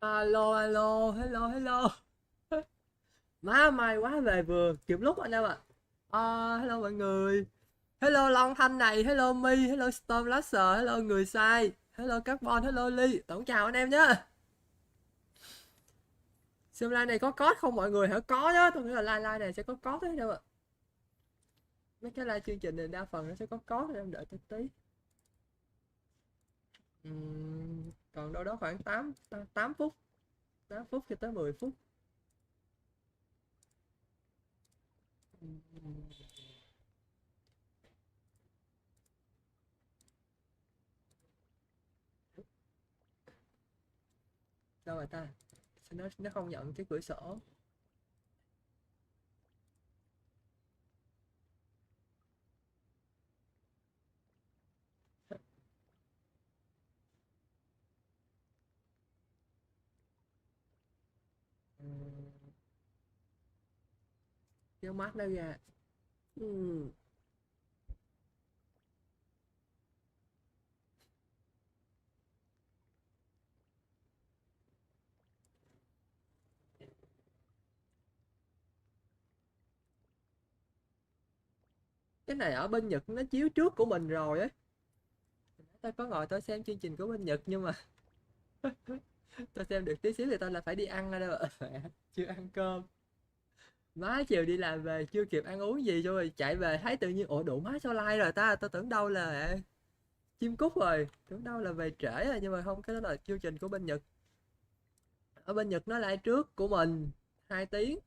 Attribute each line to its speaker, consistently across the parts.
Speaker 1: Alo, alo, hello, hello. Má may quá về vừa kịp lúc anh em ạ. Hello mọi người. Hello Long Thanh này, hello Mi, hello Storm Lasser, hello người sai, hello Carbon, hello Ly. Tổng chào anh em nhé. Xem live này có code không mọi người hả? Có nhá, tôi nghĩ là live này sẽ có code đấy đâu ạ. Mấy cái live chương trình này đa phần nó sẽ có code, em đợi tôi tí. Còn đâu đó khoảng 8 phút, 8 phút cho tới 10 phút. Đâu rồi ta? Sao nó không nhận cái cửa sổ? Kéo mắt nó ra. Cái này ở bên Nhật nó chiếu trước của mình rồi ấy. Tôi có ngồi tôi xem chương trình của bên Nhật nhưng mà tôi xem được tí xíu thì tôi là phải đi ăn rồi đâu ạ. Chưa ăn cơm. Má chiều đi làm về chưa kịp ăn uống gì rồi chạy về thấy tự nhiên ủa đủ má sao like rồi ta, tôi tưởng đâu là chim cút rồi, tưởng đâu là về trễ rồi nhưng mà không, cái đó là chương trình của bên Nhật. Ở bên Nhật nó like trước của mình 2 tiếng.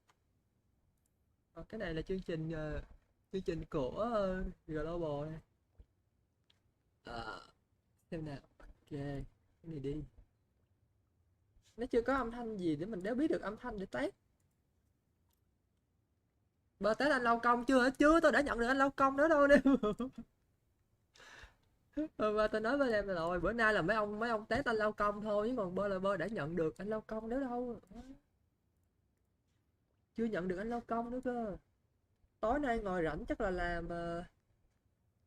Speaker 1: Còn cái này là chương trình của Global này. Xem nào, ok, cái này đi. Nó chưa có âm thanh gì để mình đéo biết được âm thanh để test. Bơ test anh lao công chưa hả? Chưa, tôi đã nhận được anh lao công đó đâu nè. Và tôi nói với em là rồi, bữa nay là mấy ông test anh lao công thôi, chứ còn bơ là bơ đã nhận được anh lao công đó đâu. Chưa nhận được anh lao công nữa cơ. Tối nay ngồi rảnh chắc là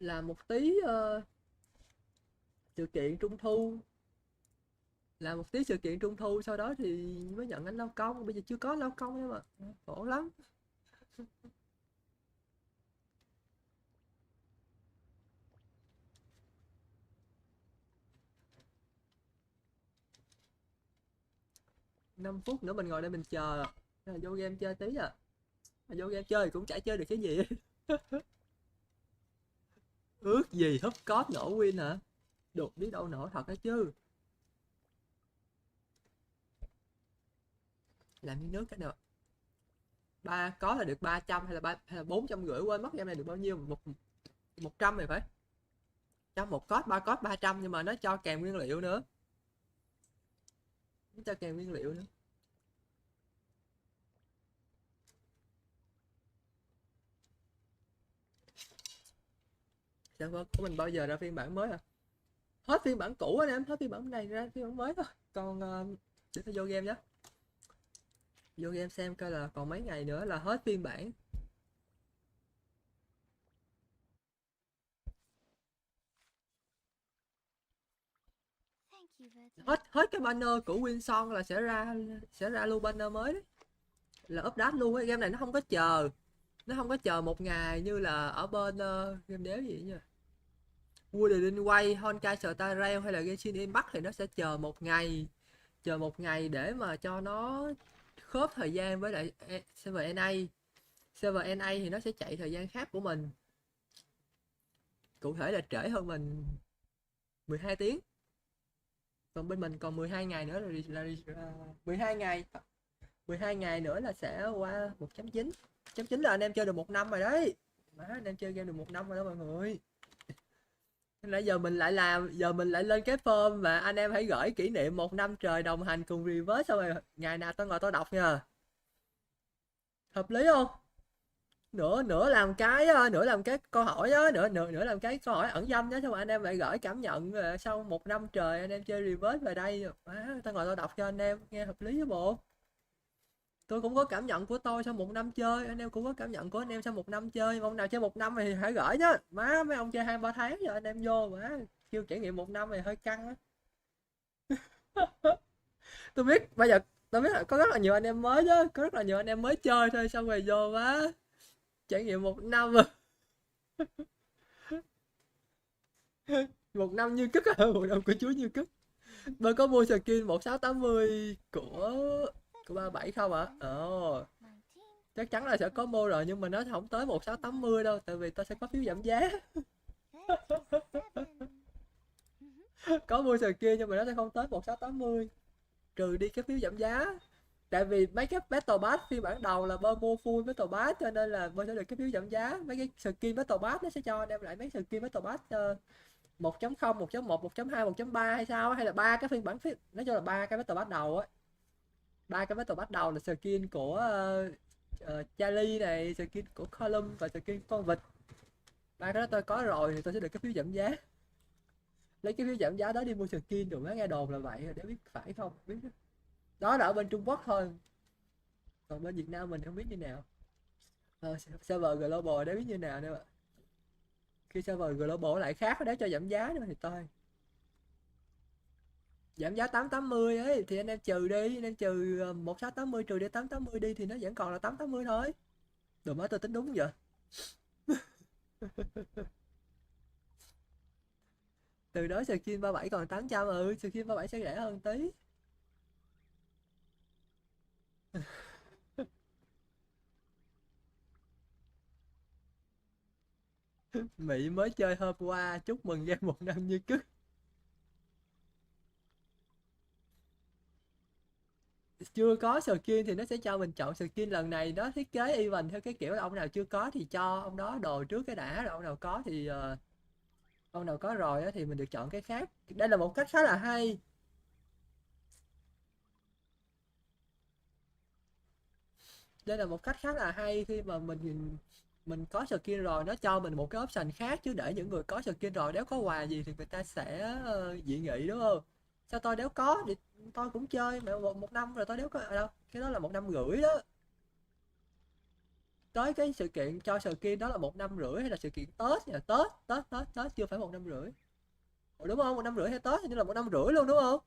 Speaker 1: làm một tí sự kiện trung thu, làm một tí sự kiện trung thu sau đó thì mới nhận anh lao công. Bây giờ chưa có lao công nữa mà khổ lắm. 5 phút nữa mình ngồi đây mình chờ. Vô game chơi tí à. Vô game chơi cũng chả chơi được cái gì. Ước gì húp code nổ win hả? Đột biết đâu nổ thật đó chứ. Làm như nước cái nào. Ba có là được 300 hay là 450, quên mất game này được bao nhiêu. 100 này phải. Cho một code, ba code 300 nhưng mà nó cho kèm nguyên liệu nữa. Nó cho kèm nguyên liệu nữa. Server của mình bao giờ ra phiên bản mới à? Hết phiên bản cũ anh em, hết phiên bản này ra phiên bản mới thôi. Còn để tôi vô game nhé. Vô game xem coi là còn mấy ngày nữa là hết phiên bản. Hết cái banner của Winson là sẽ ra luôn banner mới đấy. Là update luôn ấy. Game này nó không có chờ một ngày như là ở bên game đéo gì nha. Wooden Way, Honkai Star Rail hay là Genshin Impact thì nó sẽ chờ một ngày để mà cho nó khớp thời gian với lại server NA. Server NA thì nó sẽ chạy thời gian khác của mình, cụ thể là trễ hơn mình 12 tiếng. Còn bên mình còn 12 ngày nữa là 12 ngày nữa là sẽ qua 1.9. 1.9 là anh em chơi được 1 năm rồi đấy. Má, anh em chơi game được 1 năm rồi đó mọi người. Nãy giờ mình lại lên cái form mà anh em hãy gửi kỷ niệm 1 năm trời đồng hành cùng reverse, xong rồi ngày nào tôi ngồi tôi đọc nha. Hợp lý không? Nửa làm cái câu hỏi á, nửa làm cái câu hỏi ẩn danh đó, xong rồi anh em lại gửi cảm nhận sau 1 năm trời anh em chơi reverse về đây. Tao ngồi tôi đọc cho anh em nghe, hợp lý với bộ. Tôi cũng có cảm nhận của tôi sau 1 năm chơi, anh em cũng có cảm nhận của anh em sau 1 năm chơi. Ông nào chơi 1 năm thì hãy gửi nhá. Má, mấy ông chơi 2-3 tháng rồi anh em vô má chưa trải nghiệm 1 năm thì hơi căng á. Tôi biết bây giờ, tôi biết là có rất là nhiều anh em mới đó, có rất là nhiều anh em mới chơi thôi, xong rồi vô quá trải nghiệm 1 năm rồi. 1 năm như cức á, 1 năm của chúa như cức. Bên có mua skin 1680 của 37 không ạ? Chắc chắn là sẽ có mua rồi, nhưng mà nó không tới 1680 đâu, tại vì tôi sẽ có phiếu giảm giá. Có mua skin nhưng mà nó sẽ không tới 1680, trừ đi cái phiếu giảm giá. Tại vì mấy cái Battle Pass phiên bản đầu là bơ mua full Battle Pass, cho nên là bơ sẽ được cái phiếu giảm giá. Mấy cái skin Battle Pass nó sẽ cho anh em lại mấy skin Battle Pass 1.0, 1.1, 1.2, 1.3 hay sao, hay là ba cái phiên bản nói chung là ba cái Battle Pass đầu á. Ba cái Battle Pass đầu là skin của Charlie này, skin của Column và skin con vịt. Ba cái đó tôi có rồi thì tôi sẽ được cái phiếu giảm giá. Lấy cái phiếu giảm giá đó đi mua skin rồi, nghe đồn là vậy, để biết phải không biết. Đó là ở bên Trung Quốc thôi, còn bên Việt Nam mình không biết như nào. Server Global để biết như nào nữa ạ. Khi server Global lại khác để cho giảm giá nữa thì tôi giảm giá 880 ấy thì anh em trừ đi, anh em trừ 1680 trừ đi 880 đi thì nó vẫn còn là 880 thôi. Đồ mới tôi tính đúng vậy. Từ đó skin 37 còn 800, skin 37 sẽ rẻ hơn tí. Mỹ mới chơi hôm qua, chúc mừng game 1 năm như cức. Chưa có skin thì nó sẽ cho mình chọn skin. Lần này nó thiết kế event theo cái kiểu là ông nào chưa có thì cho ông đó đồ trước cái đã, rồi ông nào có thì ông nào có rồi thì mình được chọn cái khác. Đây là một cách khá là hay. Đây là một cách khá là hay khi mà mình có skin rồi nó cho mình một cái option khác, chứ để những người có skin rồi nếu có quà gì thì người ta sẽ dị nghị đúng không? Sao tôi đéo có thì tôi cũng chơi mà 1 năm rồi tôi đéo có đâu, cái đó là 1 năm rưỡi đó. Tới cái sự kiện cho skin đó là 1 năm rưỡi, hay là sự kiện Tết nha, Tết chưa phải 1 năm rưỡi. Đúng không? 1 năm rưỡi hay Tết như là 1 năm rưỡi luôn đúng không?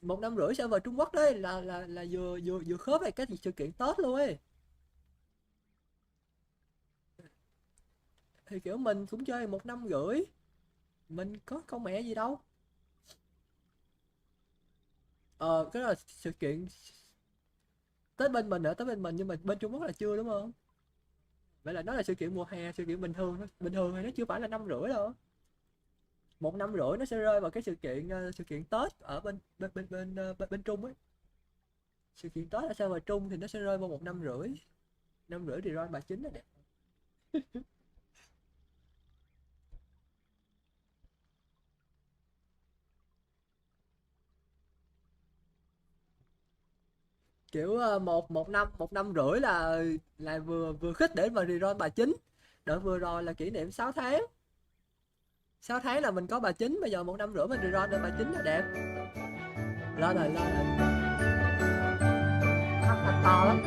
Speaker 1: 1 năm rưỡi server Trung Quốc đấy là vừa khớp với cái sự kiện Tết luôn ấy. Thì kiểu mình cũng chơi 1 năm rưỡi, mình có con mẹ gì đâu. Cái đó là sự kiện tới bên mình nữa, tới bên mình, nhưng mà bên Trung Quốc là chưa đúng không? Vậy là nó là sự kiện mùa hè, sự kiện bình thường thôi. Bình thường thì nó chưa phải là 5 rưỡi đâu. 1 năm rưỡi nó sẽ rơi vào cái sự kiện Tết ở bên Trung ấy. Sự kiện Tết ở server Trung thì nó sẽ rơi vào 1 năm rưỡi. 5 rưỡi thì ron bà chính là đẹp. Kiểu một năm rưỡi là vừa khích để mà reroll bà chính. Đợt vừa rồi là kỷ niệm 6 tháng. 6 tháng là mình có bà chính, bây giờ 1 năm rưỡi mình reroll lên bà chính là đẹp. Lên rồi, lên rồi. To lắm.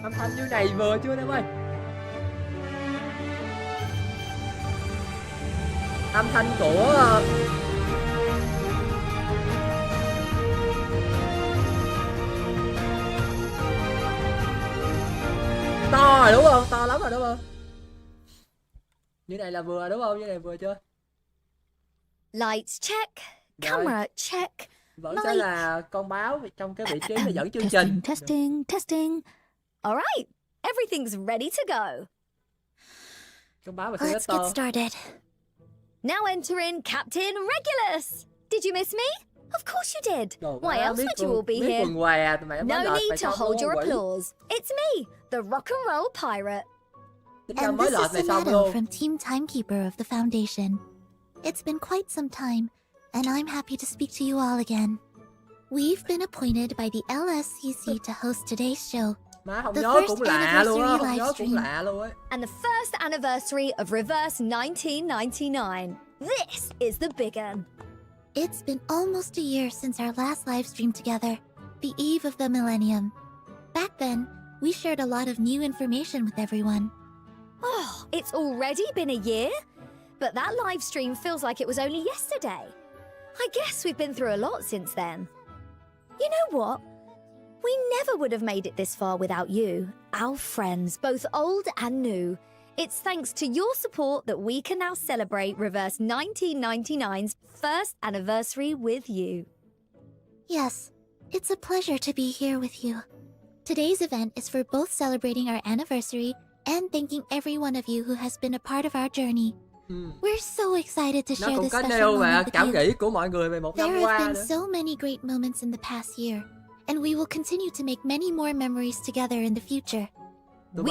Speaker 1: Âm thanh như này vừa chưa em ơi? Âm thanh của to rồi đúng không? To lắm rồi đúng không? Như này là vừa đúng không? Như này vừa chưa?
Speaker 2: Lights check, camera check.
Speaker 1: Vẫn sẽ là con báo trong cái vị trí là dẫn chương trình.
Speaker 2: Testing. All right, everything's ready to go.
Speaker 1: Con báo và
Speaker 2: Let's get started. Now enter in Captain Regulus. Did you miss me? Of course you did. Why else would you all be here? No need to hold your applause. It's me, the rock and roll pirate.
Speaker 3: And this is Minato from Team Timekeeper of the Foundation. It's been quite some time, and I'm happy to speak to you all again. We've been appointed by the LSCC to host today's show.
Speaker 1: The first
Speaker 3: anniversary live stream.
Speaker 2: And the first anniversary of Reverse 1999. This is the big one.
Speaker 3: It's been almost a year since our last live stream together, the eve of the millennium. Back then, we shared a lot of new information with everyone.
Speaker 2: Oh, it's already been a year? But that live stream feels like it was only yesterday. I guess we've been through a lot since then. You know what? We never would have made it this far without you, our friends, both old and new. It's thanks to your support that we can now celebrate Reverse 1999's first anniversary with you.
Speaker 3: Yes, it's a pleasure to be here with you. Today's event is for both celebrating our anniversary and thanking every one of you who has been a part of our journey. We're so excited to share this special moment with
Speaker 1: cảm
Speaker 3: you.
Speaker 1: nghĩ của mọi người về một năm
Speaker 3: There
Speaker 1: qua
Speaker 3: have been
Speaker 1: nữa.
Speaker 3: so many great moments in the past year, and we will continue to make many more memories together in the future.
Speaker 1: Tụi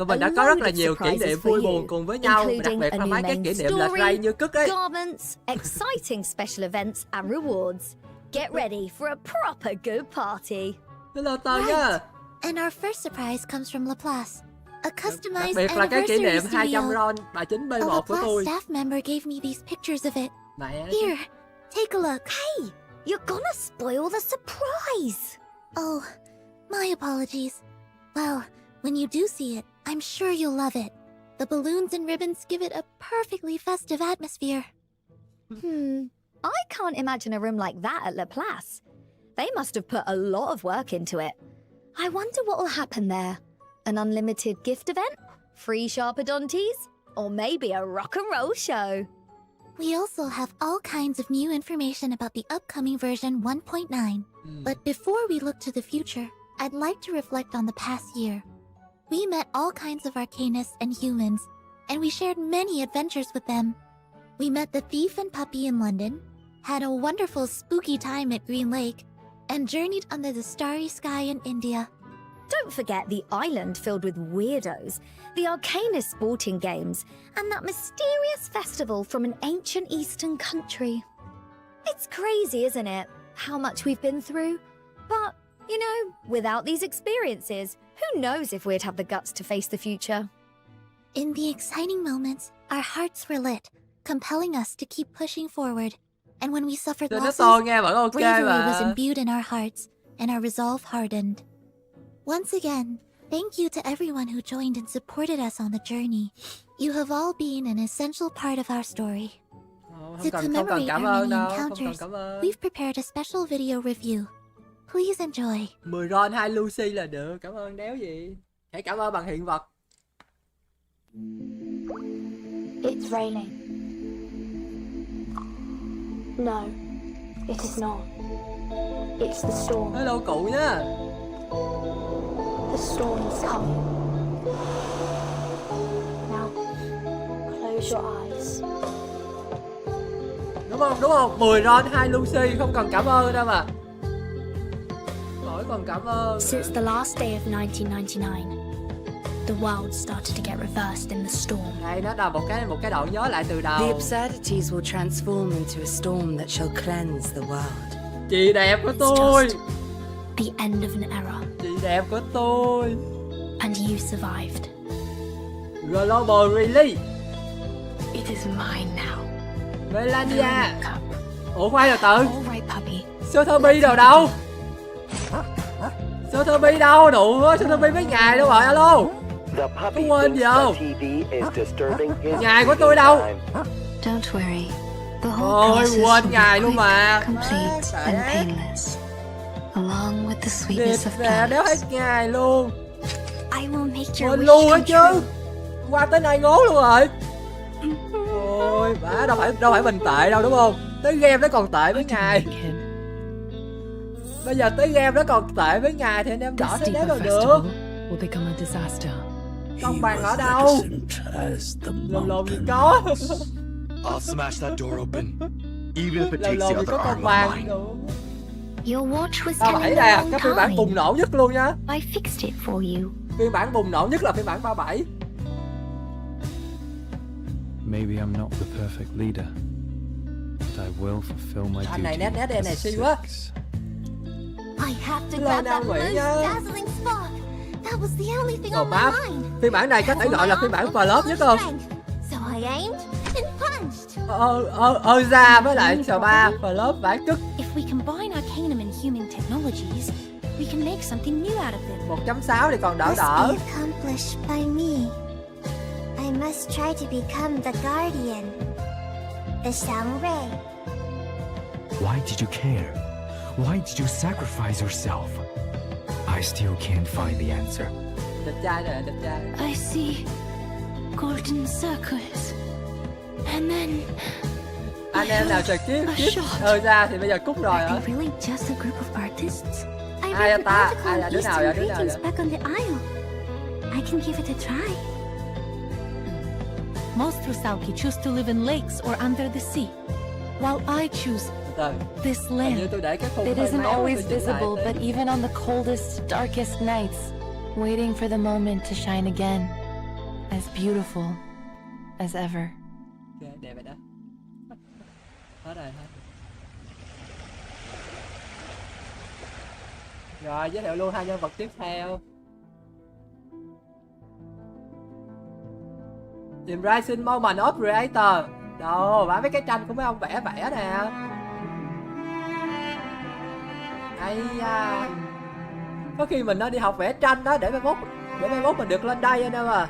Speaker 1: mình đã có rất là nhiều kỷ niệm vui buồn cùng với nhau, đặc biệt là mấy cái kỷ niệm là ray như cức ấy.
Speaker 2: Garments, exciting special events and rewards. Get ready for a proper good party.
Speaker 1: Hello Tân nhá.
Speaker 3: And our first surprise comes from Laplace, a
Speaker 1: Đặc
Speaker 3: customized
Speaker 1: biệt là cái kỷ
Speaker 3: anniversary
Speaker 1: niệm 200
Speaker 3: studio.
Speaker 1: ron bà chính
Speaker 3: A
Speaker 1: B1 của
Speaker 3: Laplace
Speaker 1: tôi.
Speaker 3: staff member gave me these pictures of it.
Speaker 1: Mẹ
Speaker 3: Here, take a look.
Speaker 2: Hey, you're gonna spoil the surprise.
Speaker 3: Oh, my apologies. Well, when you do see it, I'm sure you'll love it. The balloons and ribbons give it a perfectly festive atmosphere.
Speaker 2: I can't imagine a room like that at Laplace. They must have put a lot of work into it. I wonder what will happen there. An unlimited gift event? Free Sharpodontes? Or maybe a rock and roll show?
Speaker 3: We also have all kinds of new information about the upcoming version 1.9. But before we look to the future, I'd like to reflect on the past year. We met all kinds of arcanists and humans, and we shared many adventures with them. We met the thief and puppy in London, had a wonderful spooky time at Green Lake, and journeyed under the starry sky in India.
Speaker 2: Don't forget the island filled with weirdos, the Arcanist sporting games, and that mysterious festival from an ancient eastern country. It's crazy, isn't it? How much we've been through. But, you know, without these experiences, who knows if we'd have the guts to face the future?
Speaker 3: In the exciting moments, our hearts were lit, compelling us to keep pushing forward. And when we suffered
Speaker 1: Nó
Speaker 3: losses,
Speaker 1: to nghe vẫn ok
Speaker 3: bravery was
Speaker 1: mà.
Speaker 3: imbued in our hearts, and our resolve hardened. Once again, thank you to everyone who joined and supported us on the journey. You have all been an essential part of our story. To
Speaker 1: Không cần
Speaker 3: commemorate
Speaker 1: cảm
Speaker 3: our
Speaker 1: ơn
Speaker 3: many
Speaker 1: đâu, không cần
Speaker 3: encounters,
Speaker 1: cảm ơn.
Speaker 3: we've prepared a special video review. Please enjoy.
Speaker 1: 10 ron 2 Lucy là được, cảm ơn đéo gì. Hãy cảm ơn bằng hiện vật.
Speaker 4: It's raining. No, it is not. It's the storm.
Speaker 1: Hello cụ nhá.
Speaker 4: The storm is coming. Now, close your eyes.
Speaker 1: Đúng không? 10 ron 2 Lucy, không cần cảm ơn đâu mà. Khỏi còn cảm ơn.
Speaker 4: Since the last day of 1999, the world started to get reversed in the storm.
Speaker 1: Đây nó là một cái đoạn nhớ lại từ đầu.
Speaker 5: The absurdities will transform into a storm that shall cleanse the world.
Speaker 1: Chị đẹp của
Speaker 4: It's
Speaker 1: tôi.
Speaker 4: just the end of an era,
Speaker 1: Chị đẹp của tôi.
Speaker 4: and you survived.
Speaker 1: Global release.
Speaker 4: It is mine now.
Speaker 1: Melania.
Speaker 4: Cup.
Speaker 1: Ủa khoan rồi tự.
Speaker 4: All right, puppy.
Speaker 1: Sơ thơ bi đâu đâu? Sơ thơ bi đâu? Đùa, sơ thơ bi mấy ngày đâu rồi, alo.
Speaker 6: Quên
Speaker 1: Quên
Speaker 6: gì
Speaker 1: gì
Speaker 6: không?
Speaker 1: không? Ngày của tôi đâu?
Speaker 5: Don't worry. The whole
Speaker 1: Ôi
Speaker 5: process
Speaker 1: quên
Speaker 5: will
Speaker 1: ngày
Speaker 5: be
Speaker 1: luôn
Speaker 5: quick,
Speaker 1: mà.
Speaker 5: complete
Speaker 1: Má,
Speaker 5: and
Speaker 1: tệ.
Speaker 5: painless, along with the
Speaker 1: Điệp
Speaker 5: sweetness of
Speaker 1: nè, đéo hết
Speaker 5: plants.
Speaker 1: ngày luôn.
Speaker 4: I will make your
Speaker 1: Quên
Speaker 4: wish
Speaker 1: luôn á
Speaker 4: come
Speaker 1: chứ.
Speaker 4: true.
Speaker 1: Qua tới nay ngố luôn rồi. Ôi má, đâu phải mình tệ đâu đúng không? Tới game nó còn tệ với ngài. Bây giờ tới game nó còn tệ với ngài thì anh em đỡ thế nào được.
Speaker 7: will become a disaster.
Speaker 1: Công bằng ở đâu? Lồn gì có.
Speaker 6: I'll smash that door open, even if it takes
Speaker 1: Lồn
Speaker 6: the
Speaker 1: gì có
Speaker 6: other
Speaker 1: công
Speaker 6: arm of
Speaker 1: bằng
Speaker 6: mine.
Speaker 1: nữa.
Speaker 4: Your watch was
Speaker 1: Tao
Speaker 4: telling
Speaker 1: bảy
Speaker 4: the
Speaker 1: nè,
Speaker 4: wrong
Speaker 1: cái phiên bản
Speaker 4: time.
Speaker 1: bùng nổ nhất luôn nha.
Speaker 4: I fixed it for you.
Speaker 1: Phiên bản bùng nổ nhất là phiên bản 37.
Speaker 8: Maybe I'm not the perfect leader, but I will fulfill my
Speaker 1: Anh này
Speaker 8: duty
Speaker 1: nét đen này
Speaker 8: as a
Speaker 1: xinh quá.
Speaker 8: six.
Speaker 3: I have to
Speaker 1: Hello,
Speaker 3: grab
Speaker 1: Nam
Speaker 3: that
Speaker 1: Nguyễn
Speaker 3: most
Speaker 1: nha.
Speaker 3: dazzling spark. That was the only thing
Speaker 1: Ồ
Speaker 3: on my
Speaker 1: má,
Speaker 3: mind.
Speaker 1: phiên bản này có thể gọi là phiên bản flop nhất không?
Speaker 3: So I aimed and punched.
Speaker 1: Ra với lại sờ ba và lớp vải cứt.
Speaker 4: If we combine Arcanum and human technologies, we can make something new out of them.
Speaker 1: 1.6 thì còn đỡ
Speaker 3: Must
Speaker 1: đỡ.
Speaker 3: be accomplished by me. I must try to become the guardian. The sound ray.
Speaker 6: Why did you care? Why did you sacrifice yourself? I still can't find the answer.
Speaker 1: Đẹp trai này, đẹp trai.
Speaker 4: I see golden circles. And then
Speaker 1: Anh em nào trực tiếp ra thì bây giờ cút rồi hả?
Speaker 4: are they really just a group of artists? I
Speaker 1: Ai
Speaker 4: read the
Speaker 1: ta?
Speaker 4: article
Speaker 1: Ai là
Speaker 4: on
Speaker 1: đứa nào vậy?
Speaker 4: Eastern
Speaker 1: Đứa nào
Speaker 4: greetings
Speaker 1: vậy?
Speaker 4: back on the aisle. I can give it a try.
Speaker 7: Most Rusauki choose to live in lakes or under the sea, while I choose
Speaker 1: Từ
Speaker 7: this
Speaker 1: hình
Speaker 7: land
Speaker 1: như tôi để cái khung
Speaker 7: that
Speaker 1: hơi
Speaker 7: isn't
Speaker 1: méo,
Speaker 7: always
Speaker 1: tôi chỉnh lại
Speaker 7: visible,
Speaker 1: tí.
Speaker 7: but even on the coldest, darkest nights, waiting for the moment to shine again, as beautiful as ever.
Speaker 1: Ok, đẹp vậy đó. Hết rồi, hết. Rồi, giới thiệu luôn hai nhân vật tiếp theo. Embracing Moment of Creator. Đồ, vẽ mấy cái tranh của mấy ông vẽ nè. Ây da. Có khi mình nên đi học vẽ tranh đó để mai mốt mình được lên đây anh em à.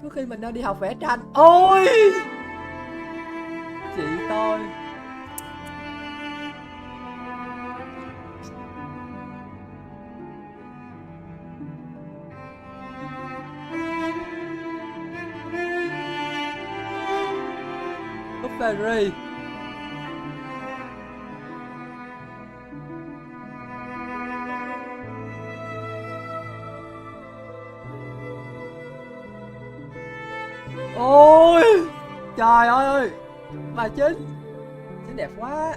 Speaker 1: Có khi mình nên đi học vẽ tranh. Ôi chị tôi. Ferry. Ôi trời ơi bà Chín đẹp quá.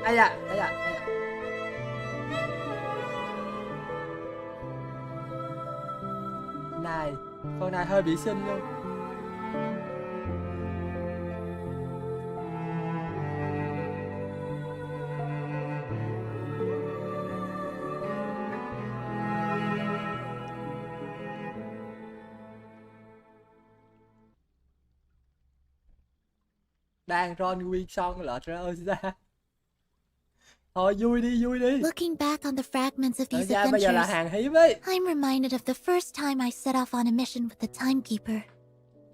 Speaker 1: Ai da. Này, con này hơi bị xinh luôn. Đang Ron Wilson lọt ra ơi ra. Thôi vui đi.
Speaker 3: Looking back on the fragments of these
Speaker 1: Bây giờ là
Speaker 3: adventures,
Speaker 1: hàng hiếm ấy.
Speaker 3: I'm reminded of the first time I set off on a mission with the timekeeper.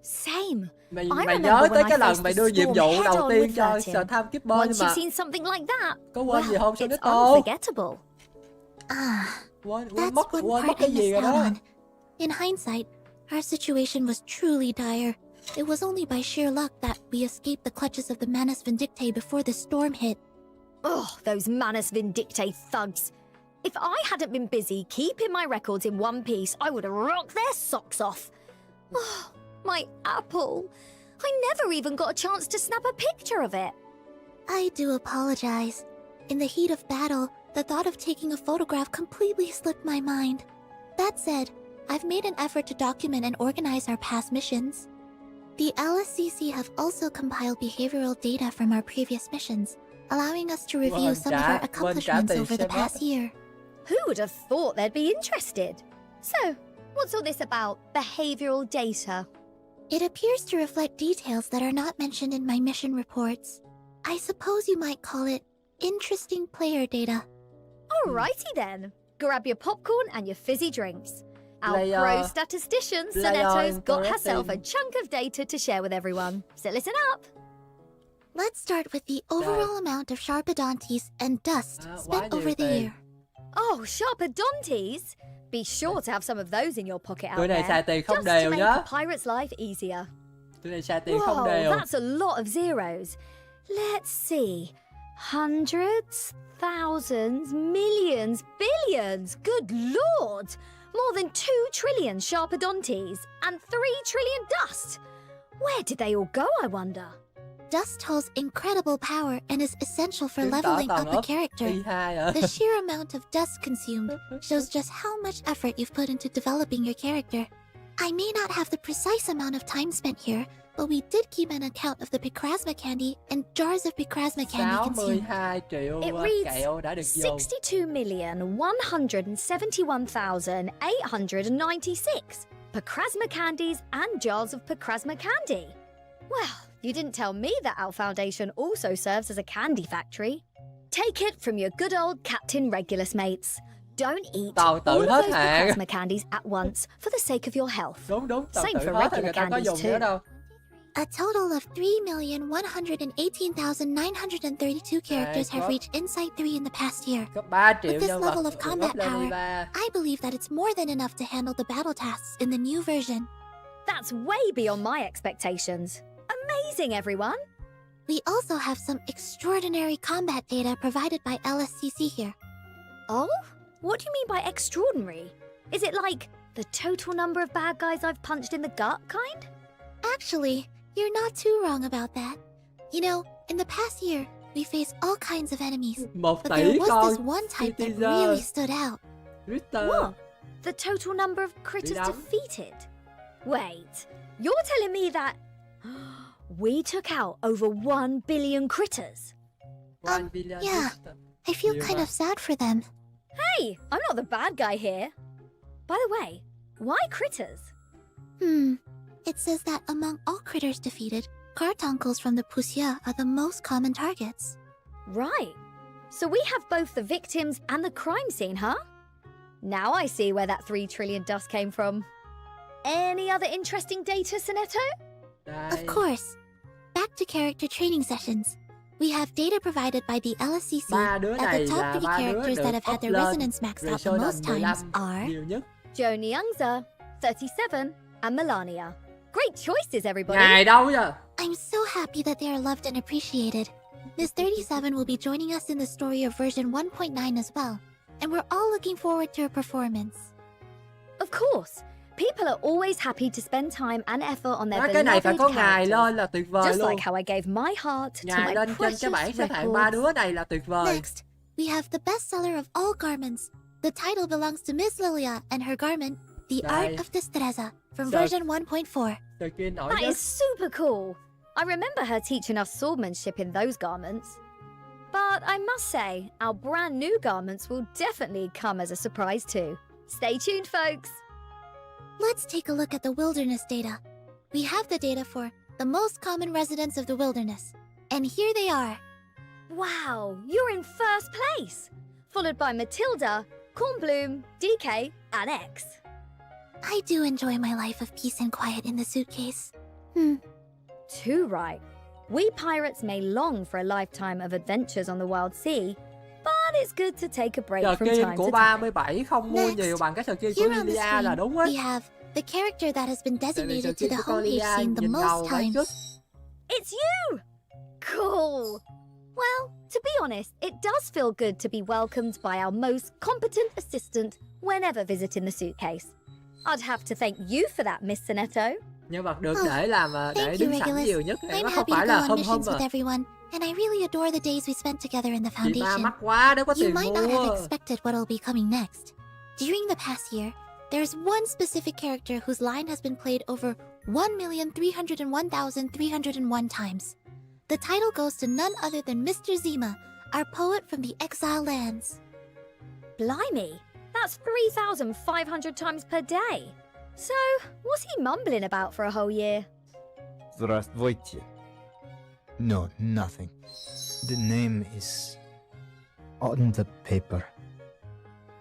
Speaker 2: Same.
Speaker 1: Mày
Speaker 2: remember
Speaker 1: nhớ tới
Speaker 2: when
Speaker 1: cái
Speaker 2: I
Speaker 1: lần
Speaker 2: faced
Speaker 1: mày
Speaker 2: the
Speaker 1: đưa nhiệm
Speaker 2: storm
Speaker 1: vụ
Speaker 2: head
Speaker 1: đầu
Speaker 2: on
Speaker 1: tiên
Speaker 2: with
Speaker 1: cho
Speaker 2: Vertin.
Speaker 1: Sở Timekeeper nhưng
Speaker 2: Once you've
Speaker 1: mà
Speaker 2: seen something like that,
Speaker 1: có quên gì không
Speaker 2: it's
Speaker 1: Sonito?
Speaker 2: unforgettable.
Speaker 1: Quên
Speaker 3: That's
Speaker 1: mất
Speaker 3: one part I
Speaker 1: cái gì
Speaker 3: missed
Speaker 1: rồi
Speaker 3: out
Speaker 1: đó.
Speaker 3: on. In hindsight, our situation was truly dire. It was only by sheer luck that we escaped the clutches of the Manus Vindictae before the storm hit.
Speaker 2: Ugh, those Manus Vindictae thugs. If I hadn't been busy keeping my records in one piece, I would have rocked their socks off. Oh, my apple. I never even got a chance to snap a picture of it.
Speaker 3: I do apologize. In the heat of battle, the thought of taking a photograph completely slipped my mind. That said, I've made an effort to document and organize our past missions. The LSCC have also compiled behavioral data from our previous missions, allowing us to review some of our accomplishments over the past year.
Speaker 2: Who would have thought they'd be interested? So, what's all this about behavioral data?
Speaker 3: It appears to reflect details that are not mentioned in my mission reports. I suppose you might call it interesting player data.
Speaker 2: Alrighty then. Grab your popcorn and your fizzy drinks. Our
Speaker 1: Player-
Speaker 2: pro statistician,
Speaker 1: player
Speaker 2: Soneto's got herself a
Speaker 1: interesting.
Speaker 2: chunk of data to share with everyone. So listen up.
Speaker 3: Let's start with the overall amount of Sharpodontes and dust
Speaker 1: Quá
Speaker 3: spent
Speaker 1: nhiều
Speaker 3: over the
Speaker 1: tiền.
Speaker 3: year.
Speaker 2: Oh, Sharpodontes! Be sure to have some of those in your pocket out
Speaker 1: Tụi này
Speaker 2: there,
Speaker 1: xài tiền không
Speaker 2: just
Speaker 1: đều
Speaker 2: to make
Speaker 1: nhá.
Speaker 2: a pirate's life easier.
Speaker 1: Tụi này xài tiền không
Speaker 2: Whoa,
Speaker 1: đều.
Speaker 2: that's a lot of zeros. Let's see. Hundreds, thousands, millions, billions. Good lord! More than 2 trillion Sharpodontes and 3 trillion dust. Where did they all go, I wonder?
Speaker 3: Dust holds incredible power and is essential for
Speaker 1: Chứng tỏ
Speaker 3: leveling
Speaker 1: tầng
Speaker 3: up a
Speaker 1: ấp
Speaker 3: character.
Speaker 1: Y2 hả?
Speaker 3: The sheer amount of dust consumed shows just how much effort you've put into developing your character. I may not have the precise amount of time spent here, but we did keep an account of the Picrasma candy and jars of Picrasma candy consumed.
Speaker 1: 62 triệu
Speaker 2: It reads
Speaker 1: kẹo đã được dùng.
Speaker 2: 62,171,896 Picrasma candies and jars of Picrasma candy. Well, you didn't tell me that our foundation also serves as a candy factory. Take it from your good old Captain Regulus mates. Don't eat
Speaker 1: Tao
Speaker 2: all
Speaker 1: tự
Speaker 2: of
Speaker 1: hết
Speaker 2: those
Speaker 1: hạn.
Speaker 2: Picrasma candies at once for the sake of your health.
Speaker 1: Đúng, tao
Speaker 2: Same
Speaker 1: tự
Speaker 2: for
Speaker 1: hết thì
Speaker 2: regular
Speaker 1: người ta có
Speaker 2: candies
Speaker 1: dùng nữa
Speaker 2: too.
Speaker 1: đâu.
Speaker 3: A total of 3,118,932 characters have reached Insight 3 in the past year.
Speaker 1: Có 3 triệu
Speaker 3: With this
Speaker 1: nhân
Speaker 3: level
Speaker 1: vật
Speaker 3: of combat
Speaker 1: gấp lên
Speaker 3: power,
Speaker 1: đi ba.
Speaker 3: I believe that it's more than enough to handle the battle tasks in the new version.
Speaker 2: That's way beyond my expectations. Amazing, everyone.
Speaker 3: We also have some extraordinary combat data provided by LSCC here.
Speaker 2: Oh? What do you mean by extraordinary? Is it like the total number of bad guys I've punched in the gut kind?
Speaker 3: Actually, you're not too wrong about that. You know, in the past year, we faced all kinds of enemies.
Speaker 1: 1
Speaker 3: But
Speaker 1: tỷ
Speaker 3: there was
Speaker 1: con
Speaker 3: this one type that
Speaker 1: Twitter.
Speaker 3: really stood out.
Speaker 1: Twitter.
Speaker 2: What? The total number of critters
Speaker 1: Đi đâu?
Speaker 2: defeated? Wait, you're telling me that we took out over 1 billion critters?
Speaker 1: 1 billion
Speaker 3: yeah.
Speaker 1: Twitter.
Speaker 3: I feel
Speaker 1: Nhiều
Speaker 3: kind
Speaker 1: mà.
Speaker 3: of sad for them.
Speaker 2: Hey, I'm not the bad guy here. By the way, why critters?
Speaker 3: It says that among all critters defeated, cartuncles from the Pusia are the most common targets.
Speaker 2: Right. So we have both the victims and the crime scene, huh? Now I see where that 3 trillion dust came from. Any other interesting data, Sonetto?
Speaker 1: Đây.
Speaker 3: Of course. Back to character training sessions. We have data provided by the LSCC
Speaker 1: Ba đứa
Speaker 3: that
Speaker 1: này
Speaker 3: the top
Speaker 1: là
Speaker 3: 3
Speaker 1: ba đứa
Speaker 3: characters
Speaker 1: được
Speaker 3: that have had
Speaker 1: up
Speaker 3: their
Speaker 1: lên
Speaker 3: resonance maxed
Speaker 1: rồi
Speaker 3: out
Speaker 1: số
Speaker 3: the
Speaker 1: lên
Speaker 3: most times
Speaker 1: 15
Speaker 3: are
Speaker 1: nhiều nhất.
Speaker 2: Joni Youngza, 37, and Melania. Great choices, everybody.
Speaker 1: Ngày đâu giờ?
Speaker 3: I'm so happy that they are loved and appreciated. Miss 37 will be joining us in the story of version 1.9 as well, and we're all looking forward to her performance.
Speaker 2: Of course. People are always happy to spend time and effort on their
Speaker 1: Nói cái này phải
Speaker 2: beloved
Speaker 1: có ngày
Speaker 2: characters.
Speaker 1: lên là tuyệt vời
Speaker 2: Just
Speaker 1: luôn.
Speaker 2: like how I gave my heart to
Speaker 1: Ngày
Speaker 2: my
Speaker 1: lên trên
Speaker 2: precious
Speaker 1: cái bảng xếp hạng ba
Speaker 2: records.
Speaker 1: đứa này là tuyệt vời.
Speaker 3: Next, we have the bestseller of all garments. The title belongs to Miss Lilia and her garment, The
Speaker 1: Đây.
Speaker 3: Art of Destreza, from
Speaker 1: Sợ-
Speaker 3: version 1.4.
Speaker 1: Từ kia nổi
Speaker 2: That
Speaker 1: nhất.
Speaker 2: is super cool. I remember her teaching us swordsmanship in those garments. But I must say, our brand new garments will definitely come as a surprise too. Stay tuned, folks.
Speaker 3: Let's take a look at the wilderness data. We have the data for the most common residents of the wilderness. And here they are.
Speaker 2: Wow, you're in first place, followed by Matilda, Cornbloom, DK, and X.
Speaker 3: I do enjoy my life of peace and quiet in the suitcase.
Speaker 2: Too right. We pirates may long for a lifetime of adventures on the wild sea, but it's good to take a break from
Speaker 1: Skin
Speaker 2: time
Speaker 1: của
Speaker 2: to time.
Speaker 1: 37 không mua
Speaker 3: Next,
Speaker 1: nhiều bằng cái skin của
Speaker 3: Here on the
Speaker 1: Lilia
Speaker 3: screen,
Speaker 1: là đúng
Speaker 3: we
Speaker 1: ấy.
Speaker 3: have the character that has been
Speaker 1: Tại vì
Speaker 3: designated to
Speaker 1: skin
Speaker 3: the
Speaker 1: của con
Speaker 3: homepage
Speaker 1: Lilia
Speaker 3: scene the
Speaker 1: nhìn ngầu
Speaker 3: most
Speaker 1: vãi
Speaker 3: times.
Speaker 1: cứt.
Speaker 2: It's you! Cool. Well, to be honest, it does feel good to be welcomed by our most competent assistant whenever visiting the suitcase. I'd have to thank you for that, Miss Sonetto.
Speaker 1: Nhân vật được để làm để
Speaker 3: Thank you,
Speaker 1: đứng sẵn
Speaker 3: Regulus.
Speaker 1: nhiều nhất.
Speaker 3: I'm
Speaker 1: Nó không
Speaker 3: happy to
Speaker 1: phải
Speaker 3: go
Speaker 1: là
Speaker 3: on
Speaker 1: hâm
Speaker 3: missions
Speaker 1: à.
Speaker 3: with everyone, and I really adore the days we spent together in the
Speaker 1: Chị ba
Speaker 3: Foundation.
Speaker 1: mắc quá nếu có
Speaker 3: You
Speaker 1: tiền
Speaker 3: might not have
Speaker 1: mua.
Speaker 3: expected what will be coming next. During the past year, there's one specific character whose line has been played over 1,301,301 times. The title goes to none other than Mr. Zima, our poet from the Exile Lands.
Speaker 2: Blimey, that's 3,500 times per day. So, what's he mumbling about for a whole year?
Speaker 9: Здравствуйте. No, nothing. The name is on the paper.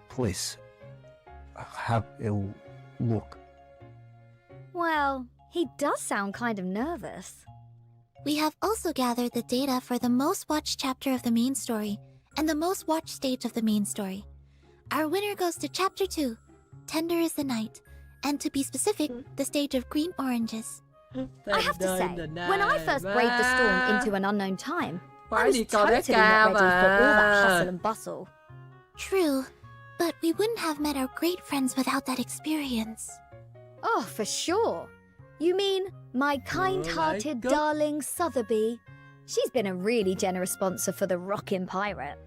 Speaker 9: Please, have a look.
Speaker 2: Well, he does sound kind of nervous.
Speaker 3: We have also gathered the data for the most watched chapter of the main story and the most watched stage of the main story. Our winner goes to Chapter 2, Tender is the Night, and to be specific, the stage of Green Oranges.
Speaker 2: I have to say, when I first braved the storm into an unknown time, I
Speaker 1: Phải
Speaker 2: was
Speaker 1: đi coi
Speaker 2: totally
Speaker 1: Becca
Speaker 2: not ready for all that hustle
Speaker 1: mà.
Speaker 2: and bustle.
Speaker 3: True, but we wouldn't have met our great friends without that experience.
Speaker 2: Oh, for sure. You mean my kind-hearted
Speaker 1: God.
Speaker 2: darling Sotheby? She's been a really generous sponsor for the Rockin' Pirate.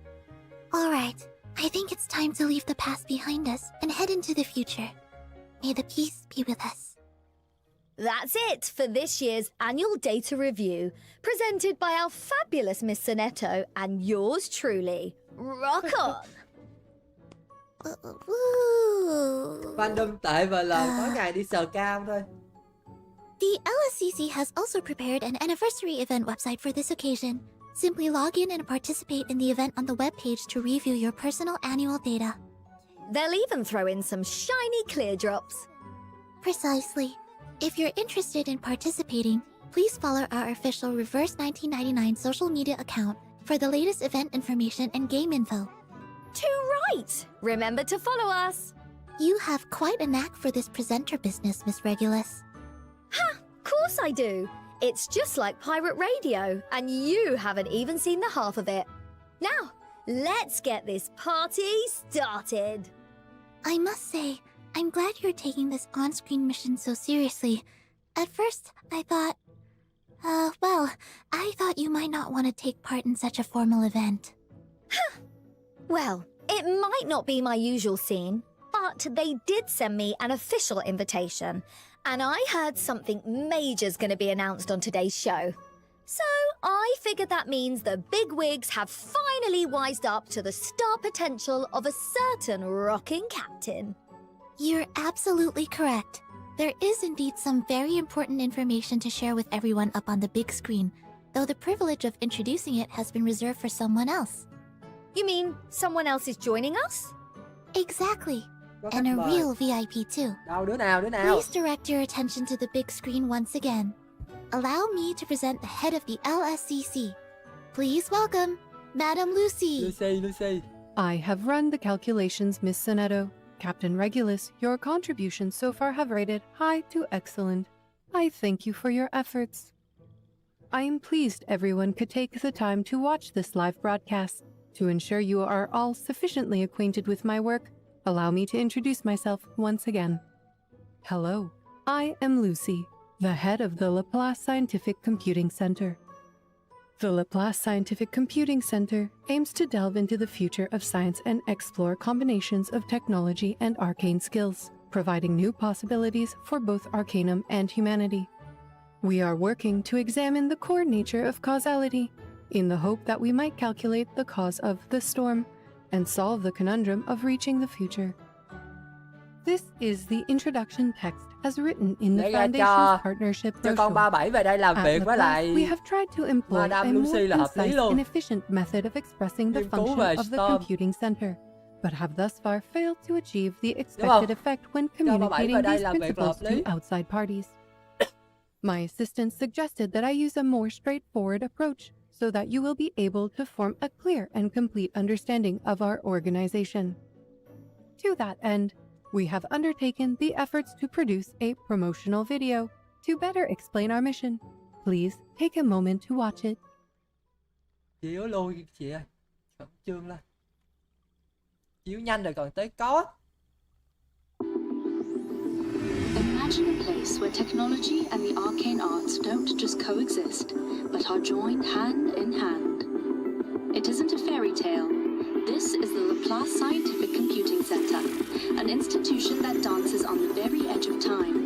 Speaker 3: Alright, I think it's time to leave the past behind us and head into the future. May the peace be with us.
Speaker 2: That's it for this year's annual data review, presented by our fabulous Miss Sonetto and yours truly. Rock on!
Speaker 1: Fandom tệ và lời có ngày đi sờ cam thôi.
Speaker 3: The LSCC has also prepared an anniversary event website for this occasion. Simply log in and participate in the event on the webpage to review your personal annual data.
Speaker 2: They'll even throw in some shiny clear drops.
Speaker 3: Precisely. If you're interested in participating, please follow our official Reverse 1999 social media account for the latest event information and game info.
Speaker 2: Too right! Remember to follow us.
Speaker 3: You have quite a knack for this presenter business, Miss Regulus.
Speaker 2: Ha! Course I do. It's just like pirate radio, and you haven't even seen the half of it. Now, let's get this party started.
Speaker 3: I must say, I'm glad you're taking this on-screen mission so seriously. At first, I thought... I thought you might not want to take part in such a formal event.
Speaker 2: Well, it might not be my usual scene, but they did send me an official invitation, and I heard something major's going to be announced on today's show. So I figured that means the bigwigs have finally wised up to the star potential of a certain rocking captain.
Speaker 3: You're absolutely correct. There is indeed some very important information to share with everyone up on the big screen, though the privilege of introducing it has been reserved for someone else.
Speaker 2: You mean someone else is joining us?
Speaker 3: Exactly. And a real VIP too.
Speaker 1: Đứa nào?
Speaker 3: Please direct your attention to the big screen once again. Allow me to present the head of the LSCC. Please welcome, Madam Lucy.
Speaker 1: Lucy.
Speaker 10: I have run the calculations, Miss Sonetto. Captain Regulus, your contributions so far have rated high to excellent. I thank you for your efforts. I am pleased everyone could take the time to watch this live broadcast. To ensure you are all sufficiently acquainted with my work, allow me to introduce myself once again. Hello, I am Lucy, the head of the Laplace Scientific Computing Center. The Laplace Scientific Computing Center aims to delve into the future of science and explore combinations of technology and arcane skills, providing new possibilities for both Arcanum and humanity. We are working to examine the core nature of causality, in the hope that we might calculate the cause of the storm and solve the conundrum of reaching the future. This is the introduction text as written in the Foundation's partnership
Speaker 1: cho con 37 về đây làm việc với lại
Speaker 10: we have tried to employ a
Speaker 1: Madame
Speaker 10: more
Speaker 1: Lucy là hợp lý
Speaker 10: concise
Speaker 1: luôn.
Speaker 10: and efficient method of expressing the
Speaker 1: Nghiên cứu
Speaker 10: function
Speaker 1: về
Speaker 10: of the
Speaker 1: storm.
Speaker 10: computing center, but have thus far failed to achieve the
Speaker 1: không?
Speaker 10: expected effect when
Speaker 1: Cho 37
Speaker 10: communicating
Speaker 1: về đây
Speaker 10: these
Speaker 1: làm việc là hợp
Speaker 10: principles
Speaker 1: lý.
Speaker 10: to outside parties. My assistant suggested that I use a more straightforward approach so that you will be able to form a clear and complete understanding of our organization. To that end, we have undertaken the efforts to produce a promotional video to better explain our mission. Please take a moment to watch it.
Speaker 1: Chiếu luôn chị ơi. Khẩn trương lên. Chiếu nhanh rồi còn tới có.
Speaker 11: Imagine a place where technology and the arcane arts don't just coexist, but are joined hand in hand. It isn't a fairy tale. This is the Laplace Scientific Computing Center, an institution that dances on the very edge of time.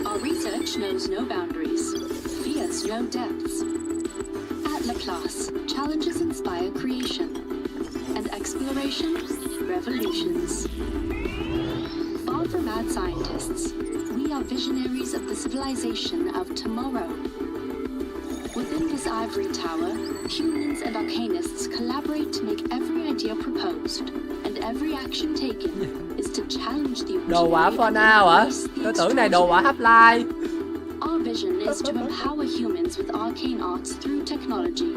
Speaker 11: Our research knows no boundaries, fears no depths. At Laplace, challenges inspire creation, and exploration, revolutions. Far from mad scientists, we are visionaries of the civilization of tomorrow. Within this ivory tower, humans and arcanists collaborate to make every idea proposed, and every action taken is to challenge the
Speaker 1: Đồ họa for now hả? Tôi tưởng này đồ họa Half-Life.
Speaker 11: Our vision is to empower humans with arcane arts through technology,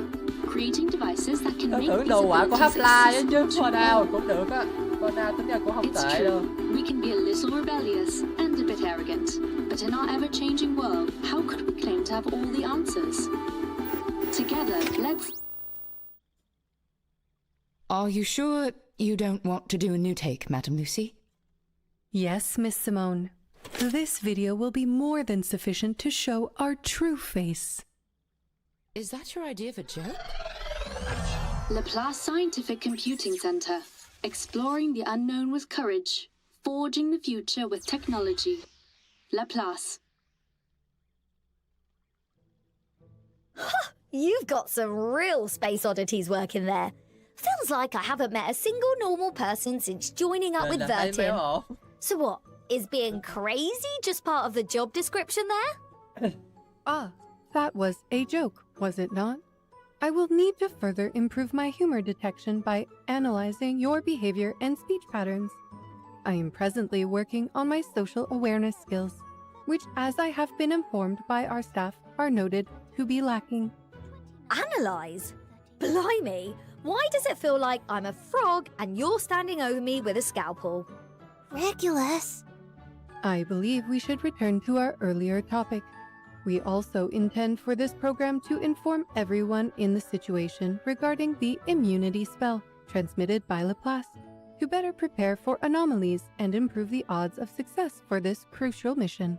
Speaker 11: creating devices that can
Speaker 1: Tôi
Speaker 11: make
Speaker 1: tưởng
Speaker 11: these
Speaker 1: đồ họa của
Speaker 11: abilities
Speaker 1: Half-Life ấy chứ.
Speaker 11: accessible
Speaker 1: For
Speaker 11: to
Speaker 1: now
Speaker 11: all.
Speaker 1: cũng được á. For now tính ra cũng không
Speaker 11: It's
Speaker 1: tệ
Speaker 11: true,
Speaker 1: đâu.
Speaker 11: we can be a little rebellious and a bit arrogant, but in our ever-changing world, how could we claim to have all the answers? Together, let's...
Speaker 5: Are you sure you don't want to do a new take, Madam Lucy?
Speaker 10: Yes, Miss Simone. This video will be more than sufficient to show our true face.
Speaker 5: Is that your idea of a joke?
Speaker 11: Laplace Scientific Computing Center, exploring the unknown with courage, forging the future with technology. Laplace.
Speaker 2: You've got some real space oddities working there. Feels like I haven't met a single normal person since joining up with Vertin. So what, is being crazy just part of the job description there?
Speaker 10: Ah, that was a joke, was it not? I will need to further improve my humor detection by analyzing your behavior and speech patterns. I am presently working on my social awareness skills, which, as I have been informed by our staff, are noted to be lacking.
Speaker 2: Analyze? Blimey, why does it feel like I'm a frog and you're standing over me with a scalpel?
Speaker 3: Regulus.
Speaker 10: I believe we should return to our earlier topic. We also intend for this program to inform everyone in the situation regarding the immunity spell transmitted by Laplace, to better prepare for anomalies and improve the odds of success for this crucial mission.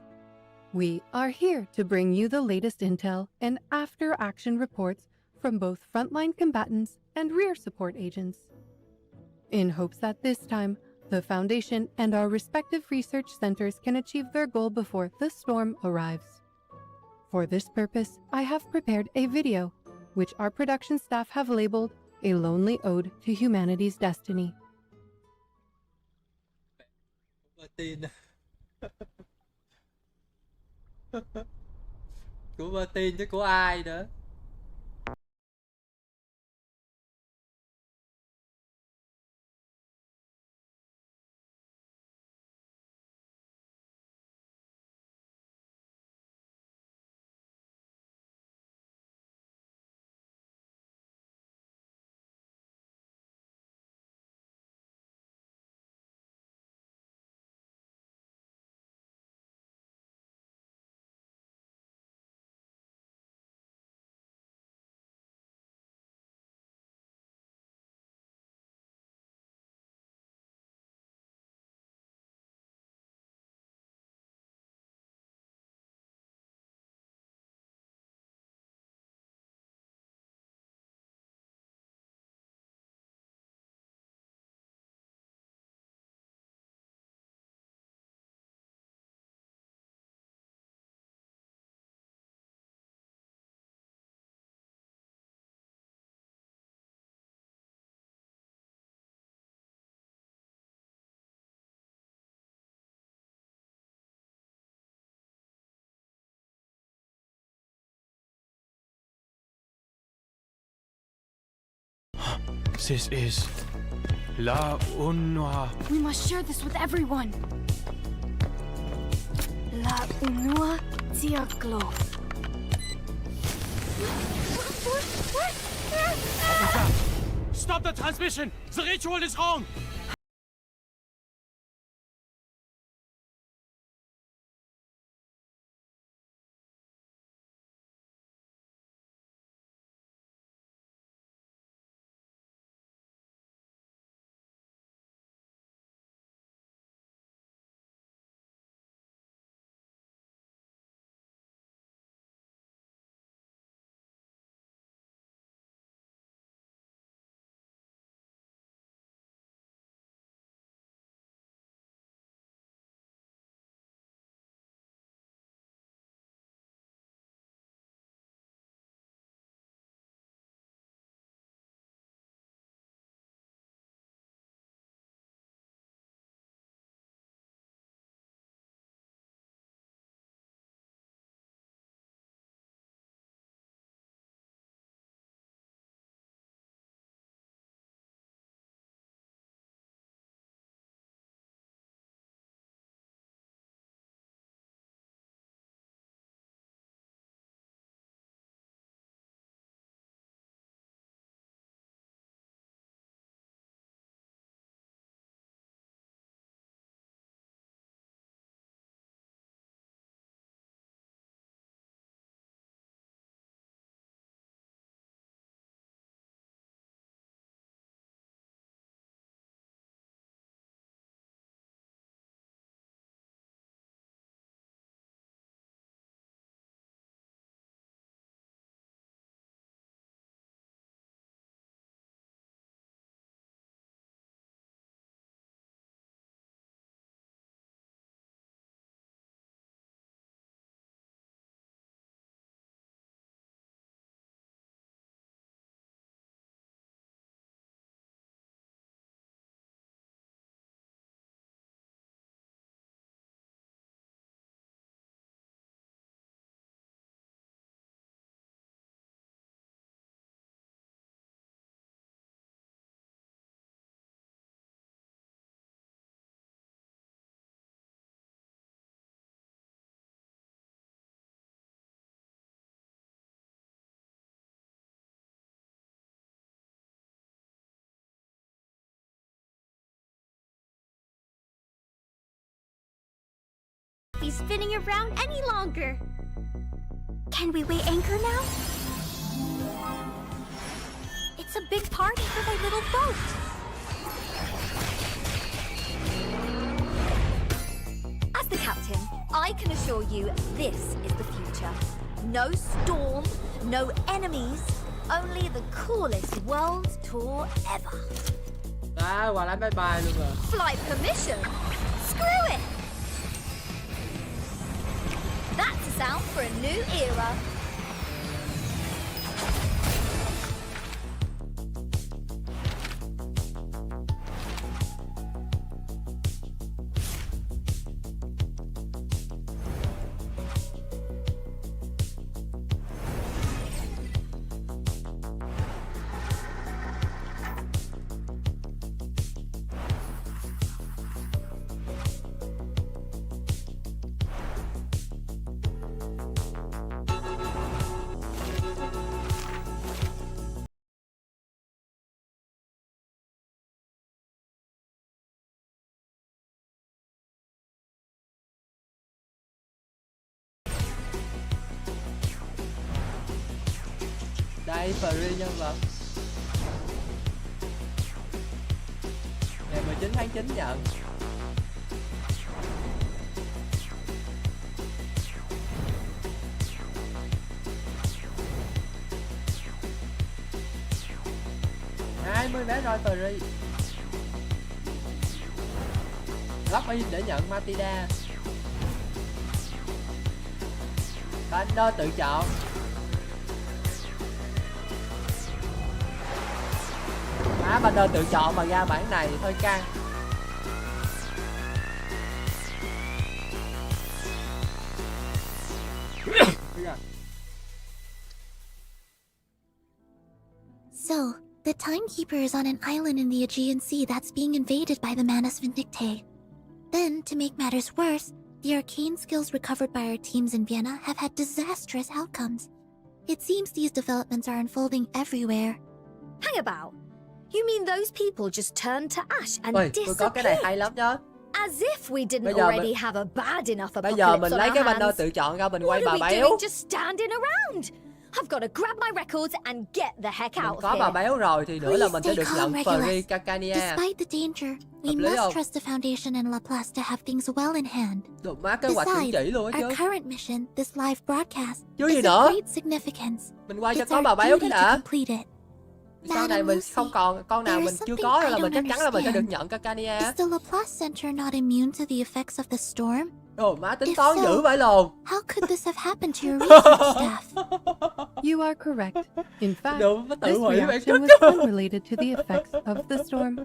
Speaker 10: We are here to bring you the latest intel and after-action reports from both frontline combatants and rear support agents, in hopes that this time, the Foundation and our respective research centers can achieve their goal before the storm arrives. For this purpose, I have prepared a video, which our production staff have labeled A Lonely Ode to Humanity's Destiny.
Speaker 1: Của Vertin chứ của ai nữa.
Speaker 8: This is La Unua.
Speaker 4: We must share this with everyone. La Unua Diaglo.
Speaker 8: Stop the transmission! The ritual is wrong!
Speaker 2: be spinning around any longer. Can we weigh anchor now? It's a big party for my little boat. As the captain, I can assure you this is the future. No storm, no enemies, only the coolest world tour ever.
Speaker 1: Quả lái bye bye luôn rồi.
Speaker 2: Flight permission? Screw it! That's a sound for a new era.
Speaker 1: Đây, free nhân vật. Ngày 19 tháng 9 nhận. $20 rồi free. Log in để nhận Matida. Banner tự chọn. Banner tự chọn mà ra bản này hơi căng.
Speaker 3: So, the Timekeeper is on an island in the Aegean Sea that's being invaded by the Manus Vindictae. Then, to make matters worse, the arcane skills recovered by our teams in Vienna have had disastrous outcomes. It seems these developments are unfolding everywhere.
Speaker 2: Hang about. You mean those people just turned to ash and
Speaker 1: Ôi, tôi có cái này hay lắm nhá.
Speaker 2: As if we didn't already have a bad enough
Speaker 1: Bây
Speaker 2: apocalypse
Speaker 1: giờ mình
Speaker 2: on
Speaker 1: lấy
Speaker 2: our
Speaker 1: cái banner
Speaker 2: hands.
Speaker 1: tự chọn ra mình
Speaker 2: What
Speaker 1: quay
Speaker 2: are
Speaker 1: bà
Speaker 2: we
Speaker 1: béo.
Speaker 2: doing just standing around? I've got to grab my records and get the heck
Speaker 1: Mình
Speaker 2: out
Speaker 1: có
Speaker 2: of
Speaker 1: bà
Speaker 2: here.
Speaker 1: béo rồi thì nữa là mình sẽ
Speaker 3: Please
Speaker 1: được
Speaker 3: stay calm,
Speaker 1: nhận free
Speaker 3: Regulus.
Speaker 1: Kakania.
Speaker 3: Despite the danger, we
Speaker 1: Hợp lý
Speaker 3: must
Speaker 1: không?
Speaker 3: trust the Foundation and Laplace to have things well in hand.
Speaker 1: Được má kế hoạch chuẩn
Speaker 3: Besides,
Speaker 1: chỉ luôn á chứ.
Speaker 3: our current mission, this live broadcast,
Speaker 1: Chứ gì
Speaker 3: is
Speaker 1: nữa?
Speaker 3: of great significance.
Speaker 1: Mình quay cho
Speaker 3: It's
Speaker 1: có
Speaker 3: our
Speaker 1: bà béo
Speaker 3: duty
Speaker 1: cái
Speaker 3: to
Speaker 1: đã.
Speaker 3: complete it.
Speaker 1: Sau này
Speaker 3: Madam
Speaker 1: mình
Speaker 3: Lucy,
Speaker 1: không còn con nào
Speaker 3: there
Speaker 1: mình
Speaker 3: is
Speaker 1: chưa
Speaker 3: something
Speaker 1: có
Speaker 3: I
Speaker 1: là mình
Speaker 3: don't
Speaker 1: chắc chắn là mình sẽ được
Speaker 3: understand.
Speaker 1: nhận Kakania.
Speaker 3: Is the Laplace Center not immune to the effects of the storm?
Speaker 1: Ồ má tính
Speaker 3: If
Speaker 1: toán
Speaker 3: so,
Speaker 1: dữ vậy luôn.
Speaker 3: How could this have happened to your research staff?
Speaker 10: You are correct. In fact,
Speaker 1: Đúng, nó tự
Speaker 10: this
Speaker 1: hủy bản
Speaker 10: reaction
Speaker 1: chất.
Speaker 10: was unrelated to the effects of the storm.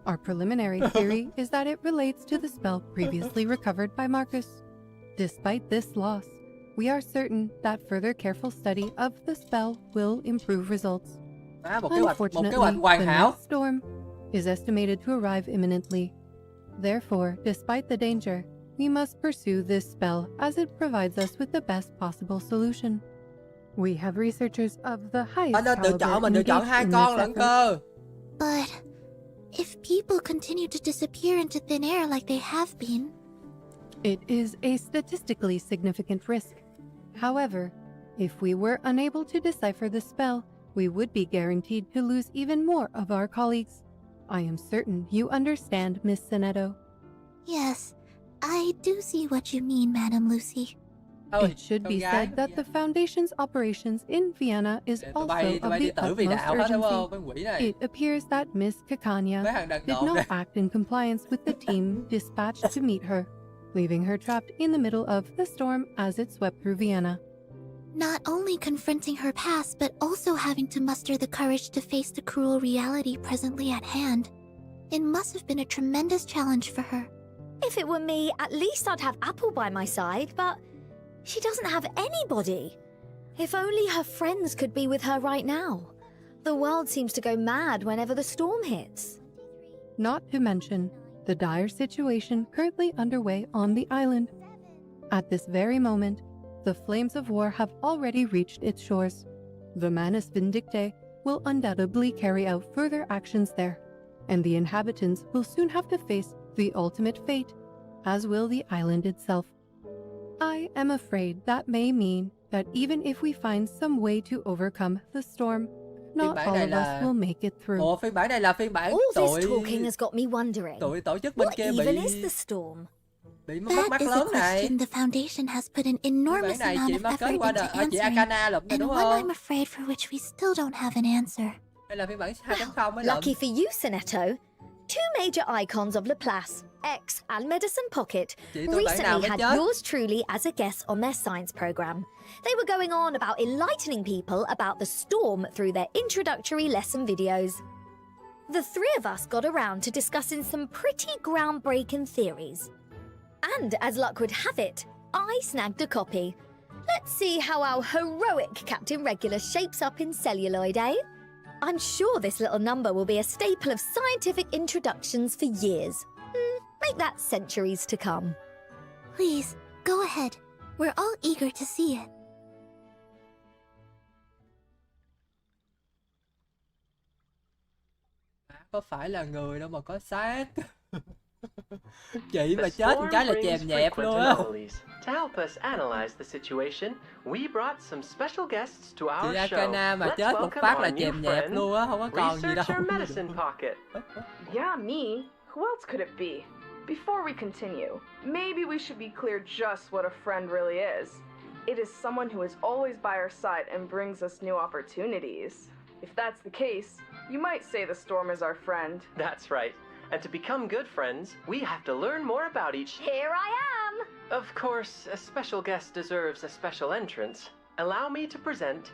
Speaker 10: Our preliminary theory is that it relates to the spell previously recovered by Marcus. Despite this loss, we are certain that further careful study of the spell will improve results.
Speaker 1: Một kế hoạch
Speaker 10: Unfortunately,
Speaker 1: hoàn
Speaker 10: the
Speaker 1: hảo.
Speaker 10: next storm is estimated to arrive imminently. Therefore, despite the danger, we must pursue this spell as it provides us with the best possible solution. We have researchers of the highest
Speaker 1: Anh tự chọn
Speaker 10: caliber
Speaker 1: mình được chọn
Speaker 10: engaged
Speaker 1: hai
Speaker 10: in
Speaker 1: con
Speaker 10: this
Speaker 1: lận
Speaker 10: effort.
Speaker 1: cơ.
Speaker 3: But if people continue to disappear into thin air like they have been,
Speaker 10: It is a statistically significant risk. However, if we were unable to decipher the spell, we would be guaranteed to lose even more of our colleagues. I am certain you understand, Miss Sinetto.
Speaker 3: yes, I do see what you mean, Madam Lucy.
Speaker 1: Thôi,
Speaker 10: It should
Speaker 1: con
Speaker 10: be
Speaker 1: gái.
Speaker 10: said that the Foundation's operations in Vienna is
Speaker 1: Tụi
Speaker 10: also
Speaker 1: bay
Speaker 10: of
Speaker 1: đi
Speaker 10: the
Speaker 1: tử vì
Speaker 10: utmost
Speaker 1: đạo hết đúng không?
Speaker 10: urgency.
Speaker 1: Mấy quỷ này.
Speaker 10: It appears that Miss Kakania
Speaker 1: Mấy thằng đàn
Speaker 10: did
Speaker 1: độn
Speaker 10: not
Speaker 1: này.
Speaker 10: act in compliance with the team dispatched to meet her, leaving her trapped in the middle of the storm as it swept through Vienna.
Speaker 3: Not only confronting her past, but also having to muster the courage to face the cruel reality presently at hand. It must have been a tremendous challenge for her.
Speaker 2: If it were me, at least I'd have Apple by my side, but she doesn't have anybody. If only her friends could be with her right now. The world seems to go mad whenever the storm hits.
Speaker 10: Not to mention the dire situation currently underway on the island. At this very moment, the flames of war have already reached its shores. The Manus Vindictae will undoubtedly carry out further actions there, and the inhabitants will soon have to face the ultimate fate, as will the island itself. I am afraid that may mean that even if we find some way to overcome the storm, not all of us will make it through.
Speaker 1: Ủa, phiên bản này là phiên bản
Speaker 2: All
Speaker 1: tụi
Speaker 2: this talking has got me wondering.
Speaker 1: tụi tổ chức bên
Speaker 2: What
Speaker 1: kia
Speaker 2: even is
Speaker 1: bị
Speaker 2: the storm?
Speaker 1: mất
Speaker 3: That
Speaker 1: mát
Speaker 3: is a
Speaker 1: lớn này.
Speaker 3: question the Foundation has put an
Speaker 1: Phiên bản
Speaker 3: enormous
Speaker 1: này
Speaker 3: amount
Speaker 1: chị
Speaker 3: of
Speaker 1: mới
Speaker 3: effort
Speaker 1: qua
Speaker 3: into
Speaker 1: chị
Speaker 3: answering,
Speaker 1: Akana lụm này
Speaker 3: and
Speaker 1: đúng
Speaker 3: one
Speaker 1: không?
Speaker 3: I'm afraid for which we still don't have an answer.
Speaker 1: Đây là phiên bản 2.0 mới lụm.
Speaker 2: Lucky for you, Sinetto. Two major icons of Laplace, X and Medicine Pocket,
Speaker 1: Chị tôi bản nào
Speaker 2: recently
Speaker 1: mới
Speaker 2: had
Speaker 1: chết?
Speaker 2: yours truly as a guest on their science program. They were going on about enlightening people about the storm through their introductory lesson videos. The three of us got around to discussing some pretty groundbreaking theories. And as luck would have it, I snagged a copy. Let's see how our heroic Captain Regulus shapes up in celluloid, eh? I'm sure this little number will be a staple of scientific introductions for years. Make that centuries to come.
Speaker 3: Please, go ahead. We're all eager to see it.
Speaker 1: Có phải là người đâu mà có xác. Chị mà chết một cái là chèm nhẹp luôn á.
Speaker 12: To help us analyze the situation, we brought some special guests to our
Speaker 1: Chị
Speaker 12: show.
Speaker 1: Akana mà
Speaker 12: Let's
Speaker 1: chết một
Speaker 12: welcome
Speaker 1: phát là
Speaker 12: our new
Speaker 1: chèm nhẹp
Speaker 12: friend,
Speaker 1: luôn á, không có còn gì đâu.
Speaker 12: Researcher Medicine Pocket.
Speaker 13: Yeah, me. Who else could it be? Before we continue, maybe we should be clear just what a friend really is. It is someone who is always by our side and brings us new opportunities. If that's the case, you might say the storm is our friend.
Speaker 12: That's right. And to become good friends, we have to learn more about each.
Speaker 2: Here I am!
Speaker 12: Of course, a special guest deserves a special entrance. Allow me to present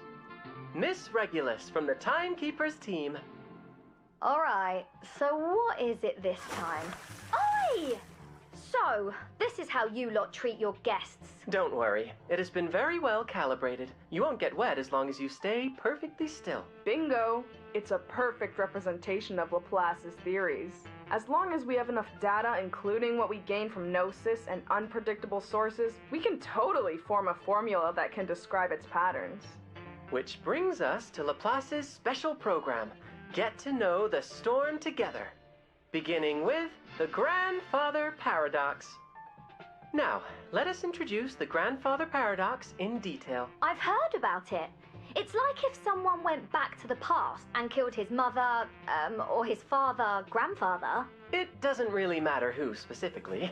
Speaker 12: Miss Regulus from the Timekeepers team.
Speaker 2: Alright, so what is it this time? Oi! So, this is how you lot treat your guests.
Speaker 12: Don't worry, it has been very well calibrated. You won't get wet as long as you stay perfectly still.
Speaker 13: Bingo! It's a perfect representation of Laplace's theories. As long as we have enough data, including what we gain from gnosis and unpredictable sources, we can totally form a formula that can describe its patterns.
Speaker 12: Which brings us to Laplace's special program, Get to Know the Storm Together, beginning with the Grandfather Paradox. Now, let us introduce the Grandfather Paradox in detail.
Speaker 2: I've heard about it. It's like if someone went back to the past and killed his mother, or his father, grandfather.
Speaker 12: It doesn't really matter who specifically.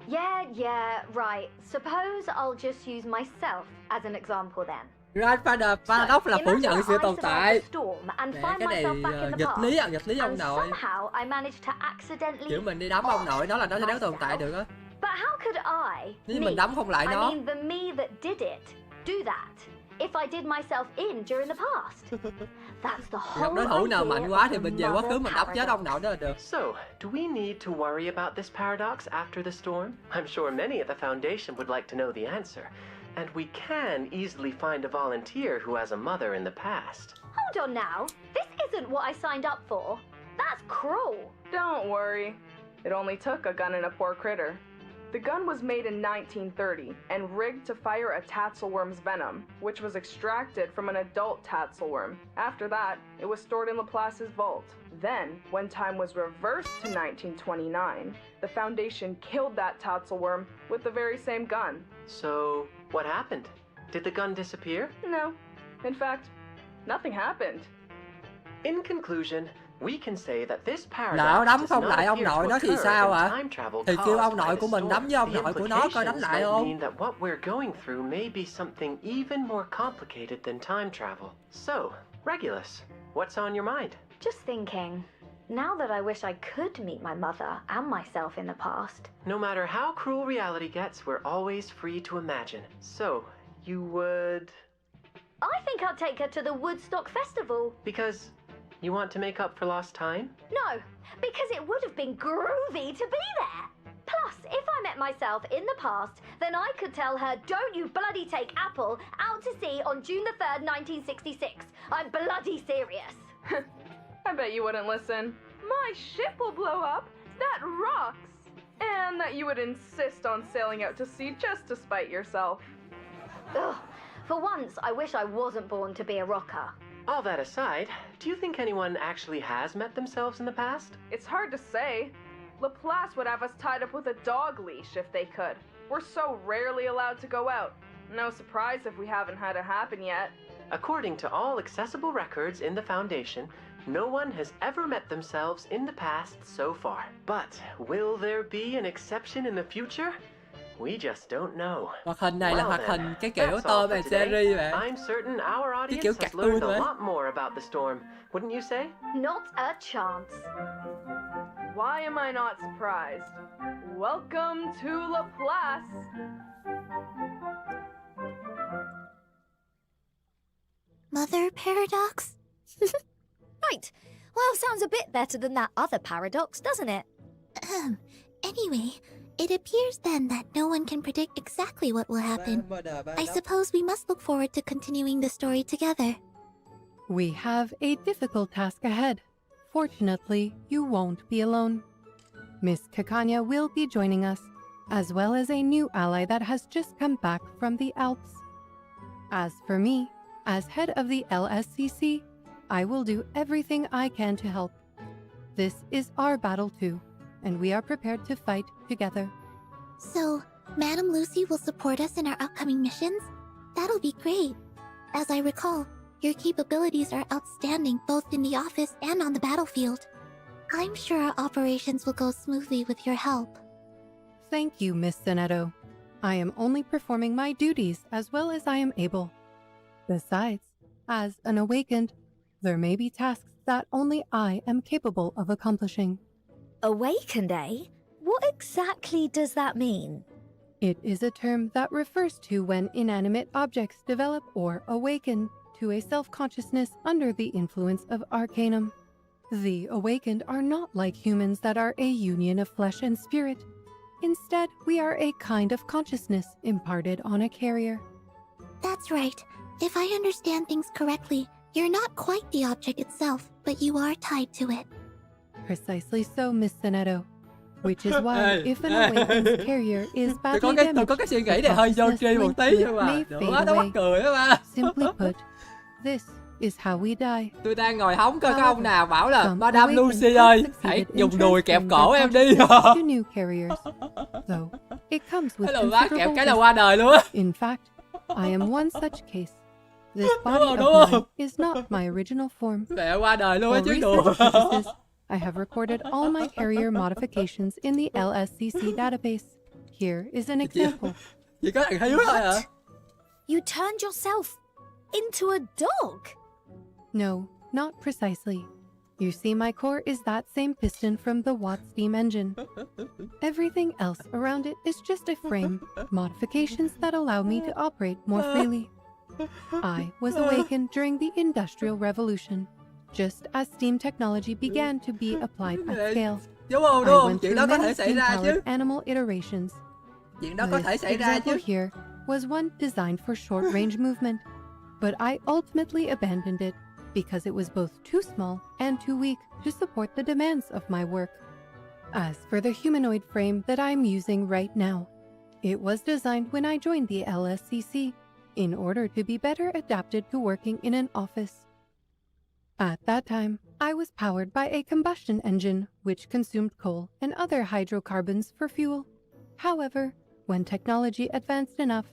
Speaker 2: Yeah, right. Suppose I'll just use myself as an example then.
Speaker 1: Grandfather Paradox là phủ nhận sự tồn tại.
Speaker 2: And
Speaker 1: Nè,
Speaker 2: find
Speaker 1: cái này
Speaker 2: myself back in the
Speaker 1: nghịch lý ông
Speaker 2: and
Speaker 1: nội.
Speaker 2: somehow I managed to accidentally.
Speaker 1: Kiểu mình đi đấm ông nội nó là nó sẽ đéo tồn tại được á.
Speaker 2: But how could I?
Speaker 1: Nếu mình đấm không lại nó.
Speaker 2: I mean the me that did it. Do that. If I did myself in during the past. That's the whole
Speaker 1: Gặp đối thủ nào mạnh quá thì mình về quá khứ mình đấm chết ông nội đó là được.
Speaker 12: So, do we need to worry about this paradox after the storm? I'm sure many at the Foundation would like to know the answer. And we can easily find a volunteer who has a mother in the past.
Speaker 2: Hold on now. This isn't what I signed up for. That's cruel.
Speaker 13: Don't worry. It only took a gun and a poor critter. The gun was made in 1930 and rigged to fire a tatzelworm's venom, which was extracted from an adult tatzelworm. After that, it was stored in Laplace's vault. Then, when time was reversed to 1929, the Foundation killed that tatzelworm with the very same gun.
Speaker 12: So, what happened? Did the gun disappear?
Speaker 13: No. In fact, nothing happened.
Speaker 12: In conclusion, we can say that this paradox
Speaker 1: Lỡ đấm
Speaker 12: does
Speaker 1: không
Speaker 12: not
Speaker 1: lại ông
Speaker 12: appear
Speaker 1: nội
Speaker 12: to
Speaker 1: nó thì
Speaker 12: occur
Speaker 1: sao
Speaker 12: in
Speaker 1: ạ?
Speaker 12: time travel
Speaker 1: Thì kêu ông
Speaker 12: caused by
Speaker 1: nội
Speaker 12: the
Speaker 1: của mình đấm với ông
Speaker 12: storm.
Speaker 1: nội của nó coi đánh
Speaker 12: The
Speaker 1: lại
Speaker 12: implications
Speaker 1: không?
Speaker 12: might mean that what we're going through may be something even more complicated than time travel. So, Regulus, what's on your mind?
Speaker 2: Just thinking. Now that I wish I could meet my mother and myself in the past.
Speaker 12: No matter how cruel reality gets, we're always free to imagine. So, you would...
Speaker 2: I think I'll take her to the Woodstock Festival.
Speaker 12: Because you want to make up for lost time?
Speaker 2: No, because it would have been groovy to be there. Plus, if I met myself in the past, then I could tell her, don't you bloody take Apple out to sea on June the 3rd, 1966. I'm bloody serious.
Speaker 13: I bet you wouldn't listen. My ship will blow up. That rocks. And that you would insist on sailing out to sea just to spite yourself.
Speaker 2: Ugh. For once, I wish I wasn't born to be a rocker.
Speaker 12: All that aside, do you think anyone actually has met themselves in the past?
Speaker 13: It's hard to say. Laplace would have us tied up with a dog leash if they could. We're so rarely allowed to go out. No surprise if we haven't had it happen yet.
Speaker 12: According to all accessible records in the Foundation, no one has ever met themselves in the past so far. But will there be an exception in the future? We just don't know.
Speaker 1: Hoạt hình này là hoạt hình cái kiểu
Speaker 12: That's all
Speaker 1: tôm
Speaker 12: for
Speaker 1: này
Speaker 12: today.
Speaker 1: series bạn.
Speaker 12: I'm certain our audience
Speaker 1: kiểu
Speaker 12: has
Speaker 1: cartoon
Speaker 12: learned
Speaker 1: thôi.
Speaker 12: a lot more about the storm. Wouldn't you say?
Speaker 2: Not a chance.
Speaker 13: Why am I not surprised? Welcome to Laplace!
Speaker 3: Mother Paradox?
Speaker 2: Right. Well, sounds a bit better than that other paradox, doesn't it?
Speaker 3: Anyway, it appears then that no one can predict exactly what will happen. I suppose we must look forward to continuing the story together.
Speaker 10: We have a difficult task ahead. Fortunately, you won't be alone. Miss Kakania will be joining us, as well as a new ally that has just come back from the Alps. As for me, as head of the LSCC, I will do everything I can to help. This is our battle too, and we are prepared to fight together.
Speaker 3: So, Madam Lucy will support us in our upcoming missions? That'll be great. As I recall, your capabilities are outstanding both in the office and on the battlefield. I'm sure our operations will go smoothly with your help.
Speaker 10: Thank you, Miss Minato. I am only performing my duties as well as I am able. Besides, as an awakened, there may be tasks that only I am capable of accomplishing.
Speaker 2: Awakened, eh? What exactly does that mean?
Speaker 10: It is a term that refers to when inanimate objects develop or awaken to a self-consciousness under the influence of arcanum. The awakened are not like humans that are a union of flesh and spirit. Instead, we are a kind of consciousness imparted on a carrier.
Speaker 3: That's right. If I understand things correctly, you're not quite the object itself, but you are tied to it.
Speaker 10: Precisely so, Miss Minato. Which is why if an awakened carrier is badly
Speaker 1: tôi có
Speaker 10: damaged,
Speaker 1: cái suy nghĩ
Speaker 10: the
Speaker 1: này hơi vô
Speaker 10: consciousness
Speaker 1: tri một
Speaker 10: linked
Speaker 1: tí
Speaker 10: to it
Speaker 1: nhưng mà
Speaker 10: may
Speaker 1: được
Speaker 10: fade
Speaker 1: quá, nó mắc
Speaker 10: away.
Speaker 1: cười á ba.
Speaker 10: Simply put, this is how we die.
Speaker 1: Tôi đang ngồi hóng coi có ông nào bảo là
Speaker 10: Some
Speaker 1: Madame
Speaker 10: awakened
Speaker 1: Lucy
Speaker 10: have
Speaker 1: ơi,
Speaker 10: succeeded
Speaker 1: hãy
Speaker 10: in
Speaker 1: dùng đùi kẹp
Speaker 10: transferring
Speaker 1: cổ
Speaker 10: their
Speaker 1: em đi.
Speaker 10: consciousness to new carriers. Though it comes with
Speaker 1: Thế là bác kẹp
Speaker 10: considerable
Speaker 1: cái là
Speaker 10: risk.
Speaker 1: qua đời luôn á.
Speaker 10: In fact, I am one such case. This
Speaker 1: Đúng
Speaker 10: body
Speaker 1: không,
Speaker 10: of
Speaker 1: đúng
Speaker 10: mine
Speaker 1: không?
Speaker 10: is not my original form.
Speaker 1: Mẹ qua đời luôn á
Speaker 10: For
Speaker 1: chứ đùa.
Speaker 10: research purposes, I have recorded all my carrier modifications in the LSCC database. Here is an example.
Speaker 1: Chỉ có thằng Hiếu thôi hả?
Speaker 2: You turned yourself into a dog?
Speaker 10: No, not precisely. You see, my core is that same piston from the Watt steam engine. Everything else around it is just a frame, modifications that allow me to operate more freely. I was awakened during the Industrial Revolution, just as steam technology began to be applied at scale.
Speaker 1: Đúng không,
Speaker 10: I
Speaker 1: đúng không?
Speaker 10: went
Speaker 1: Chuyện
Speaker 10: through
Speaker 1: đó có
Speaker 10: many
Speaker 1: thể xảy ra chứ.
Speaker 10: steam-powered animal iterations.
Speaker 1: Chuyện đó có thể
Speaker 10: This
Speaker 1: xảy ra
Speaker 10: example
Speaker 1: chứ.
Speaker 10: here was one designed for short-range movement, but I ultimately abandoned it because it was both too small and too weak to support the demands of my work. As for the humanoid frame that I'm using right now, it was designed when I joined the LSCC in order to be better adapted to working in an office. At that time, I was powered by a combustion engine which consumed coal and other hydrocarbons for fuel. However, when technology advanced enough,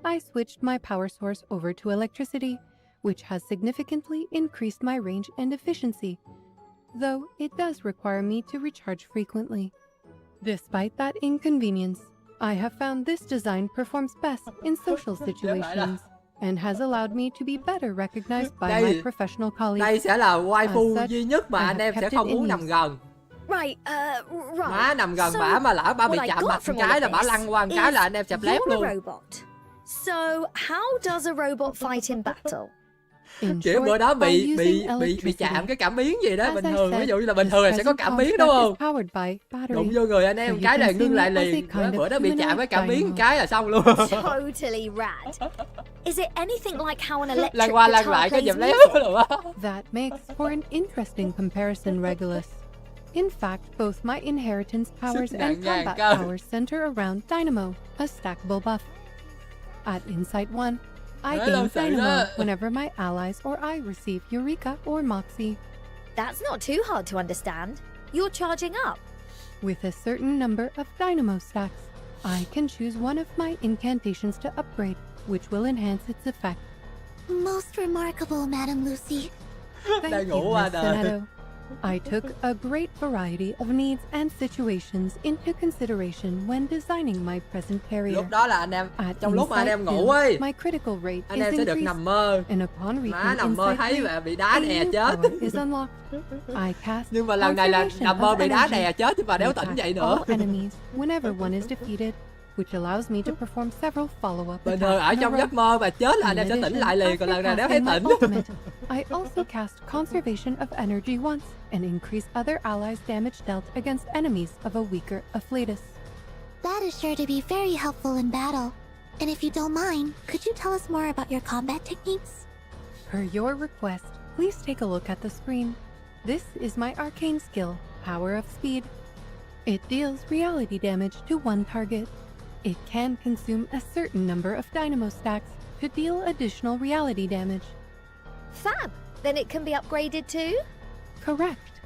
Speaker 10: I switched my power source over to electricity, which has significantly increased my range and efficiency, though it does require me to recharge frequently. Despite that inconvenience, I have found this design performs best in social situations and has allowed me to be better recognized by my professional colleagues.
Speaker 1: Đây sẽ là waifu
Speaker 10: As such,
Speaker 1: duy nhất mà
Speaker 10: I
Speaker 1: anh
Speaker 10: have
Speaker 1: em sẽ
Speaker 10: kept
Speaker 1: không
Speaker 10: it in
Speaker 1: muốn nằm
Speaker 10: use.
Speaker 1: gần.
Speaker 2: Right, right.
Speaker 1: Má nằm gần
Speaker 2: So,
Speaker 1: bả mà lỡ bả bị
Speaker 2: what I
Speaker 1: chạm
Speaker 2: got
Speaker 1: mặt
Speaker 2: from
Speaker 1: một cái là bả
Speaker 2: all of
Speaker 1: lăn
Speaker 2: this
Speaker 1: qua một cái là
Speaker 2: is
Speaker 1: anh em chập lép
Speaker 2: you're
Speaker 1: luôn.
Speaker 2: a robot. So, how does a robot fight in battle?
Speaker 10: In
Speaker 1: Kiểu
Speaker 10: short,
Speaker 1: bữa đó
Speaker 10: by
Speaker 1: bị
Speaker 10: using
Speaker 1: chạm
Speaker 10: electricity.
Speaker 1: cái cảm biến gì đó
Speaker 10: As
Speaker 1: bình
Speaker 10: I
Speaker 1: thường,
Speaker 10: said,
Speaker 1: ví dụ như là bình
Speaker 10: this
Speaker 1: thường là sẽ có
Speaker 10: present
Speaker 1: cảm biến
Speaker 10: construct
Speaker 1: đúng
Speaker 10: is
Speaker 1: không?
Speaker 10: powered by battery.
Speaker 1: Đụng vô người anh
Speaker 10: So
Speaker 1: em
Speaker 10: you
Speaker 1: cái
Speaker 10: can
Speaker 1: là
Speaker 10: see
Speaker 1: ngưng
Speaker 10: me
Speaker 1: lại
Speaker 10: as a
Speaker 1: liền.
Speaker 10: kind of
Speaker 1: Bữa đó bị chạm
Speaker 10: humanoid
Speaker 1: cái cảm biến
Speaker 10: dynamo.
Speaker 1: cái là xong luôn.
Speaker 2: Totally rad. Is it anything like how an electric
Speaker 1: Lăn qua lăn
Speaker 2: guitar
Speaker 1: lại cái
Speaker 2: plays
Speaker 1: dập lép
Speaker 2: music?
Speaker 1: rồi á.
Speaker 10: That makes for an interesting comparison, Regulus. In fact, both my inheritance powers
Speaker 1: Sức
Speaker 10: and
Speaker 1: nặng ngàn
Speaker 10: combat
Speaker 1: cân.
Speaker 10: powers center around Dynamo, a stackable buff. At Insight 1, I
Speaker 1: Thế đâu
Speaker 10: gain
Speaker 1: sự
Speaker 10: Dynamo
Speaker 1: đó.
Speaker 10: whenever my allies or I receive Eureka or Moxie.
Speaker 2: That's not too hard to understand. You're charging up.
Speaker 10: With a certain number of Dynamo stacks, I can choose one of my incantations to upgrade, which will enhance its effect.
Speaker 3: Most remarkable, Madam Lucy.
Speaker 10: Thank you, Miss Minato. I took a great variety of needs and situations into consideration when designing my present carrier.
Speaker 1: Lúc đó là anh em, trong lúc mà anh em ngủ ấy,
Speaker 10: my critical rate
Speaker 1: anh
Speaker 10: is
Speaker 1: em sẽ được
Speaker 10: increased,
Speaker 1: nằm mơ.
Speaker 10: and upon
Speaker 1: Má
Speaker 10: reaching
Speaker 1: nằm mơ
Speaker 10: insight
Speaker 1: thấy
Speaker 10: rate,
Speaker 1: mà bị đá đè
Speaker 10: a new
Speaker 1: chết.
Speaker 10: power is unlocked. I cast
Speaker 1: Nhưng mà lần này là
Speaker 10: conservation
Speaker 1: nằm mơ
Speaker 10: of
Speaker 1: bị đá
Speaker 10: energy
Speaker 1: đè chết chứ mà đéo
Speaker 10: to
Speaker 1: tỉnh
Speaker 10: attack
Speaker 1: dậy nữa.
Speaker 10: all enemies whenever one is defeated, which allows me to perform several follow-up
Speaker 1: Bình thường ở
Speaker 10: attacks in a
Speaker 1: trong
Speaker 10: row.
Speaker 1: giấc mơ mà chết là anh em sẽ tỉnh lại liền, còn lần này đéo thấy
Speaker 10: After casting my
Speaker 1: tỉnh.
Speaker 10: ultimate, I also cast Conservation of Energy once and increase other allies' damage dealt against enemies of a weaker afflatus.
Speaker 3: That is sure to be very helpful in battle. And if you don't mind, could you tell us more about your combat techniques?
Speaker 10: Per your request, please take a look at the screen. This is my arcane skill, Power of Speed. It deals reality damage to one target. It can consume a certain number of dynamo stacks to deal additional reality damage.
Speaker 2: Fab! Then it can be upgraded too?
Speaker 10: Correct.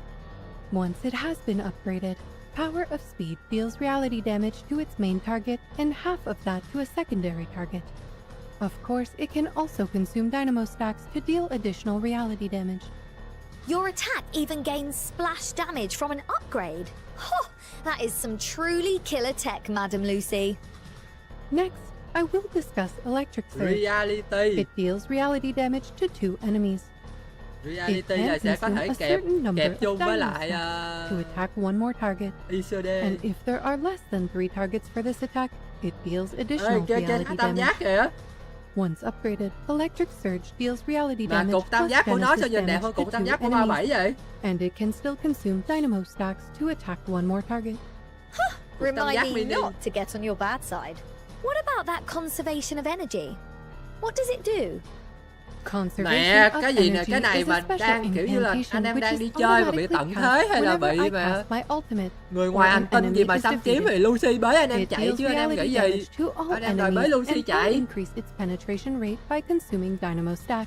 Speaker 10: Once it has been upgraded, Power of Speed deals reality damage to its main target and half of that to a secondary target. Of course, it can also consume dynamo stacks to deal additional reality damage.
Speaker 2: Your attack even gains splash damage from an upgrade. Oh, that is some truly killer tech, Madam Lucy.
Speaker 10: Next, I will discuss Electric Surge.
Speaker 1: Reality.
Speaker 10: It deals reality damage to 2 enemies.
Speaker 1: Reality là sẽ có thể kẹp chung với lại
Speaker 10: to attack one more target.
Speaker 1: ICD.
Speaker 10: And if there are less than 3 targets for this attack, it deals additional reality
Speaker 1: tam giác
Speaker 10: damage.
Speaker 1: kìa.
Speaker 10: Once upgraded, Electric Surge deals reality
Speaker 1: Mà
Speaker 10: damage
Speaker 1: cục tam
Speaker 10: plus
Speaker 1: giác của nó sao
Speaker 10: Genesis
Speaker 1: nhìn đẹp
Speaker 10: damage
Speaker 1: hơn
Speaker 10: to
Speaker 1: cục tam
Speaker 10: 2
Speaker 1: giác của 37
Speaker 10: enemies.
Speaker 1: vậy?
Speaker 10: And it can still consume dynamo stacks to attack one more target.
Speaker 2: Remind me not to get on your bad side. What about that conservation of energy? What does it do?
Speaker 1: Mẹ, cái gì nè, cái này mà đang kiểu như là anh em đang đi chơi mà bị tận thế hay là bị mà người ngoài hành tinh gì mà xâm chiếm thì Lucy bới anh em chạy chứ anh em nghĩ gì? Anh em đòi bới Lucy chạy.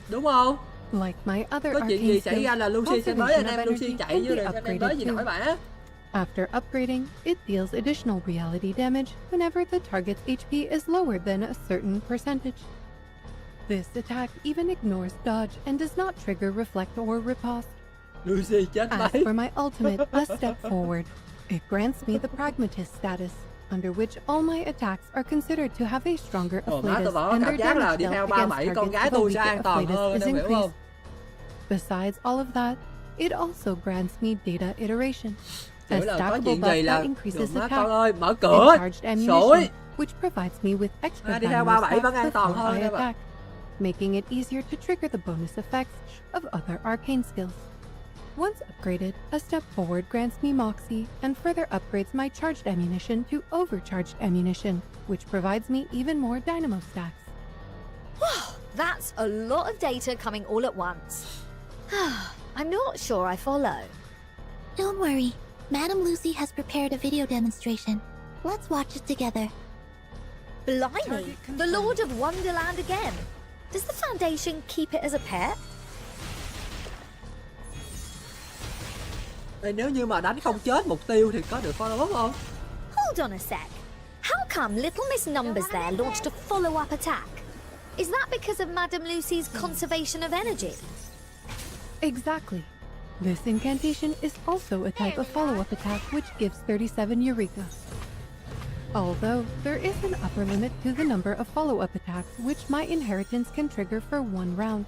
Speaker 1: Đúng không? Có chuyện gì xảy ra là Lucy sẽ bới anh em Lucy chạy chứ anh em bới gì nổi bả.
Speaker 10: After upgrading, it deals additional reality damage whenever the target's HP is lower than a certain percentage. This attack even ignores dodge and does not trigger reflect or riposte.
Speaker 1: Lucy chết
Speaker 10: As
Speaker 1: máy.
Speaker 10: for my ultimate, A Step Forward, it grants me the Pragmatist status, under which all my attacks are considered to have a stronger afflatus and their damage dealt against targets of a weaker afflatus is increased. Besides all of that, it also grants me data iteration. A stackable buff that increases attack and charged ammunition, which provides me with extra dynamo stacks before I attack, making it easier to trigger the bonus effects of other arcane skills. Once upgraded, A Step Forward grants me Moxie and further upgrades my charged ammunition to overcharged ammunition, which provides me even more dynamo stacks.
Speaker 2: That's a lot of data coming all at once. I'm not sure I follow.
Speaker 3: Don't worry. Madam Lucy has prepared a video demonstration. Let's watch it together.
Speaker 2: Blimey, the Lord of Wonderland again. Does the Foundation keep it as a pet?
Speaker 1: Nếu như mà đánh không chết mục tiêu thì có được follow up không?
Speaker 2: Hold on a sec. How come Little Miss Numbers there launched a follow-up attack? Is that because of Madam Lucy's conservation of energy?
Speaker 10: Exactly. This incantation is also a type of follow-up attack which gives 37 Eureka. Although, there is an upper limit to the number of follow-up attacks which my inheritance can trigger for one round.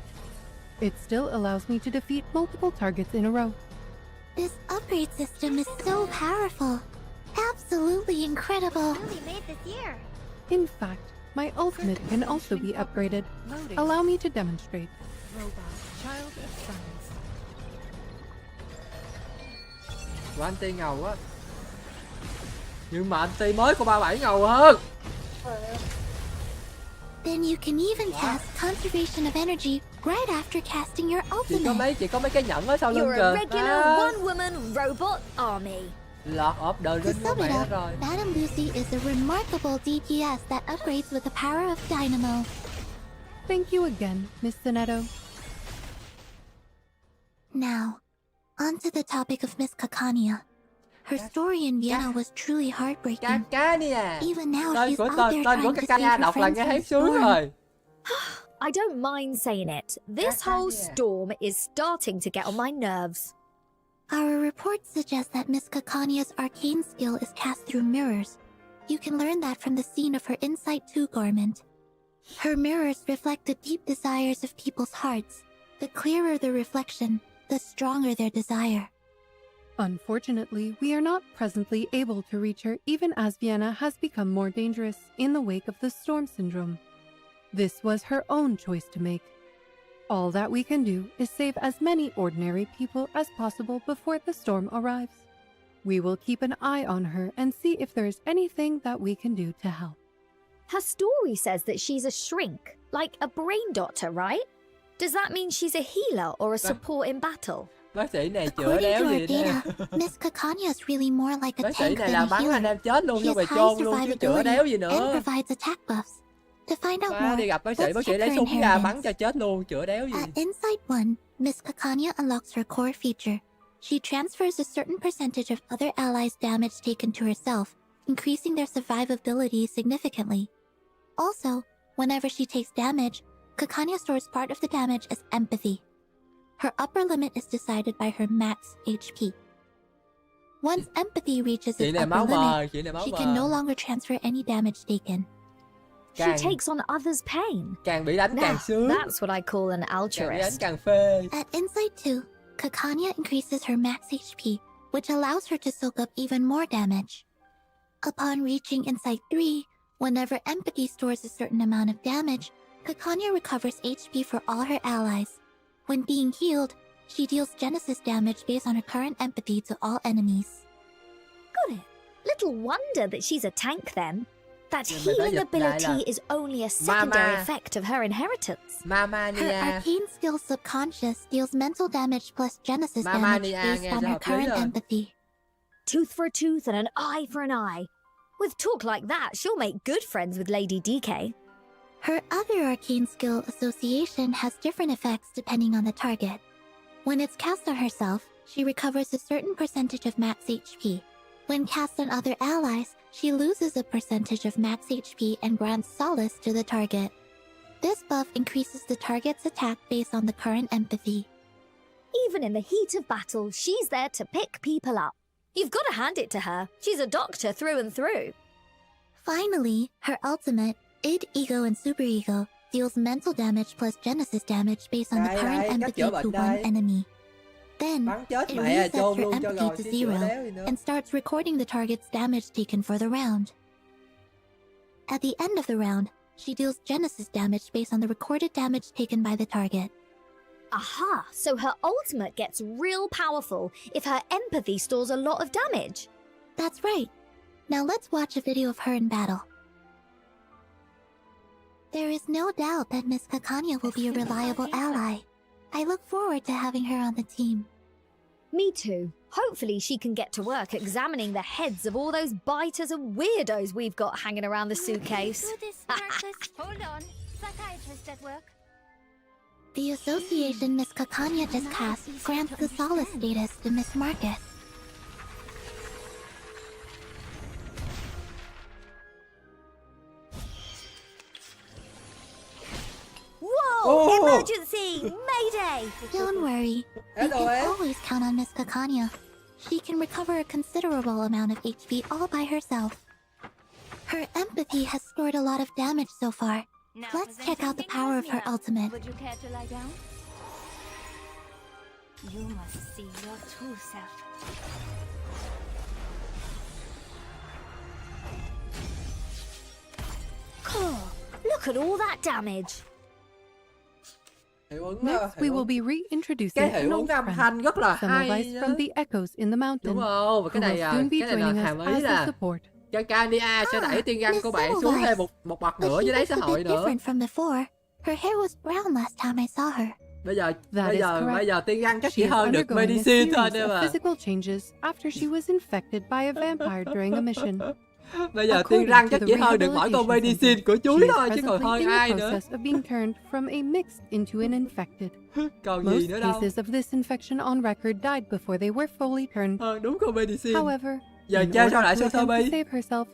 Speaker 10: It still allows me to defeat multiple targets in a row.
Speaker 3: This upgrade system is so powerful. Absolutely incredible.
Speaker 2: Only made this year.
Speaker 10: In fact, my ultimate can also be upgraded. Allow me to demonstrate.
Speaker 1: Child of Science. Của anti ngầu á. Nhưng mà anti mới của 37 ngầu hơn.
Speaker 3: Then you can even cast Conservation of Energy right after casting your ultimate.
Speaker 1: Chỉ có mấy cái nhẫn ở sau lưng
Speaker 2: kìa. You're a regular one-woman robot army.
Speaker 1: Lord of the Rings của mẹ rồi.
Speaker 3: Madam Lucy is a remarkable DPS that upgrades with the power of Dynamo.
Speaker 10: Thank you again, Miss Minato.
Speaker 3: Now, on to the topic of Miss Kakania. Her story in Vienna was truly heartbreaking.
Speaker 1: Kakania.
Speaker 3: Even now,
Speaker 1: Tên
Speaker 3: she's
Speaker 1: của
Speaker 3: out there
Speaker 1: tên của
Speaker 3: trying to save
Speaker 1: Kakania
Speaker 3: her
Speaker 1: đọc là
Speaker 3: friends
Speaker 1: nghe
Speaker 3: from
Speaker 1: thấy
Speaker 3: the
Speaker 1: sướng
Speaker 3: storm.
Speaker 1: rồi.
Speaker 2: I don't mind saying it. This whole
Speaker 1: Kakania.
Speaker 2: storm is starting to get on my nerves.
Speaker 3: Our reports suggest that Miss Kakania's arcane skill is cast through mirrors. You can learn that from the scene of her Insight 2 garment. Her mirrors reflect the deep desires of people's hearts. The clearer the reflection, the stronger their desire.
Speaker 10: Unfortunately, we are not presently able to reach her even as Vienna has become more dangerous in the wake of the storm syndrome. This was her own choice to make. All that we can do is save as many ordinary people as possible before the storm arrives. We will keep an eye on her and see if there is anything that we can do to help.
Speaker 2: Her story says that she's a shrink, like a brain doctor, right? Does that mean she's a healer or a support in battle?
Speaker 1: Bác sĩ này chữa
Speaker 3: According
Speaker 1: đéo
Speaker 3: to
Speaker 1: gì
Speaker 3: our
Speaker 1: nè.
Speaker 3: data, Miss Kakania is really more like a
Speaker 1: Bác sĩ
Speaker 3: tank
Speaker 1: này
Speaker 3: than
Speaker 1: là
Speaker 3: a
Speaker 1: bắn anh
Speaker 3: healer.
Speaker 1: em chết luôn
Speaker 3: She
Speaker 1: xong
Speaker 3: has
Speaker 1: rồi
Speaker 3: high
Speaker 1: chôn luôn chứ chữa đéo gì
Speaker 3: survivability and
Speaker 1: nữa.
Speaker 3: provides attack buffs. To find out
Speaker 1: Má
Speaker 3: more,
Speaker 1: đi gặp bác
Speaker 3: let's
Speaker 1: sĩ
Speaker 3: check
Speaker 1: lấy
Speaker 3: her
Speaker 1: súng ra bắn
Speaker 3: inheritance.
Speaker 1: cho chết luôn, chữa đéo gì.
Speaker 3: At Insight 1, Miss Kakania unlocks her core feature. She transfers a certain percentage of other allies' damage taken to herself, increasing their survivability significantly. Also, whenever she takes damage, Kakania stores part of the damage as empathy. Her upper limit is decided by her max HP. Once empathy reaches
Speaker 1: Chị
Speaker 3: its
Speaker 1: này
Speaker 3: upper
Speaker 1: máu mờ,
Speaker 3: limit,
Speaker 1: chị này máu
Speaker 3: she can no
Speaker 1: mờ.
Speaker 3: longer transfer any damage taken.
Speaker 2: She
Speaker 1: Càng
Speaker 2: takes on others' pain.
Speaker 1: càng bị đánh càng
Speaker 2: Now,
Speaker 1: sướng.
Speaker 2: that's what I call an
Speaker 1: Càng bị đánh
Speaker 2: altruist.
Speaker 1: càng phê.
Speaker 3: At Insight 2, Kakania increases her max HP, which allows her to soak up even more damage. Upon reaching Insight 3, whenever empathy stores a certain amount of damage, Kakania recovers HP for all her allies. When being healed, she deals Genesis damage based on her current empathy to all enemies.
Speaker 2: Got it. Little wonder that she's a tank then. That
Speaker 1: Nhưng mà phải
Speaker 2: healing
Speaker 1: dịch lại
Speaker 2: ability
Speaker 1: là
Speaker 2: is only a secondary
Speaker 1: Mama.
Speaker 2: effect of her inheritance.
Speaker 3: Her
Speaker 1: Mamania.
Speaker 3: arcane skill Subconscious deals mental damage plus Genesis damage
Speaker 1: Mamania
Speaker 3: based
Speaker 1: nghe
Speaker 3: on
Speaker 1: cho
Speaker 3: her
Speaker 1: hợp lý
Speaker 3: current
Speaker 1: rồi.
Speaker 3: empathy.
Speaker 2: Tooth for a tooth and an eye for an eye. With talk like that, she'll make good friends with Lady DK.
Speaker 3: Her other arcane skill, Association, has different effects depending on the target. When it's cast on herself, she recovers a certain percentage of max HP. When cast on other allies, she loses a percentage of max HP and grants solace to the target. This buff increases the target's attack based on the current empathy.
Speaker 2: Even in the heat of battle, she's there to pick people up. You've got to hand it to her. She's a doctor through and through.
Speaker 3: Finally, her ultimate, id, ego, and superego, deals mental damage plus Genesis damage based on the
Speaker 1: Đây,
Speaker 3: current
Speaker 1: đây, cách
Speaker 3: empathy
Speaker 1: chữa
Speaker 3: to
Speaker 1: bệnh
Speaker 3: one
Speaker 1: đây.
Speaker 3: enemy. Then,
Speaker 1: Bắn chết
Speaker 3: it
Speaker 1: mẹ
Speaker 3: resets
Speaker 1: chôn
Speaker 3: her
Speaker 1: luôn cho
Speaker 3: empathy
Speaker 1: rồi
Speaker 3: to
Speaker 1: chứ chữa
Speaker 3: zero
Speaker 1: đéo gì nữa.
Speaker 3: and starts recording the target's damage taken for the round. At the end of the round, she deals Genesis damage based on the recorded damage taken by the target.
Speaker 2: Aha, so her ultimate gets real powerful if her empathy stores a lot of damage.
Speaker 3: That's right. Now let's watch a video of her in battle. There is no doubt that Miss Kakania will be a reliable ally. I look forward to having her on the team.
Speaker 2: Me too. Hopefully she can get to work examining the heads of all those biters and weirdos we've got hanging around the suitcase.
Speaker 3: Hold on. Psychiatrist at work. The association Miss Kakania just cast grants the solace status to Miss Marcus.
Speaker 2: Whoa! Emergency! Mayday!
Speaker 3: Don't worry. You can always count on Miss Kakania. She can recover a considerable amount of HP all by herself. Her empathy has scored a lot of damage so far. Let's check out the power of her ultimate.
Speaker 14: Would you care to lie down? You must see your true self.
Speaker 2: Oh, look at all that damage.
Speaker 10: Next, we will be reintroducing
Speaker 1: Cái
Speaker 10: an
Speaker 1: hiệu
Speaker 10: old
Speaker 1: ứng âm
Speaker 10: friend.
Speaker 1: thanh rất là
Speaker 10: Some of
Speaker 1: hay
Speaker 10: us
Speaker 1: đó.
Speaker 10: from the echoes in the mountain.
Speaker 1: Đúng không? Và
Speaker 10: who will soon be
Speaker 1: cái này
Speaker 10: joining
Speaker 1: là
Speaker 10: us
Speaker 1: hàm ý
Speaker 10: as a
Speaker 1: là
Speaker 10: support.
Speaker 1: Kakania sẽ đẩy tiên găng của bạn xuống thêm một bậc
Speaker 3: But
Speaker 1: nữa
Speaker 3: she
Speaker 1: dưới đáy
Speaker 3: looks
Speaker 1: xã
Speaker 3: a
Speaker 1: hội
Speaker 3: bit
Speaker 1: nữa.
Speaker 3: different from before. Her hair was brown last time I saw her.
Speaker 10: That
Speaker 1: Bây
Speaker 10: is
Speaker 1: giờ tiên găng chắc
Speaker 10: She
Speaker 1: chỉ
Speaker 10: is
Speaker 1: hơn được
Speaker 10: undergoing a
Speaker 1: medicine thôi
Speaker 10: series
Speaker 1: em
Speaker 10: of
Speaker 1: à.
Speaker 10: physical changes after she was infected by a vampire during a mission.
Speaker 1: Bây giờ tiên răng chắc chỉ hơn được mỗi con medicine của chuối thôi chứ còn hơn ai nữa.
Speaker 10: Of being turned from a mixed into an infected.
Speaker 1: Còn
Speaker 10: Most
Speaker 1: gì nữa đâu.
Speaker 10: cases of this infection on record died before they were fully turned.
Speaker 1: Đúng con medicine.
Speaker 10: However,
Speaker 1: giờ
Speaker 10: in
Speaker 1: chơi
Speaker 10: order
Speaker 1: sao lại
Speaker 10: to attempt to
Speaker 1: Sotheby?
Speaker 10: save herself,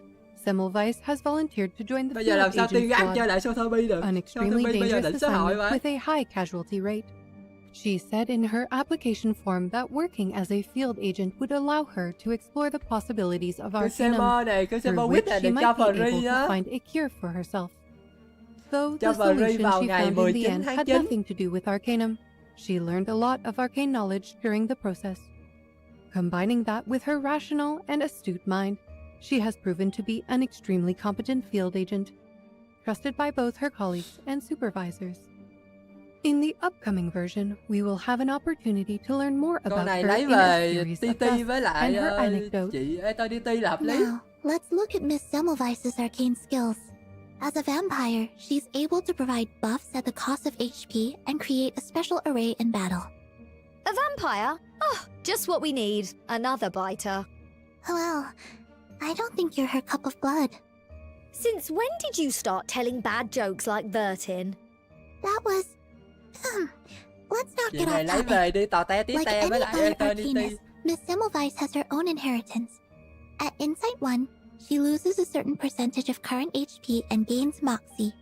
Speaker 10: Semmelweis has volunteered to join the
Speaker 1: Bây giờ làm
Speaker 10: field
Speaker 1: sao tiên
Speaker 10: agent
Speaker 1: răng chơi
Speaker 10: squad,
Speaker 1: lại Sotheby được?
Speaker 10: an extremely
Speaker 1: Sotheby bây giờ
Speaker 10: dangerous
Speaker 1: định xã hội
Speaker 10: assignment
Speaker 1: vậy.
Speaker 10: with a high casualty rate. She said in her application form that working as a field agent would allow her to explore the possibilities of
Speaker 1: Cái xe
Speaker 10: Arcanum,
Speaker 1: mơ này, cái xe
Speaker 10: through
Speaker 1: mơ
Speaker 10: which
Speaker 1: quýt này
Speaker 10: she
Speaker 1: được
Speaker 10: might
Speaker 1: cho
Speaker 10: be able
Speaker 1: free
Speaker 10: to
Speaker 1: á.
Speaker 10: find a cure for herself. Though
Speaker 1: Cho
Speaker 10: the
Speaker 1: free
Speaker 10: solution
Speaker 1: vào
Speaker 10: she
Speaker 1: ngày
Speaker 10: found in the
Speaker 1: 19
Speaker 10: end
Speaker 1: tháng
Speaker 10: had
Speaker 1: 9.
Speaker 10: nothing to do with Arcanum, she learned a lot of arcane knowledge during the process. Combining that with her rational and astute mind, she has proven to be an extremely competent field agent, trusted by both her colleagues and supervisors. In the upcoming version, we will have an opportunity to learn more
Speaker 1: Con
Speaker 10: about
Speaker 1: này
Speaker 10: her
Speaker 1: lấy
Speaker 10: in a
Speaker 1: về
Speaker 10: series of
Speaker 1: TT với
Speaker 10: tests
Speaker 1: lại
Speaker 10: and her anecdotes.
Speaker 1: chị TT là hợp lý.
Speaker 3: Now, let's look at Miss Semmelweis's arcane skills. As a vampire, she's able to provide buffs at the cost of HP and create a special array in battle.
Speaker 2: A vampire? Oh, just what we need. Another biter.
Speaker 3: Well, I don't think you're her cup of blood.
Speaker 2: Since when did you start telling bad jokes like Vertin?
Speaker 3: That was... Let's not
Speaker 1: Chị
Speaker 3: get
Speaker 1: này
Speaker 3: off
Speaker 1: lấy
Speaker 3: topic.
Speaker 1: về đi tò te tí
Speaker 3: Like
Speaker 1: te
Speaker 3: any
Speaker 1: với lại
Speaker 3: other
Speaker 1: Eternity.
Speaker 3: arcanist, Miss Semmelweis has her own inheritance. At Insight 1, she loses a certain percentage of current HP and gains Moxie.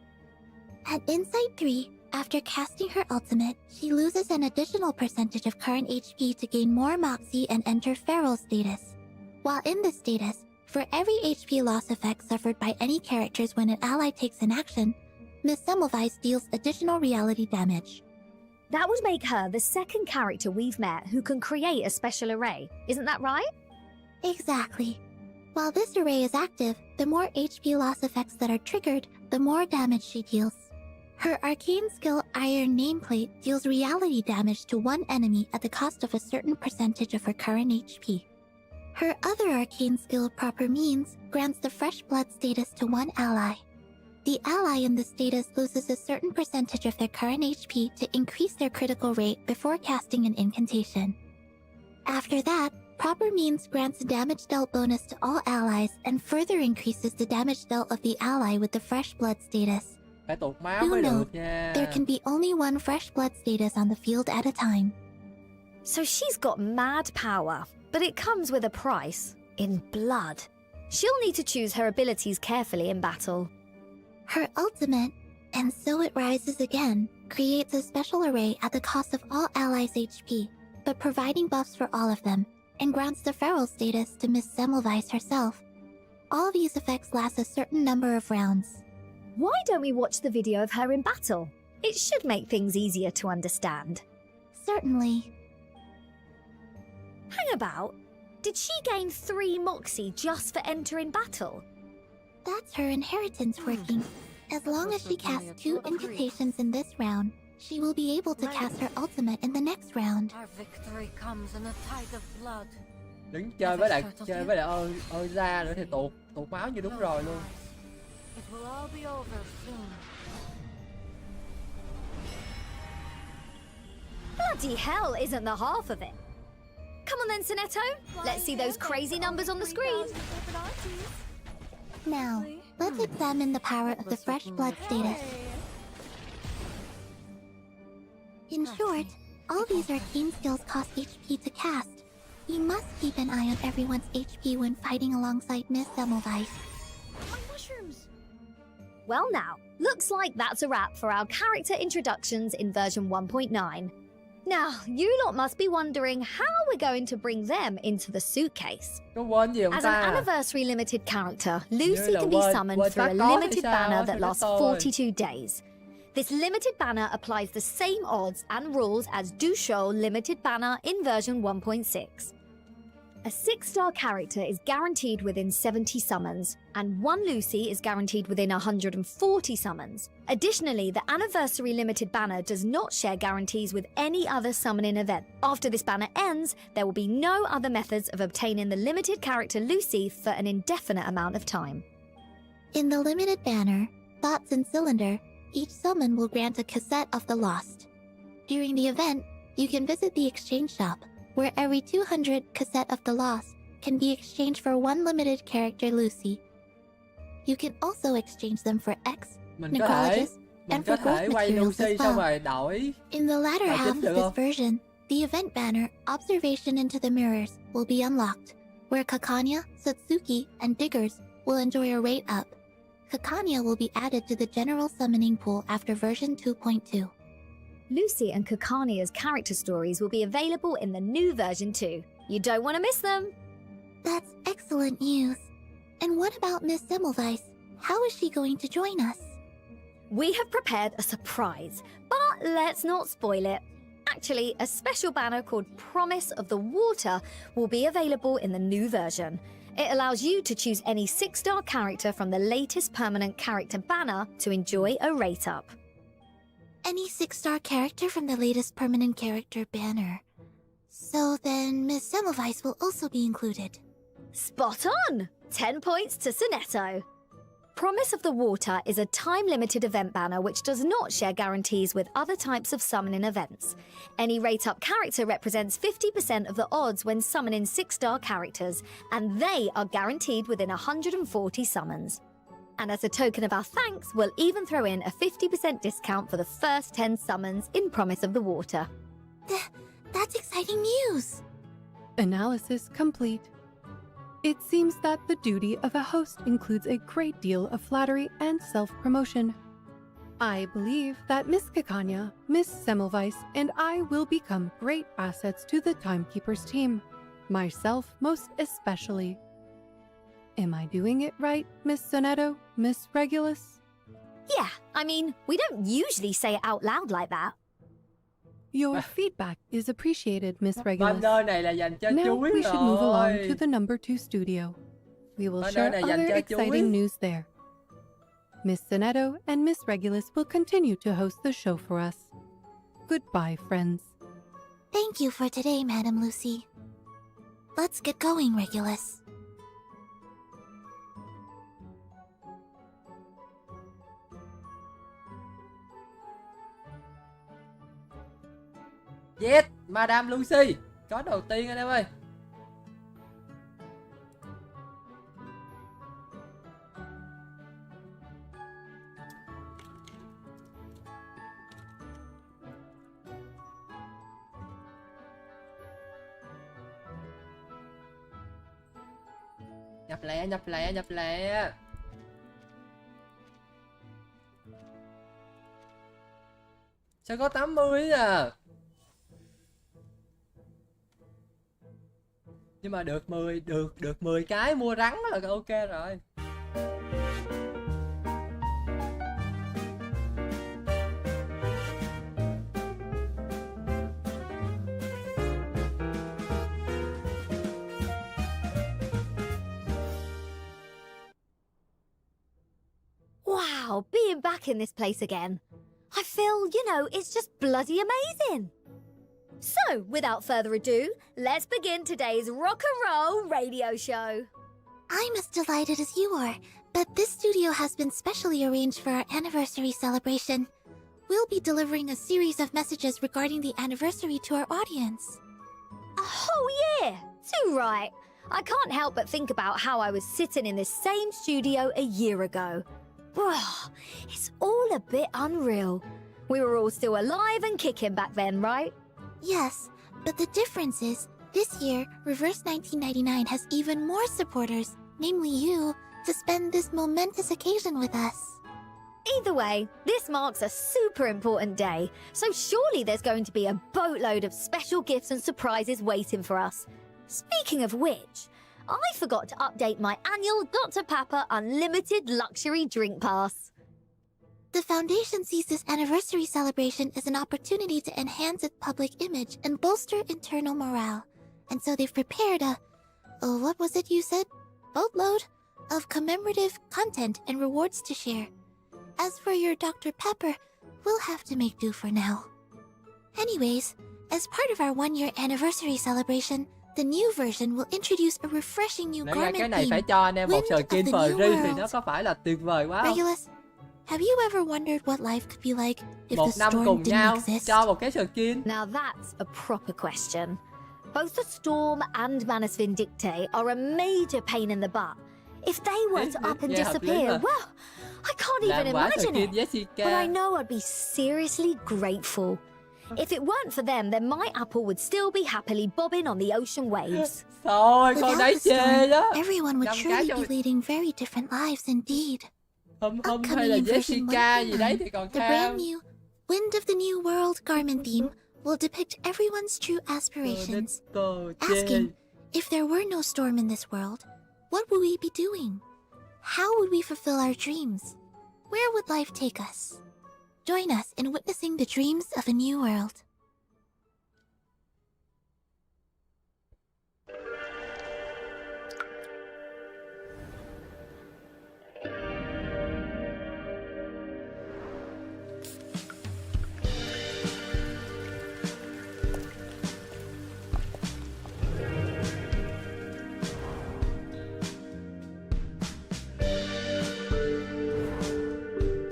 Speaker 3: At Insight 3, after casting her ultimate, she loses an additional percentage of current HP to gain more Moxie and enter Feral status. While in this status, for every HP loss effect suffered by any characters when an ally takes an action, Miss Semmelweis deals additional reality damage.
Speaker 2: That would make her the second character we've met who can create a special array. Isn't that right?
Speaker 3: Exactly. While this array is active, the more HP loss effects that are triggered, the more damage she deals. Her arcane skill Iron Nameplate deals reality damage to one enemy at the cost of a certain percentage of her current HP. Her other arcane skill Proper Means grants the Fresh Blood status to one ally. The ally in this status loses a certain percentage of their current HP to increase their critical rate before casting an incantation. After that, Proper Means grants a damage dealt bonus to all allies and further increases the damage dealt of the ally with the Fresh Blood status.
Speaker 1: Phải tụt máu
Speaker 3: Do
Speaker 1: mới được
Speaker 3: note,
Speaker 1: nha.
Speaker 3: there can be only one Fresh Blood status on the field at a time.
Speaker 2: So she's got mad power, but it comes with a price. In blood. She'll need to choose her abilities carefully in battle.
Speaker 3: Her ultimate, and so it rises again, creates a special array at the cost of all allies' HP, but providing buffs for all of them, and grants the Feral status to Miss Semmelweis herself. All these effects last a certain number of rounds.
Speaker 2: Why don't we watch the video of her in battle? It should make things easier to understand.
Speaker 3: Certainly.
Speaker 2: Hang about. Did she gain 3 Moxie just for entering battle?
Speaker 3: That's her inheritance working. As long as she casts 2 incantations in this round, she will be able to cast her ultimate in the next round.
Speaker 14: Our victory comes in a tide of blood.
Speaker 1: Đứng chơi với lại ôi ra nữa thì tụt máu như đúng rồi luôn.
Speaker 14: It will all be over soon.
Speaker 2: Bloody hell isn't the half of it. Come on then, Sinetto. Let's see those crazy numbers on the screen.
Speaker 3: Now, let's examine the power of the Fresh Blood status. In short, all these arcane skills cost HP to cast. You must keep an eye on everyone's HP when fighting alongside Miss Semmelweis.
Speaker 2: Well now, looks like that's a wrap for our character introductions in version 1.9. Now, you lot must be wondering how we're going to bring them into the suitcase.
Speaker 1: Có quên gì không
Speaker 2: As
Speaker 1: ta?
Speaker 2: an anniversary limited character, Lucy
Speaker 1: Như là
Speaker 2: can be
Speaker 1: quên-
Speaker 2: summoned
Speaker 1: quên
Speaker 2: through a
Speaker 1: tắt có hay
Speaker 2: limited
Speaker 1: sao
Speaker 2: banner
Speaker 1: á,
Speaker 2: that
Speaker 1: thì nó
Speaker 2: lasts
Speaker 1: thôi.
Speaker 2: 42 days. This limited banner applies the same odds and rules as Dusho limited banner in version 1.6. A 6-star character is guaranteed within 70 summons, and 1 Lucy is guaranteed within 140 summons. Additionally, the Anniversary Limited banner does not share guarantees with any other summoning event. After this banner ends, there will be no other methods of obtaining the limited character Lucy for an indefinite amount of time.
Speaker 3: In the limited banner, Thoughts and Cylinder, each summon will grant a cassette of the lost. During the event, you can visit the exchange shop, where every 200 cassette of the lost can be exchanged for 1 limited character Lucy, You can also exchange them for X,
Speaker 1: Mình
Speaker 3: necrologist, and for growth
Speaker 1: quay
Speaker 3: materials
Speaker 1: Lucy
Speaker 3: as
Speaker 1: xong
Speaker 3: well.
Speaker 1: rồi đổi
Speaker 3: In the latter
Speaker 1: Tài
Speaker 3: half
Speaker 1: chính
Speaker 3: of
Speaker 1: được
Speaker 3: this
Speaker 1: không?
Speaker 3: version, the event banner Observation into the Mirrors will be unlocked, where Kakania, Satsuki, and Diggers will enjoy a rate up. Kakania will be added to the general summoning pool after version 2.2.
Speaker 2: Lucy and Kakania's character stories will be available in the new version too. You don't want to miss them.
Speaker 3: That's excellent news. And what about Miss Semmelweis? How is she going to join us?
Speaker 2: We have prepared a surprise, but let's not spoil it. Actually, a special banner called Promise of the Water will be available in the new version. It allows you to choose any 6-star character from the latest permanent character banner to enjoy a rate up.
Speaker 3: Any 6-star character from the latest permanent character banner. So then Miss Semmelweis will also be included.
Speaker 2: Spot on! 10 points to Sonetto. Promise of the Water is a time-limited event banner which does not share guarantees with other types of summoning events. Any rate-up character represents 50% of the odds when summoning 6-star characters, and they are guaranteed within 140 summons. And as a token of our thanks, we'll even throw in a 50% discount for the first 10 summons in Promise of the Water.
Speaker 3: That's exciting news!
Speaker 10: Analysis complete. It seems that the duty of a host includes a great deal of flattery and self-promotion. I believe that Miss Kakania, Miss Semmelweis, and I will become great assets to the Timekeepers team. Myself most especially. Am I doing it right, Miss Sonetto, Miss Regulus?
Speaker 2: Yeah, I mean, we don't usually say it out loud like that.
Speaker 10: Your feedback is appreciated, Miss Regulus.
Speaker 1: Banner này là dành cho
Speaker 10: Now
Speaker 1: chú
Speaker 10: we should move along
Speaker 1: rồi.
Speaker 10: to the number 2 studio. We will
Speaker 1: Banner
Speaker 10: share
Speaker 1: này dành
Speaker 10: other
Speaker 1: cho chú.
Speaker 10: exciting news there. Miss Sonetto and Miss Regulus will continue to host the show for us. Goodbye, friends.
Speaker 3: Thank you for today, Madam Lucy. Let's get going, Regulus.
Speaker 1: Yes, Madame Lucy. Có đầu tiên anh em ơi. Nhập lẹ, nhập lẹ, nhập lẹ. Sao có 80 à? Nhưng mà được 10 cái mua rắn là ok rồi.
Speaker 2: Wow, being back in this place again. I feel, it's just bloody amazing. So, without further ado, let's begin today's rock and roll radio show.
Speaker 3: I'm as delighted as you are, but this studio has been specially arranged for our anniversary celebration. We'll be delivering a series of messages regarding the anniversary to our audience.
Speaker 2: Oh yeah, too right. I can't help but think about how I was sitting in this same studio a year ago. It's all a bit unreal. We were all still alive and kicking back then, right?
Speaker 3: Yes, but the difference is, this year, Reverse 1999 has even more supporters, namely you, to spend this momentous occasion with us.
Speaker 2: Either way, this marks a super important day, so surely there's going to be a boatload of special gifts and surprises waiting for us. Speaking of which, I forgot to update my annual Dr. Pepper Unlimited Luxury Drink Pass.
Speaker 3: The Foundation sees this anniversary celebration as an opportunity to enhance its public image and bolster internal morale. And so they've prepared what was it you said? Boatload of commemorative content and rewards to share. As for your Dr. Pepper, we'll have to make do for now. Anyways, as part of our 1-year anniversary celebration, the new version will introduce a refreshing new garment
Speaker 1: cái này phải
Speaker 3: theme,
Speaker 1: cho anh em một
Speaker 3: Wind of
Speaker 1: skin
Speaker 3: the
Speaker 1: free
Speaker 3: New
Speaker 1: thì nó
Speaker 3: World.
Speaker 1: có phải là tuyệt vời quá không?
Speaker 3: Regulus, have you ever wondered what life could be like if
Speaker 1: Một
Speaker 3: the
Speaker 1: năm
Speaker 3: storm
Speaker 1: cùng
Speaker 3: didn't
Speaker 1: nhau
Speaker 3: exist?
Speaker 1: cho một cái skin.
Speaker 2: Now that's a proper question. Both the Storm and Manus Vindicte are a major pain in the butt. If they were to up and disappear, well, I can't even imagine it. But I know I'd be seriously grateful. If it weren't for them, then my apple would still be happily bobbing on the ocean waves.
Speaker 1: Thôi, con
Speaker 3: Without
Speaker 1: đấy
Speaker 3: the storm,
Speaker 1: chê đó.
Speaker 3: everyone would
Speaker 1: Ngâm cá
Speaker 3: surely
Speaker 1: cho
Speaker 3: be leading very different lives indeed.
Speaker 1: Hum hay
Speaker 3: Upcoming
Speaker 1: là
Speaker 3: in version
Speaker 1: Jessica gì đấy
Speaker 3: 1.9,
Speaker 1: thì còn
Speaker 3: the
Speaker 1: kham.
Speaker 3: brand new Wind of the New World garment theme will depict everyone's true aspirations. Asking, if there were no storm in this world, what would we be doing? How would we fulfill our dreams? Where would life take us? Join us in witnessing the dreams of a new world.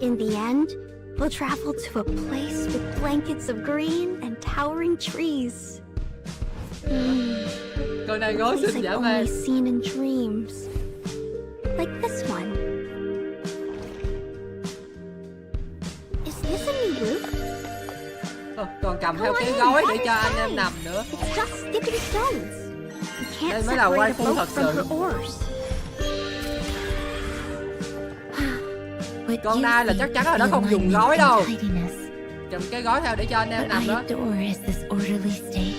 Speaker 15: In the end, we'll travel to a place with blankets of green and towering trees.
Speaker 1: Con này
Speaker 15: A
Speaker 1: gối
Speaker 15: place
Speaker 1: xinh
Speaker 15: I've
Speaker 1: dã
Speaker 15: only
Speaker 1: man.
Speaker 15: seen in dreams. Like this one. Is this a new roof?
Speaker 1: Còn cầm theo cái gối để cho anh em nằm nữa.
Speaker 15: It's just skipping stones. You
Speaker 1: Đây
Speaker 15: can't
Speaker 1: mới là
Speaker 15: separate a
Speaker 1: waifu
Speaker 15: boat
Speaker 1: thật
Speaker 15: from
Speaker 1: sự.
Speaker 15: her oars.
Speaker 1: Con Nai là chắc chắn là nó không dùng gối đâu. Cầm cái gối theo để cho anh em nằm đó.
Speaker 15: Is this orderly state?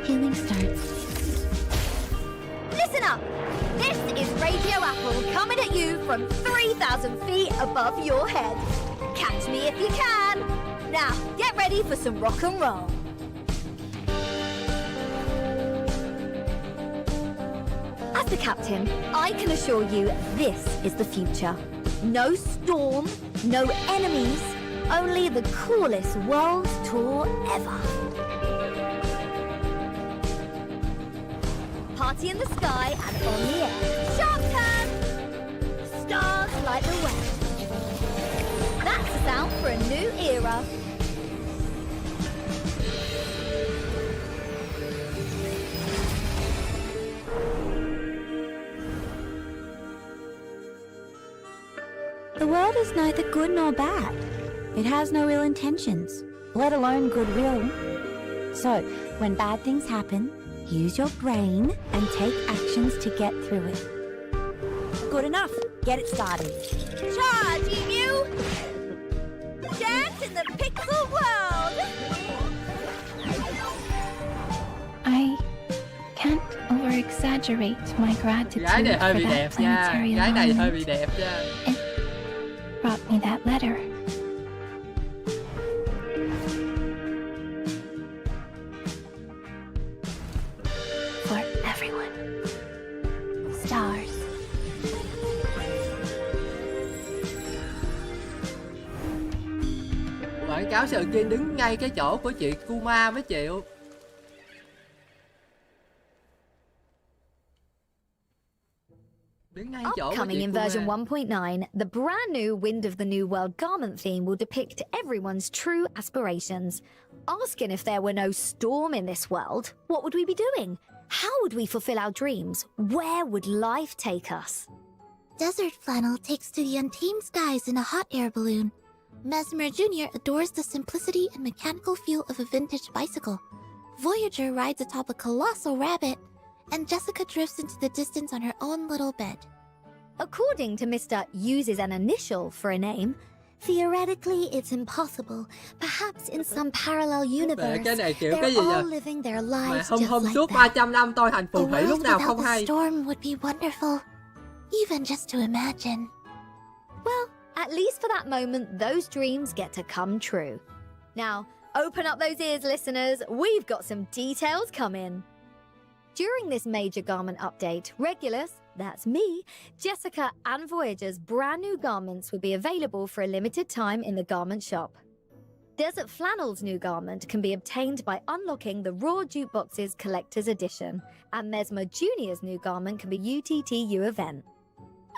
Speaker 15: Healing starts.
Speaker 2: Listen up! This is Radio Apple coming at you from 3,000 feet above your head. Catch me if you can. Now, get ready for some rock and roll. As the captain, I can assure you this is the future. No storm, no enemies, only the coolest world tour ever. Party in the sky and on the air. Sharp turn! Stars light the way. That's the sound for a new era.
Speaker 15: The world is neither good nor bad. It has no ill intentions, let alone goodwill. So, when bad things happen, use your brain and take actions to get through it. Good enough. Get it started.
Speaker 2: Charge, emu! Dance in the pixel world!
Speaker 7: I can't over-exaggerate my gratitude
Speaker 1: Gái này hơi
Speaker 7: for
Speaker 1: bị
Speaker 7: that
Speaker 1: đẹp nha.
Speaker 7: planetary
Speaker 1: Gái này hơi
Speaker 7: alignment.
Speaker 1: bị đẹp nha.
Speaker 7: Brought me that letter.
Speaker 15: For everyone. Stars.
Speaker 1: Quảng cáo sự kiện đứng ngay cái chỗ của chị Kuma mới chịu.
Speaker 2: Upcoming in version 1.9, the brand new Wind of the New World garment theme will depict everyone's true aspirations. Asking if there were no storm in this world, what would we be doing? How would we fulfill our dreams? Where would life take us?
Speaker 3: Desert Flannel takes to the untamed skies in a hot air balloon. Mesmer Jr. adores the simplicity and mechanical feel of a vintage bicycle. Voyager rides atop a colossal rabbit. And Jessica drifts into the distance on her own little bed.
Speaker 2: According to Mr. Uses an initial for a name, theoretically it's impossible. Perhaps in some parallel universe,
Speaker 1: cái này kiểu
Speaker 2: they're
Speaker 1: cái gì
Speaker 2: all
Speaker 1: vậy?
Speaker 2: living their
Speaker 1: Mà
Speaker 2: lives
Speaker 1: hôm
Speaker 2: just
Speaker 1: suốt
Speaker 2: like that.
Speaker 1: 300 năm tôi thành phù thủy lúc nào không
Speaker 3: A
Speaker 1: hay.
Speaker 3: storm would be wonderful, even just to imagine.
Speaker 2: Well, at least for that moment, those dreams get to come true. Now, open up those ears, listeners. We've got some details coming. During this major garment update, Regulus, that's me, Jessica and Voyager's brand new garments will be available for a limited time in the garment shop. Desert Flannel's new garment can be obtained by unlocking the Raw Jukebox's Collector's Edition, and Mesmer Jr.'s new garment can be UTTU event.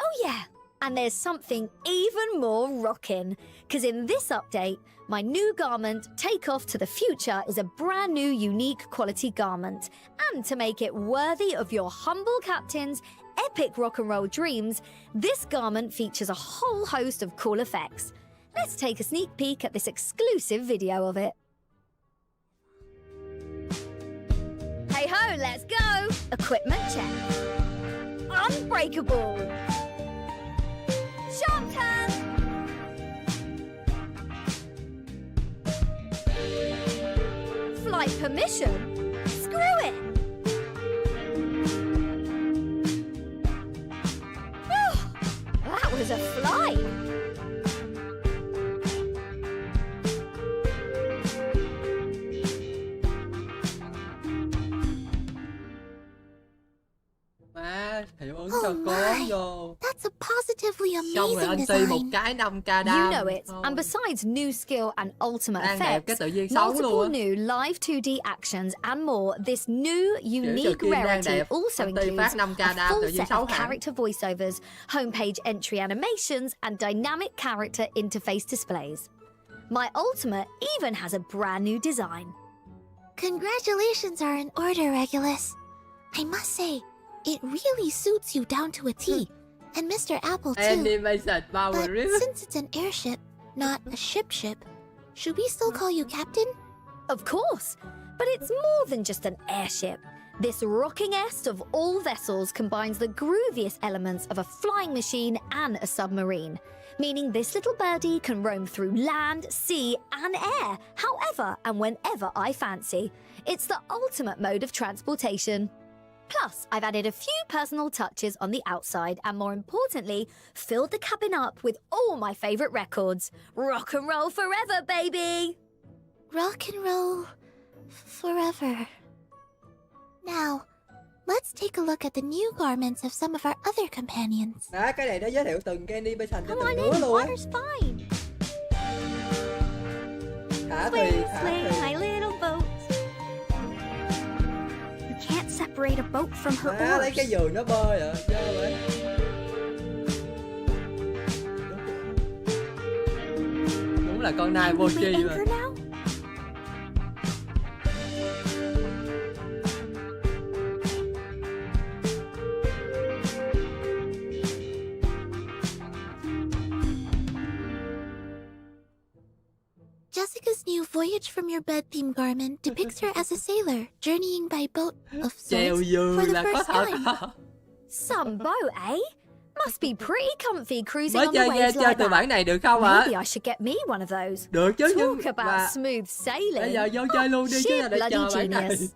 Speaker 2: Oh yeah, And there's something even more rockin', because in this update, my new garment, Take Off to the Future, is a brand new unique quality garment. And to make it worthy of your humble captain's epic rock and roll dreams, this garment features a whole host of cool effects. Let's take a sneak peek at this exclusive video of it. Hey ho, let's go! Equipment check. Unbreakable. Sharp turn. Flight permission? Screw it. That was a flight.
Speaker 1: Hiệu ứng cho cố vô.
Speaker 3: That's a positively
Speaker 1: Xong rồi
Speaker 3: amazing
Speaker 1: anh ti một
Speaker 3: design.
Speaker 1: cái 5k
Speaker 2: You
Speaker 1: đam.
Speaker 2: know it. And besides new skill and ultimate
Speaker 1: Đang đẹp cái
Speaker 2: effects,
Speaker 1: tự nhiên xấu
Speaker 2: multiple
Speaker 1: luôn á.
Speaker 2: new live 2D actions and more, this new unique
Speaker 1: Kiểu Kim đang
Speaker 2: rarity
Speaker 1: đẹp,
Speaker 2: also
Speaker 1: anh ti
Speaker 2: includes
Speaker 1: phát 5k
Speaker 2: a
Speaker 1: đam
Speaker 2: full
Speaker 1: tự nhiên
Speaker 2: set
Speaker 1: xấu
Speaker 2: of
Speaker 1: hẳn.
Speaker 2: character voiceovers, homepage entry animations, and dynamic character interface displays. My ultimate even has a brand new design.
Speaker 3: Congratulations are in order, Regulus. I must say, it really suits you down to a T. And Mr. Apple, too.
Speaker 1: Animation power
Speaker 3: But
Speaker 1: rip.
Speaker 3: since it's an airship, not a ship, should we still call you Captain?
Speaker 2: Of course, but it's more than just an airship. This rockingest of all vessels combines the grooviest elements of a flying machine and a submarine, meaning this little birdie can roam through land, sea, and air, however and whenever I fancy. It's the ultimate mode of transportation. Plus, I've added a few personal touches on the outside and, more importantly, filled the cabin up with all my favourite records. Rock and roll forever, baby!
Speaker 3: Rock and roll forever. Now, let's take a look at the new garments of some of our other companions.
Speaker 1: Cái này nó giới thiệu từng cái animation cho
Speaker 3: Come
Speaker 1: từng
Speaker 3: on
Speaker 1: đứa
Speaker 3: in,
Speaker 1: luôn á.
Speaker 3: water's fine.
Speaker 1: Thả thùy,
Speaker 2: Swing,
Speaker 1: thả
Speaker 2: swing,
Speaker 1: thùy.
Speaker 2: my little boat.
Speaker 4: You can't separate a boat from her
Speaker 1: Lấy cái
Speaker 4: oars.
Speaker 1: giường nó bơi à, chơi vậy. Đúng là con nai vô tri mà.
Speaker 4: Anchor now?
Speaker 3: Jessica's new Voyage from Your Bed theme garment depicts her as a sailor journeying by boat of
Speaker 1: Chèo
Speaker 3: sorts
Speaker 1: giường
Speaker 3: for the
Speaker 1: là có
Speaker 3: first
Speaker 1: thật
Speaker 3: time.
Speaker 1: hả?
Speaker 2: Some boat, eh? Must be pretty comfy cruising
Speaker 1: Mới
Speaker 2: on the
Speaker 1: chơi
Speaker 2: waves
Speaker 1: chơi
Speaker 2: like
Speaker 1: từ
Speaker 2: that.
Speaker 1: bản này được không ạ?
Speaker 2: Maybe I should get me one of those.
Speaker 1: Được chứ nhưng
Speaker 2: Talk about
Speaker 1: mà
Speaker 2: smooth
Speaker 1: bây
Speaker 2: sailing.
Speaker 1: giờ vô chơi luôn đi chứ
Speaker 2: Shit,
Speaker 1: là để
Speaker 2: bloody
Speaker 1: chờ bản này.
Speaker 2: genius.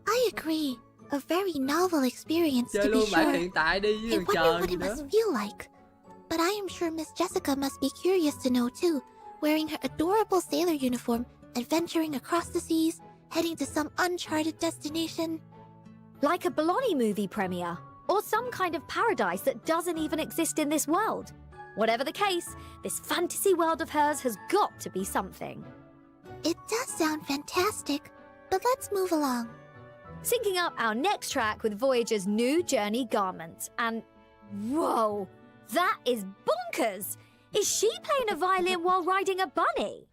Speaker 3: I agree. A very novel experience
Speaker 1: Chơi
Speaker 3: to be
Speaker 1: luôn bản
Speaker 3: sure.
Speaker 1: hiện tại đi chứ
Speaker 3: I
Speaker 1: đừng
Speaker 3: wonder
Speaker 1: chờ
Speaker 3: what
Speaker 1: gì
Speaker 3: it
Speaker 1: nữa.
Speaker 3: must feel like. But I am sure Miss Jessica must be curious to know too, wearing her adorable sailor uniform, adventuring across the seas, heading to some uncharted destination.
Speaker 2: Like a Bologna movie premiere, or some kind of paradise that doesn't even exist in this world. Whatever the case, this fantasy world of hers has got to be something.
Speaker 3: It does sound fantastic, but let's move along.
Speaker 2: Syncing up our next track with Voyager's new journey garment, and whoa, that is bonkers! Is she playing a violin while riding a bunny?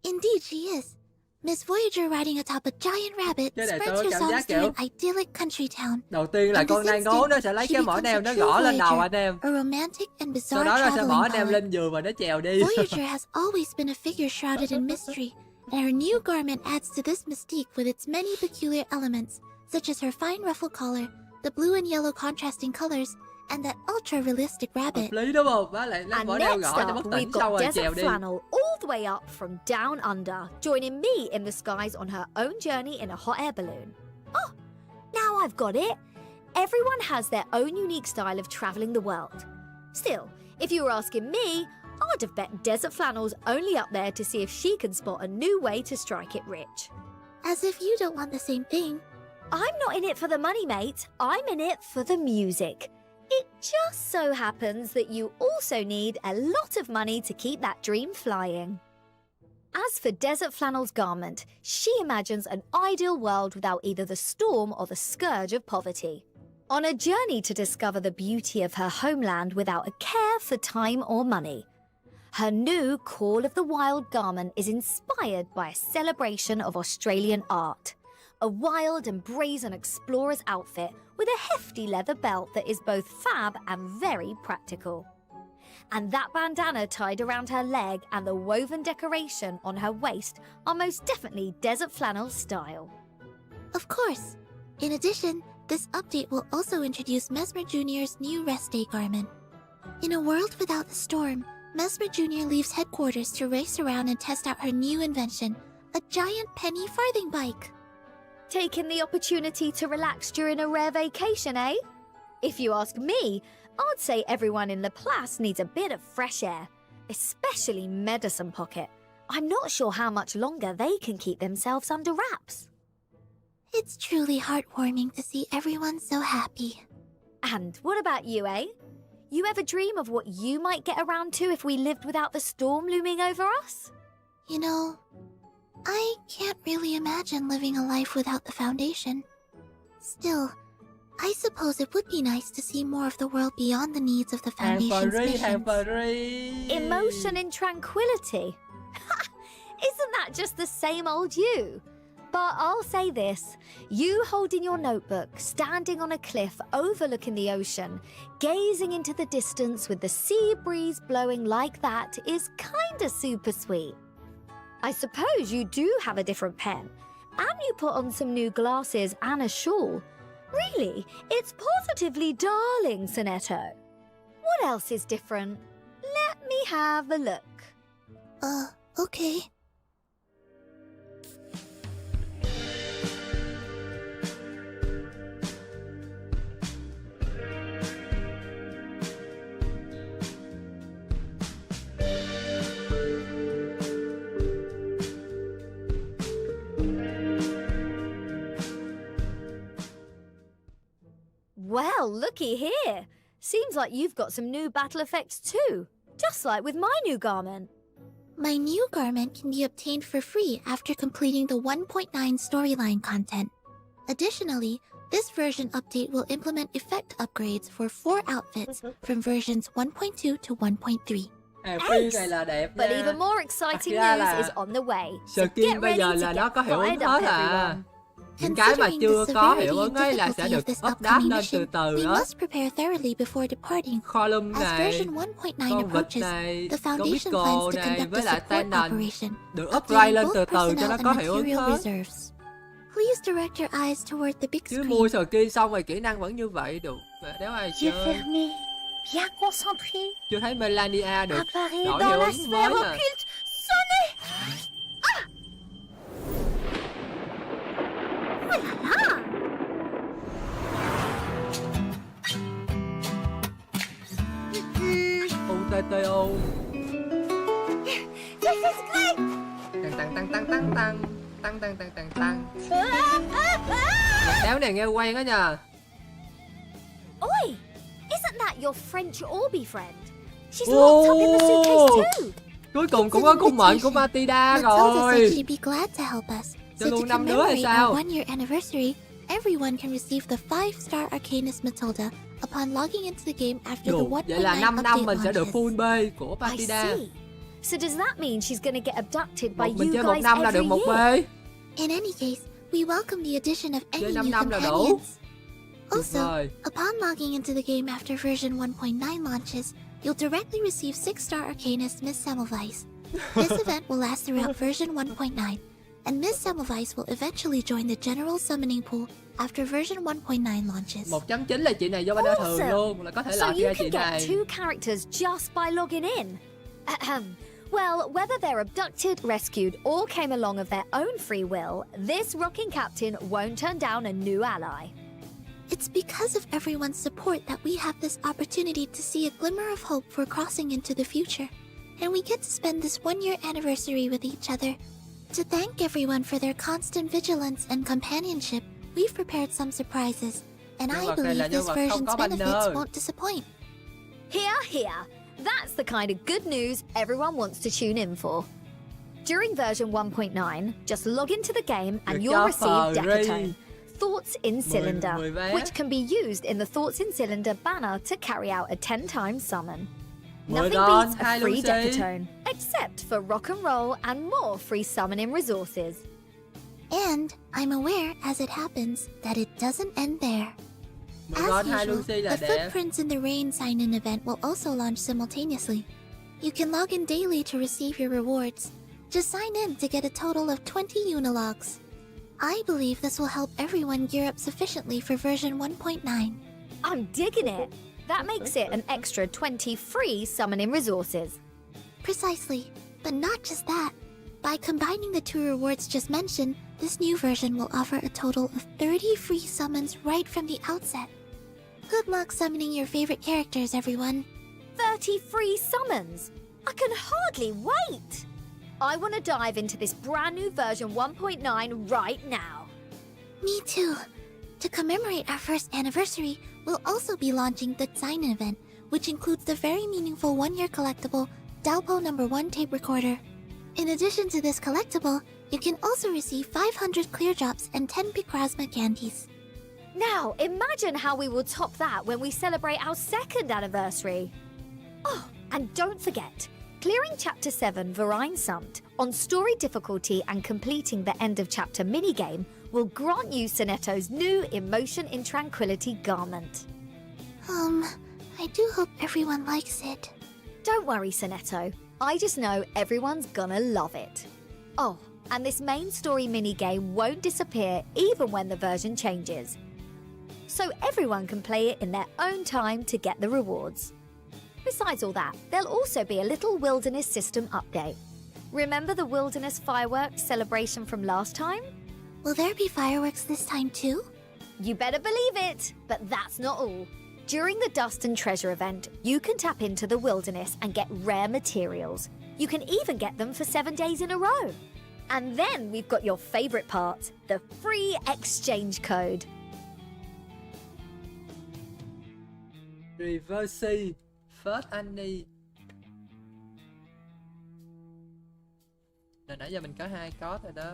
Speaker 3: Indeed she is. Miss Voyager riding atop a giant rabbit
Speaker 1: Cái này
Speaker 3: spreads
Speaker 1: tôi
Speaker 3: her
Speaker 1: cảm
Speaker 3: songs
Speaker 1: giác
Speaker 3: through
Speaker 1: kiểu
Speaker 3: an idyllic country town.
Speaker 1: đầu tiên là
Speaker 3: In
Speaker 1: con
Speaker 3: this
Speaker 1: nai ngố nó
Speaker 3: instant,
Speaker 1: sẽ lấy
Speaker 3: she
Speaker 1: cái mỏ
Speaker 3: becomes
Speaker 1: neo
Speaker 3: a
Speaker 1: nó
Speaker 3: true
Speaker 1: gõ lên đầu
Speaker 3: Voyager,
Speaker 1: anh em.
Speaker 3: a romantic and bizarre
Speaker 1: Sau đó nó sẽ mỏ
Speaker 3: traveling
Speaker 1: neo
Speaker 3: ballad.
Speaker 1: lên giường và nó chèo đi.
Speaker 3: Voyager has always been a figure shrouded in mystery, and her new garment adds to this mystique with its many peculiar elements, such as her fine ruffle collar, the blue and yellow contrasting colors, and that ultra-realistic rabbit.
Speaker 1: Hợp lý đúng không? Đó lại lấy
Speaker 2: And
Speaker 1: mỏ neo
Speaker 2: next
Speaker 1: gõ cho
Speaker 2: up,
Speaker 1: bất
Speaker 2: we've
Speaker 1: tỉnh xong
Speaker 2: got
Speaker 1: rồi chèo
Speaker 2: Desert
Speaker 1: đi.
Speaker 2: Flannel all the way up from down under, joining me in the skies on her own journey in a hot air balloon. Oh, now I've got it. Everyone has their own unique style of travelling the world. Still, if you were asking me, I'd have bet Desert Flannel's only up there to see if she can spot a new way to strike it rich.
Speaker 3: As if you don't want the same thing.
Speaker 2: I'm not in it for the money, mate. I'm in it for the music. It just so happens that you also need a lot of money to keep that dream flying. As for Desert Flannel's garment, she imagines an ideal world without either the storm or the scourge of poverty. On a journey to discover the beauty of her homeland without a care for time or money. Her new Call of the Wild garment is inspired by a celebration of Australian art. A wild and brazen explorer's outfit with a hefty leather belt that is both fab and very practical. And that bandana tied around her leg and the woven decoration on her waist are most definitely desert flannel style.
Speaker 3: Of course. In addition, this update will also introduce Mesmer Jr.'s new rest day garment. In a world without the storm, Mesmer Jr. leaves headquarters to race around and test out her new invention, a giant penny farthing bike.
Speaker 2: Taking the opportunity to relax during a rare vacation, eh? If you ask me, I'd say everyone in Laplace needs a bit of fresh air, especially Medicine Pocket. I'm not sure how much longer they can keep themselves under wraps.
Speaker 3: It's truly heartwarming to see everyone so happy.
Speaker 2: And what about you, eh? You ever dream of what you might get around to if we lived without the storm looming over us?
Speaker 3: You know, I can't really imagine living a life without the Foundation. Still, I suppose it would be nice to see more of the world beyond the needs of the Foundation's missions.
Speaker 2: Emotion and tranquility. Isn't that just the same old you? But I'll say this, you holding your notebook, standing on a cliff overlooking the ocean, gazing into the distance with the sea breeze blowing like that is kinda super sweet. I suppose you do have a different pen, and you put on some new glasses and a shawl. Really, it's positively darling, Sonetto. What else is different? Let me have a look.
Speaker 3: Okay.
Speaker 2: Well, looky here. Seems like you've got some new battle effects too, just like with my new garment.
Speaker 3: My new garment can be obtained for free after completing the 1.9 storyline content. Additionally, this version update will implement effect upgrades for 4 outfits from versions 1.2 to 1.3.
Speaker 1: Phiên này là đẹp nha.
Speaker 2: But even more exciting news is on the way. So
Speaker 1: skin
Speaker 2: get
Speaker 1: bây
Speaker 2: ready
Speaker 1: giờ
Speaker 2: to
Speaker 1: là
Speaker 2: get
Speaker 1: nó có hiệu ứng
Speaker 2: fired
Speaker 1: hết
Speaker 2: up,
Speaker 1: à.
Speaker 2: everyone.
Speaker 1: Những cái mà chưa có hiệu ứng ấy là sẽ được update lên từ từ
Speaker 3: We
Speaker 1: đó.
Speaker 3: must prepare thoroughly before departing.
Speaker 1: Column
Speaker 3: As
Speaker 1: này,
Speaker 3: version 1.9
Speaker 1: con vịt
Speaker 3: approaches,
Speaker 1: này,
Speaker 3: the
Speaker 1: con
Speaker 3: Foundation
Speaker 1: Pico
Speaker 3: plans to
Speaker 1: này
Speaker 3: conduct
Speaker 1: với
Speaker 3: a
Speaker 1: lại
Speaker 3: support
Speaker 1: Tendon
Speaker 3: operation,
Speaker 1: được
Speaker 3: updating
Speaker 1: upgrade lên
Speaker 3: both
Speaker 1: từ từ cho
Speaker 3: personnel
Speaker 1: nó
Speaker 3: and
Speaker 1: có hiệu ứng
Speaker 3: material
Speaker 1: hết.
Speaker 3: reserves. Please direct your eyes toward the big
Speaker 1: Chứ
Speaker 3: screen.
Speaker 1: mua skin xong rồi kỹ năng vẫn như vậy được. Nếu ai chơi
Speaker 14: fermés, bien concentrés.
Speaker 1: chưa thấy Melania được
Speaker 14: Apparaît
Speaker 1: đổi
Speaker 14: dans
Speaker 1: hiệu
Speaker 14: la
Speaker 1: ứng
Speaker 14: sphère
Speaker 1: mới à.
Speaker 14: occulte. Sonnez!
Speaker 1: UTTO.
Speaker 14: This is great!
Speaker 1: Tăng. Đéo này nghe quen á nhờ.
Speaker 2: Oi! Isn't that your French Orby friend? She's locked up in the suitcase too.
Speaker 1: Cuối cùng cũng có cung mệnh của Matilda
Speaker 3: Matilda
Speaker 1: rồi.
Speaker 3: said she'd be glad to help us.
Speaker 1: Cho
Speaker 3: So to
Speaker 1: luôn 5 đứa hay
Speaker 3: commemorate
Speaker 1: sao?
Speaker 3: our 1-year anniversary, everyone can receive the 5-star Arcanist Matilda upon logging into the game after the
Speaker 1: Dù
Speaker 3: 1.9
Speaker 1: vậy là 5 năm
Speaker 3: update
Speaker 1: mình sẽ được
Speaker 3: launches.
Speaker 1: full B của
Speaker 2: I
Speaker 1: Matilda.
Speaker 2: see. So does that mean she's gonna get abducted by
Speaker 1: Một mình
Speaker 2: you
Speaker 1: chơi 1
Speaker 2: guys
Speaker 1: năm là được
Speaker 2: every
Speaker 1: 1 B.
Speaker 2: year?
Speaker 3: In any case, we welcome the addition of any
Speaker 1: Chơi
Speaker 3: new
Speaker 1: 5 năm là đủ.
Speaker 3: companions.
Speaker 1: Tuyệt
Speaker 3: Also,
Speaker 1: vời.
Speaker 3: upon logging into the game after version 1.9 launches, you'll directly receive 6-star Arcanist Miss Semmelweis. This event will last throughout version 1.9, and Miss Semmelweis will eventually join the general summoning pool after version 1.9 launches.
Speaker 1: 1.9 là chị này do banner thường
Speaker 2: Awesome.
Speaker 1: luôn, là có thể
Speaker 2: So
Speaker 1: lọt
Speaker 2: you
Speaker 1: ra
Speaker 2: can
Speaker 1: chị
Speaker 2: get
Speaker 1: này.
Speaker 2: 2 characters just by logging in. Ahem. Well, whether they're abducted, rescued, or came along of their own free will, this rocking captain won't turn down a new ally.
Speaker 3: It's because of everyone's support that we have this opportunity to see a glimmer of hope for crossing into the future. And we get to spend this 1-year anniversary with each other. To thank everyone for their constant vigilance and companionship, we've prepared some surprises, and I believe this version's benefits won't disappoint.
Speaker 2: Here. That's the kind of good news everyone wants to tune in for. During version 1.9, just log into the game and you'll receive Decatone. Thoughts in Cylinder,
Speaker 1: 10 vé.
Speaker 2: which can be used in the Thoughts in Cylinder banner to carry out a 10 times summon.
Speaker 1: 10
Speaker 2: Nothing
Speaker 1: đòn,
Speaker 2: beats a
Speaker 1: 2
Speaker 2: free
Speaker 1: Lucy.
Speaker 2: Decatone, except for rock and roll and more free summoning resources.
Speaker 3: And I'm aware, as it happens, that it doesn't end there.
Speaker 1: 10
Speaker 3: As
Speaker 1: đòn, 2
Speaker 3: usual,
Speaker 1: Lucy là
Speaker 3: the
Speaker 1: đẹp.
Speaker 3: Footprints in the Rain sign-in event will also launch simultaneously. You can log in daily to receive your rewards. Just sign in to get a total of 20 Unilogs. I believe this will help everyone gear up sufficiently for version 1.9.
Speaker 2: I'm digging it. That makes it an extra 20 free summoning resources.
Speaker 3: Precisely. But not just that. By combining the 2 rewards just mentioned, this new version will offer a total of 30 free summons right from the outset. Good luck summoning your favorite characters, everyone.
Speaker 2: 30 free summons. I can hardly wait. I want to dive into this brand new version 1.9 right now.
Speaker 3: Me too. To commemorate our first anniversary, we'll also be launching the sign-in event, which includes the very meaningful 1-year collectible Dalpo No. 1 tape recorder. In addition to this collectible, you can also receive 500 clear drops and 10 Picrasma candies.
Speaker 2: Now, imagine how we will top that when we celebrate our 2nd anniversary. Oh, and don't forget, clearing Chapter 7 Verine Sumped on story difficulty and completing the end of chapter minigame will grant you Sonetto's new Emotion in Tranquility garment.
Speaker 3: I do hope everyone likes it.
Speaker 2: Don't worry, Sonetto. I just know everyone's gonna love it. Oh, and this main story minigame won't disappear even when the version changes. So everyone can play it in their own time to get the rewards. Besides all that, there'll also be a little wilderness system update. Remember the wilderness fireworks celebration from last time?
Speaker 3: Will there be fireworks this time too?
Speaker 2: You better believe it! But that's not all. During the Dust and Treasure event, you can tap into the wilderness and get rare materials. You can even get them for 7 days in a row. And then we've got your favourite part, the free exchange code.
Speaker 1: Reverse First Annie. Rồi nãy giờ mình có 2 code rồi đó.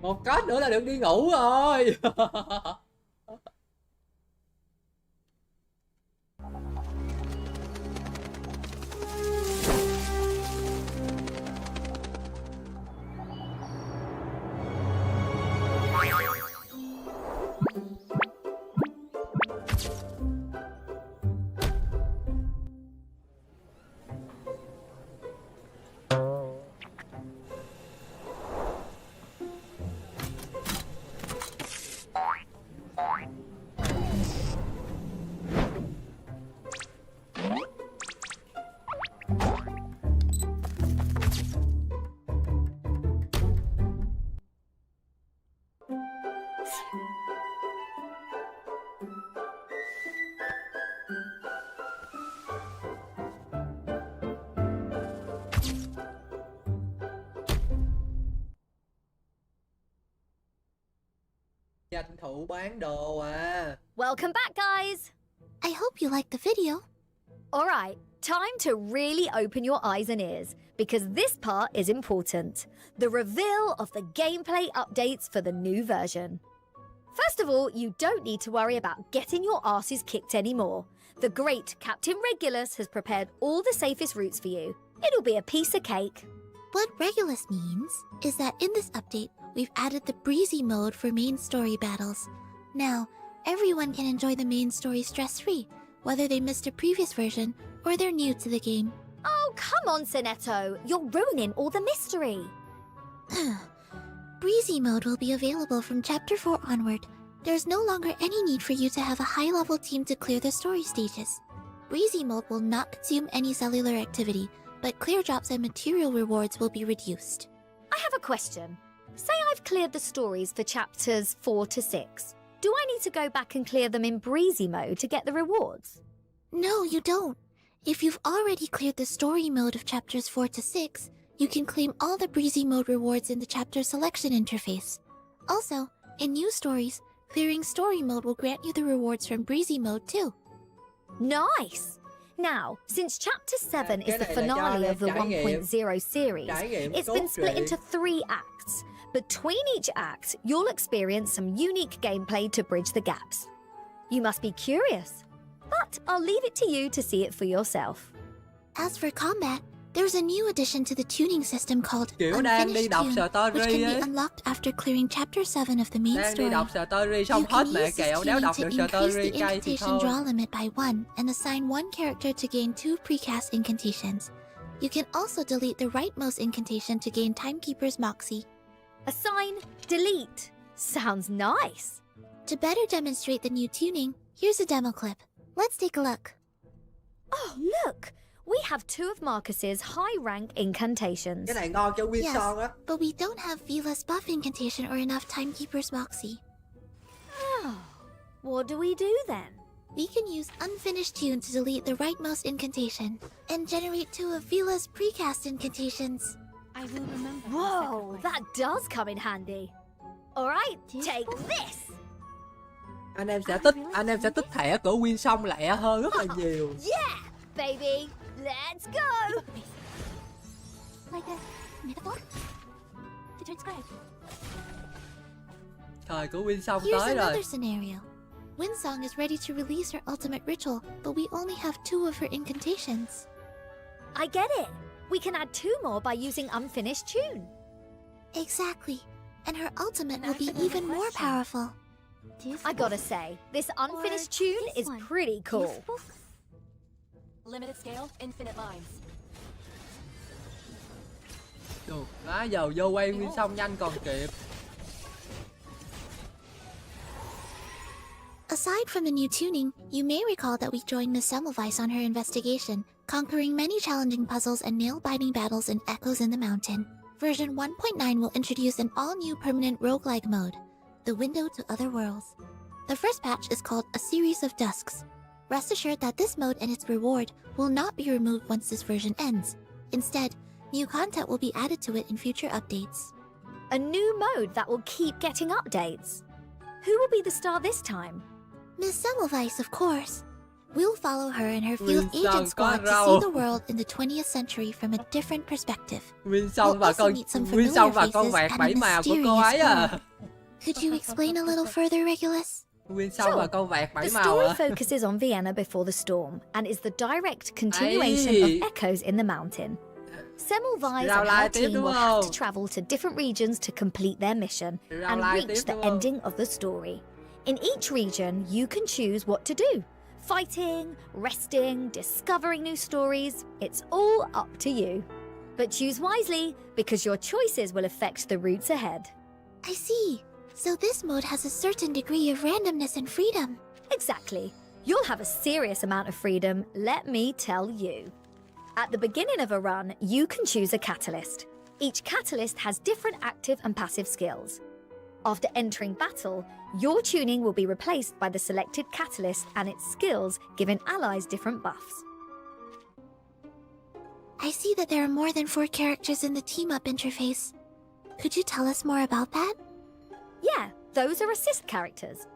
Speaker 1: Một code nữa là được đi ngủ rồi. Tranh thủ bán đồ à.
Speaker 2: Welcome back, guys!
Speaker 3: I hope you liked the video.
Speaker 2: Alright, time to really open your eyes and ears, because this part is important. The reveal of the gameplay updates for the new version. First of all, you don't need to worry about getting your asses kicked anymore. The great Captain Regulus has prepared all the safest routes for you. It'll be a piece of cake.
Speaker 3: What Regulus means is that in this update, we've added the breezy mode for main story battles. Now, everyone can enjoy the main story stress-free, whether they missed a previous version or they're new to the game.
Speaker 2: Oh, come on, Sonetto. You're ruining all the mystery.
Speaker 3: Breezy mode will be available from Chapter 4 onward. There's no longer any need for you to have a high-level team to clear the story stages. Breezy mode will not consume any cellular activity, but clear drops and material rewards will be reduced.
Speaker 2: I have a question. Say I've cleared the stories for chapters 4 to 6. Do I need to go back and clear them in breezy mode to get the rewards?
Speaker 3: No, you don't. If you've already cleared the story mode of chapters 4 to 6, you can claim all the breezy mode rewards in the chapter selection interface. Also, in new stories, clearing story mode will grant you the rewards from breezy mode too.
Speaker 2: Nice! Now, since Chapter 7 is the finale of the 1.0 series, it's been split into 3 acts. Between each act, you'll experience some unique gameplay to bridge the gaps. You must be curious, but I'll leave it to you to see it for yourself.
Speaker 3: As for combat, there's a new addition to the tuning system called
Speaker 1: Kiểu đang đi
Speaker 3: Unfinished
Speaker 1: đọc
Speaker 3: Tune,
Speaker 1: story
Speaker 3: which can be
Speaker 1: ấy.
Speaker 3: unlocked after clearing Chapter 7 of the main
Speaker 1: Đang đi
Speaker 3: story.
Speaker 1: đọc story xong
Speaker 3: You
Speaker 1: hết
Speaker 3: can
Speaker 1: mẹ
Speaker 3: use
Speaker 1: kẹo
Speaker 3: this
Speaker 1: đéo
Speaker 3: tuning
Speaker 1: đọc
Speaker 3: to
Speaker 1: được
Speaker 3: increase
Speaker 1: story
Speaker 3: the
Speaker 1: cay thì
Speaker 3: incantation
Speaker 1: thôi.
Speaker 3: draw limit by 1 and assign one character to gain 2 precast incantations. You can also delete the rightmost incantation to gain Timekeeper's Moxie.
Speaker 2: Assign, delete. Sounds nice.
Speaker 3: To better demonstrate the new tuning, here's a demo clip. Let's take a look.
Speaker 2: Oh, look! We have 2 of Marcus's high-rank incantations.
Speaker 1: Cái này ngon cho Win
Speaker 3: Yes,
Speaker 1: Son á.
Speaker 3: but we don't have Vila's buff incantation or enough Timekeeper's Moxie.
Speaker 2: Oh, what do we do then?
Speaker 3: We can use Unfinished Tune to delete the rightmost incantation and generate 2 of Vila's precast incantations.
Speaker 4: I will remember.
Speaker 2: Whoa, that does come in handy. Alright, take this!
Speaker 1: Anh em sẽ tích thẻ của Win Son lẹ hơn rất là nhiều.
Speaker 2: Yeah, baby, let's go!
Speaker 3: Like a metaphor? To transcribe.
Speaker 1: Thời của Win Son
Speaker 3: Here's
Speaker 1: tới rồi.
Speaker 3: another scenario. Winsong is ready to release her ultimate ritual, but we only have 2 of her incantations.
Speaker 2: I get it. We can add 2 more by using Unfinished Tune.
Speaker 3: Exactly. And her ultimate will be even more powerful.
Speaker 2: I gotta say, this Unfinished Tune is pretty cool.
Speaker 7: Limited scale, infinite lines.
Speaker 1: Được, đó giờ vô quay Win Son nhanh còn kịp.
Speaker 3: Aside from the new tuning, you may recall that we joined Miss Semmelweis on her investigation, conquering many challenging puzzles and nail-biting battles in Echoes in the Mountain. Version 1.9 will introduce an all-new permanent roguelike mode, the window to other worlds. The first patch is called A Series of Dusks. Rest assured that this mode and its reward will not be removed once this version ends. Instead, new content will be added to it in future updates.
Speaker 2: A new mode that will keep getting updates. Who will be the star this time?
Speaker 3: Miss Semmelweis, of course. We'll follow her and her field
Speaker 1: Win Son
Speaker 3: agent squad
Speaker 1: có
Speaker 3: to
Speaker 1: rau.
Speaker 3: see the world in the 20th century from a different perspective.
Speaker 1: Win Son
Speaker 3: We'll
Speaker 1: và
Speaker 3: also
Speaker 1: con
Speaker 3: meet some
Speaker 1: Win Son
Speaker 3: familiar
Speaker 1: và con
Speaker 3: faces
Speaker 1: vẹt
Speaker 3: and
Speaker 1: 7
Speaker 3: a
Speaker 1: màu của cô
Speaker 3: mysterious
Speaker 1: ấy à.
Speaker 3: world. Could you explain a little further, Regulus?
Speaker 1: Win Son và con vẹt 7
Speaker 2: The
Speaker 1: màu
Speaker 2: story
Speaker 1: à.
Speaker 2: focuses on Vienna before the storm and is the direct continuation of Echoes in the Mountain. Semmelweis and her team will have to travel to different regions to complete their mission and reach the ending of the story. In each region, you can choose what to do. Fighting, resting, discovering new stories, it's all up to you. But choose wisely, because your choices will affect the routes ahead.
Speaker 3: I see. So this mode has a certain degree of randomness and freedom.
Speaker 2: Exactly. You'll have a serious amount of freedom, let me tell you. At the beginning of a run, you can choose a catalyst. Each catalyst has different active and passive skills. After entering battle, your tuning will be replaced by the selected catalyst and its skills, giving allies different buffs.
Speaker 3: I see that there are more than 4 characters in the team-up interface. Could you tell us more about that?
Speaker 2: Yeah, those are assist characters.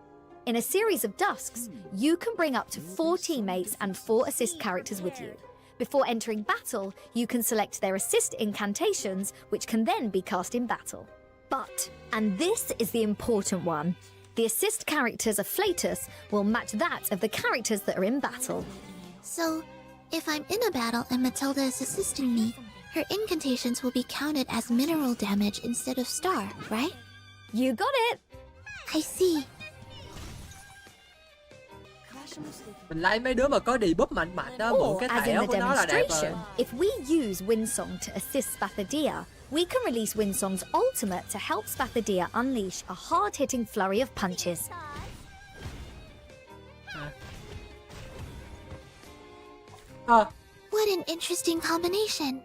Speaker 2: In a series of dusks, you can bring up to 4 teammates and 4 assist characters with you. Before entering battle, you can select their assist incantations, which can then be cast in battle. But, and this is the important one, the assist character's afflatus will match that of the characters that are in battle.
Speaker 3: So, if I'm in a battle and Matilda is assisting me, her incantations will be counted as mineral damage instead of star, right?
Speaker 2: You got it!
Speaker 3: I see.
Speaker 1: Mình lấy mấy đứa mà có debuff mạnh mạnh đó, mượn
Speaker 2: Or,
Speaker 1: cái
Speaker 2: as in
Speaker 1: thẻ
Speaker 2: the
Speaker 1: của nó là đẹp rồi.
Speaker 2: demonstration, if we use Windsong to assist Spathadia, we can release Windsong's ultimate to help Spathadia unleash a hard-hitting flurry of punches.
Speaker 3: What an interesting combination.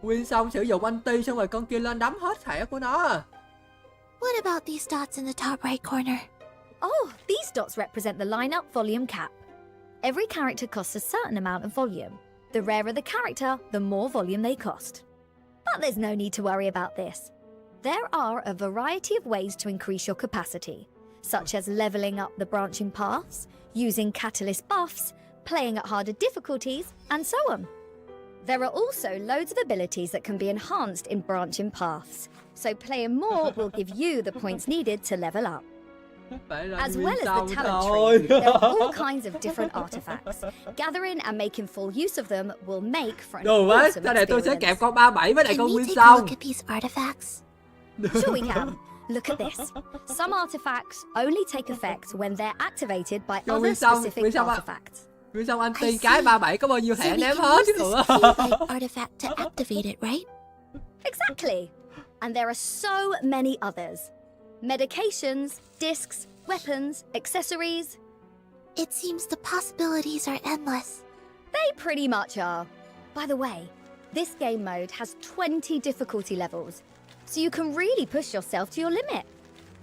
Speaker 1: Win Son sử dụng anti xong rồi con kia lên đấm hết thẻ của nó.
Speaker 3: What about these dots in the top right corner?
Speaker 2: Oh, these dots represent the lineup volume cap. Every character costs a certain amount of volume. The rarer the character, the more volume they cost. But there's no need to worry about this. There are a variety of ways to increase your capacity, such as leveling up the branching paths, using catalyst buffs, playing at harder difficulties, and so on. There are also loads of abilities that can be enhanced in branching paths, so playing more will give you the points needed to level up. As well as the talent tree, there are all kinds of different artifacts. Gathering and making full use of them will make for an awesome
Speaker 1: Sau này tôi sẽ kẹp
Speaker 2: experience.
Speaker 1: con 37 với lại
Speaker 3: Can
Speaker 1: con
Speaker 3: we
Speaker 1: Nguyên
Speaker 3: take a
Speaker 1: Song.
Speaker 3: look at these artifacts?
Speaker 2: Sure we can. Look at this. Some artifacts only take effect when they're activated by
Speaker 1: Rồi,
Speaker 2: other
Speaker 1: Nguyên Song
Speaker 2: artifacts.
Speaker 1: Nguyên Song anh
Speaker 3: I
Speaker 1: ตี
Speaker 3: see.
Speaker 1: cái 37 có bao nhiêu
Speaker 3: So
Speaker 1: thẻ
Speaker 3: we
Speaker 1: ném
Speaker 3: can
Speaker 1: hết
Speaker 3: use
Speaker 1: chứ
Speaker 3: this
Speaker 1: nữa.
Speaker 3: key-like artifact to activate it, right?
Speaker 2: Exactly. And there are so many others. Medications, discs, weapons, accessories.
Speaker 3: It seems the possibilities are endless.
Speaker 2: They pretty much are. By the way, this game mode has 20 difficulty levels, so you can really push yourself to your limit.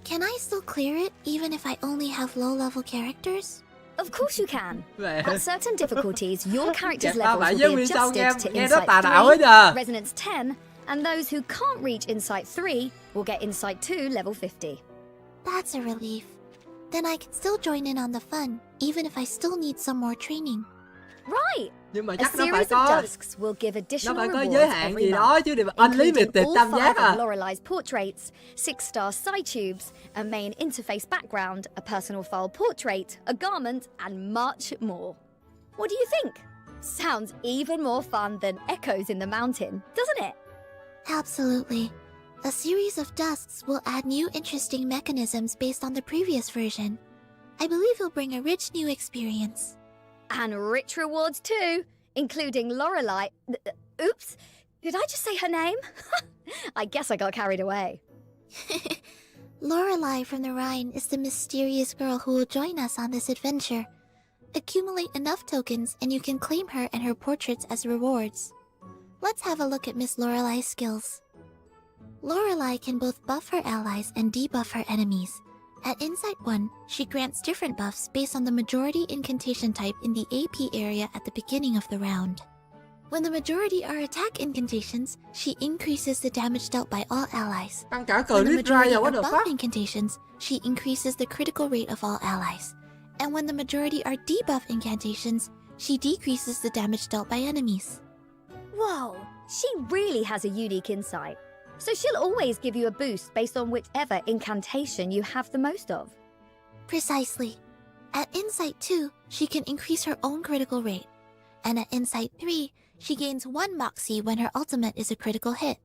Speaker 3: Can I still clear it even if I only have low-level characters?
Speaker 2: Of course you can.
Speaker 1: Mẹ.
Speaker 2: At certain difficulties, your character's
Speaker 1: Kẹp 37
Speaker 2: levels
Speaker 1: với
Speaker 2: will be
Speaker 1: Nguyên Song
Speaker 2: adjusted to
Speaker 1: nghe rất tà
Speaker 2: Insight
Speaker 1: đạo ấy
Speaker 2: 3,
Speaker 1: nhờ.
Speaker 2: Resonance 10, and those who can't reach Insight 3 will get Insight 2 level 50.
Speaker 3: That's a relief. Then I can still join in on the fun, even if I still need some more training.
Speaker 2: Right.
Speaker 1: Nhưng mà
Speaker 2: A
Speaker 1: chắc nó phải
Speaker 2: series of
Speaker 1: có
Speaker 2: dusks will give
Speaker 1: nó
Speaker 2: additional
Speaker 1: phải có
Speaker 2: rewards
Speaker 1: giới hạn
Speaker 2: every
Speaker 1: gì
Speaker 2: month,
Speaker 1: đó chứ đừng
Speaker 2: including
Speaker 1: unlimited
Speaker 2: all
Speaker 1: tam
Speaker 2: 5
Speaker 1: giác
Speaker 2: of
Speaker 1: à.
Speaker 2: Lorelai's portraits, 6-star side tubes, a main interface background, a personal file portrait, a garment, and much more. What do you think? Sounds even more fun than Echoes in the Mountain, doesn't it?
Speaker 3: Absolutely. A series of dusks will add new interesting mechanisms based on the previous version. I believe it'll bring a rich new experience.
Speaker 2: And rich rewards too, including Lorelai. Oops, did I just say her name? I guess I got carried away.
Speaker 3: Lorelai from the Rhine is the mysterious girl who will join us on this adventure. Accumulate enough tokens and you can claim her and her portraits as rewards. Let's have a look at Miss Lorelai's skills. Lorelai can both buff her allies and debuff her enemies. At Insight 1, she grants different buffs based on the majority incantation type in the AP area at the beginning of the round. When the majority are attack incantations, she increases the damage dealt by all allies.
Speaker 1: Ăn cả
Speaker 3: When the
Speaker 1: clip ra
Speaker 3: majority
Speaker 1: giờ
Speaker 3: are
Speaker 1: what the
Speaker 3: buff
Speaker 1: fuck.
Speaker 3: incantations, she increases the critical rate of all allies. And when the majority are debuff incantations, she decreases the damage dealt by enemies.
Speaker 2: Whoa, she really has a unique insight. So she'll always give you a boost based on whichever incantation you have the most of.
Speaker 3: Precisely. At Insight 2, she can increase her own critical rate. And at Insight 3, she gains 1 Moxie when her ultimate is a critical hit.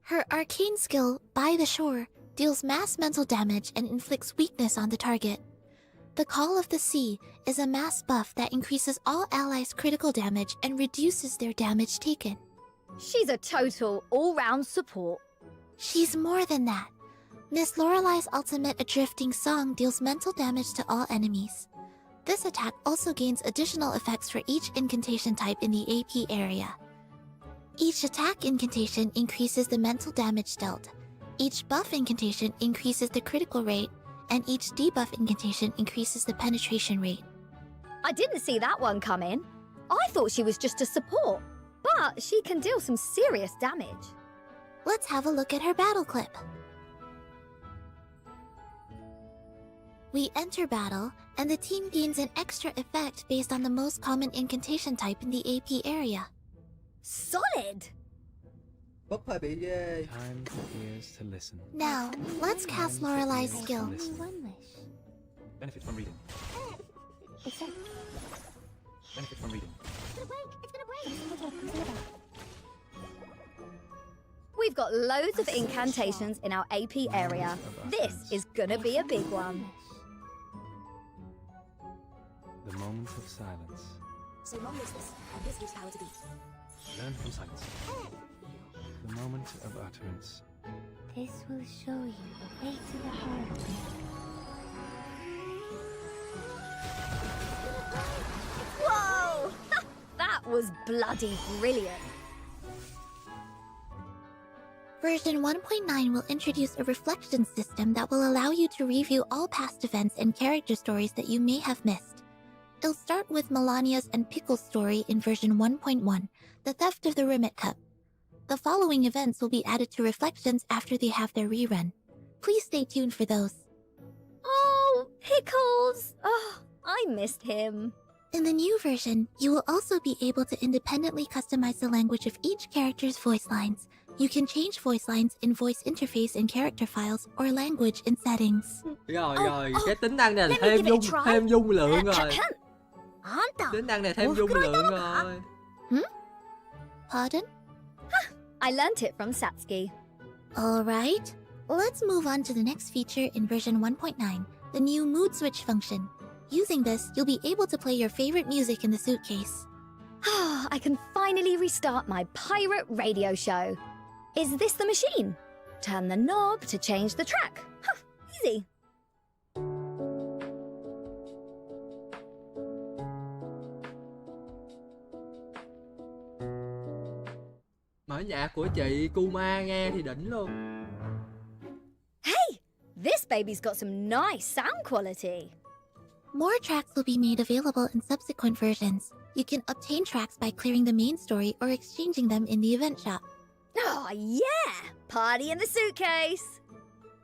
Speaker 3: Her arcane skill, By the Shore, deals mass mental damage and inflicts weakness on the target. The Call of the Sea is a mass buff that increases all allies' critical damage and reduces their damage taken.
Speaker 2: She's a total all-round support.
Speaker 3: She's more than that. Miss Lorelai's ultimate Adrifting Song deals mental damage to all enemies. This attack also gains additional effects for each incantation type in the AP area. Each attack incantation increases the mental damage dealt. Each buff incantation increases the critical rate, and each debuff incantation increases the penetration rate.
Speaker 2: I didn't see that one come in. I thought she was just a support, but she can deal some serious damage.
Speaker 3: Let's have a look at her battle clip. We enter battle, and the team gains an extra effect based on the most common incantation type in the AP area.
Speaker 2: Solid!
Speaker 1: Búp hơi bị ghê.
Speaker 8: Time for ears to listen.
Speaker 3: Now, let's cast Lorelai's skill.
Speaker 8: Benefit from reading. Benefit from reading.
Speaker 2: We've got loads of incantations in our AP area. This is gonna be a big one.
Speaker 8: The moment of silence.
Speaker 16: So long as this, and this is how it is.
Speaker 8: Learn from silence. The moment of utterance.
Speaker 15: This will show you the way to the heart.
Speaker 2: Whoa! That was bloody brilliant.
Speaker 3: Version 1.9 will introduce a reflection system that will allow you to review all past events and character stories that you may have missed. It'll start with Melania's and Pickle's story in version 1.1, the theft of the Rimmet Cup. The following events will be added to reflections after they have their rerun. Please stay tuned for those.
Speaker 2: Oh, Pickles! Oh, I missed him.
Speaker 3: In the new version, you will also be able to independently customize the language of each character's voice lines. You can change voice lines in voice interface and character files or language in settings.
Speaker 1: Rồi, cái tính năng này là thêm dung lượng rồi. Tính năng này thêm dung lượng rồi.
Speaker 3: Pardon?
Speaker 2: I learnt it from Satsuki.
Speaker 3: Alright, let's move on to the next feature in version 1.9, the new mood switch function. Using this, you'll be able to play your favorite music in the suitcase.
Speaker 2: I can finally restart my pirate radio show. Is this the machine? Turn the knob to change the track. Easy.
Speaker 1: Mở nhạc của chị Kuma nghe thì đỉnh luôn.
Speaker 2: Hey, this baby's got some nice sound quality.
Speaker 3: More tracks will be made available in subsequent versions. You can obtain tracks by clearing the main story or exchanging them in the event shop.
Speaker 2: Oh yeah! Party in the suitcase!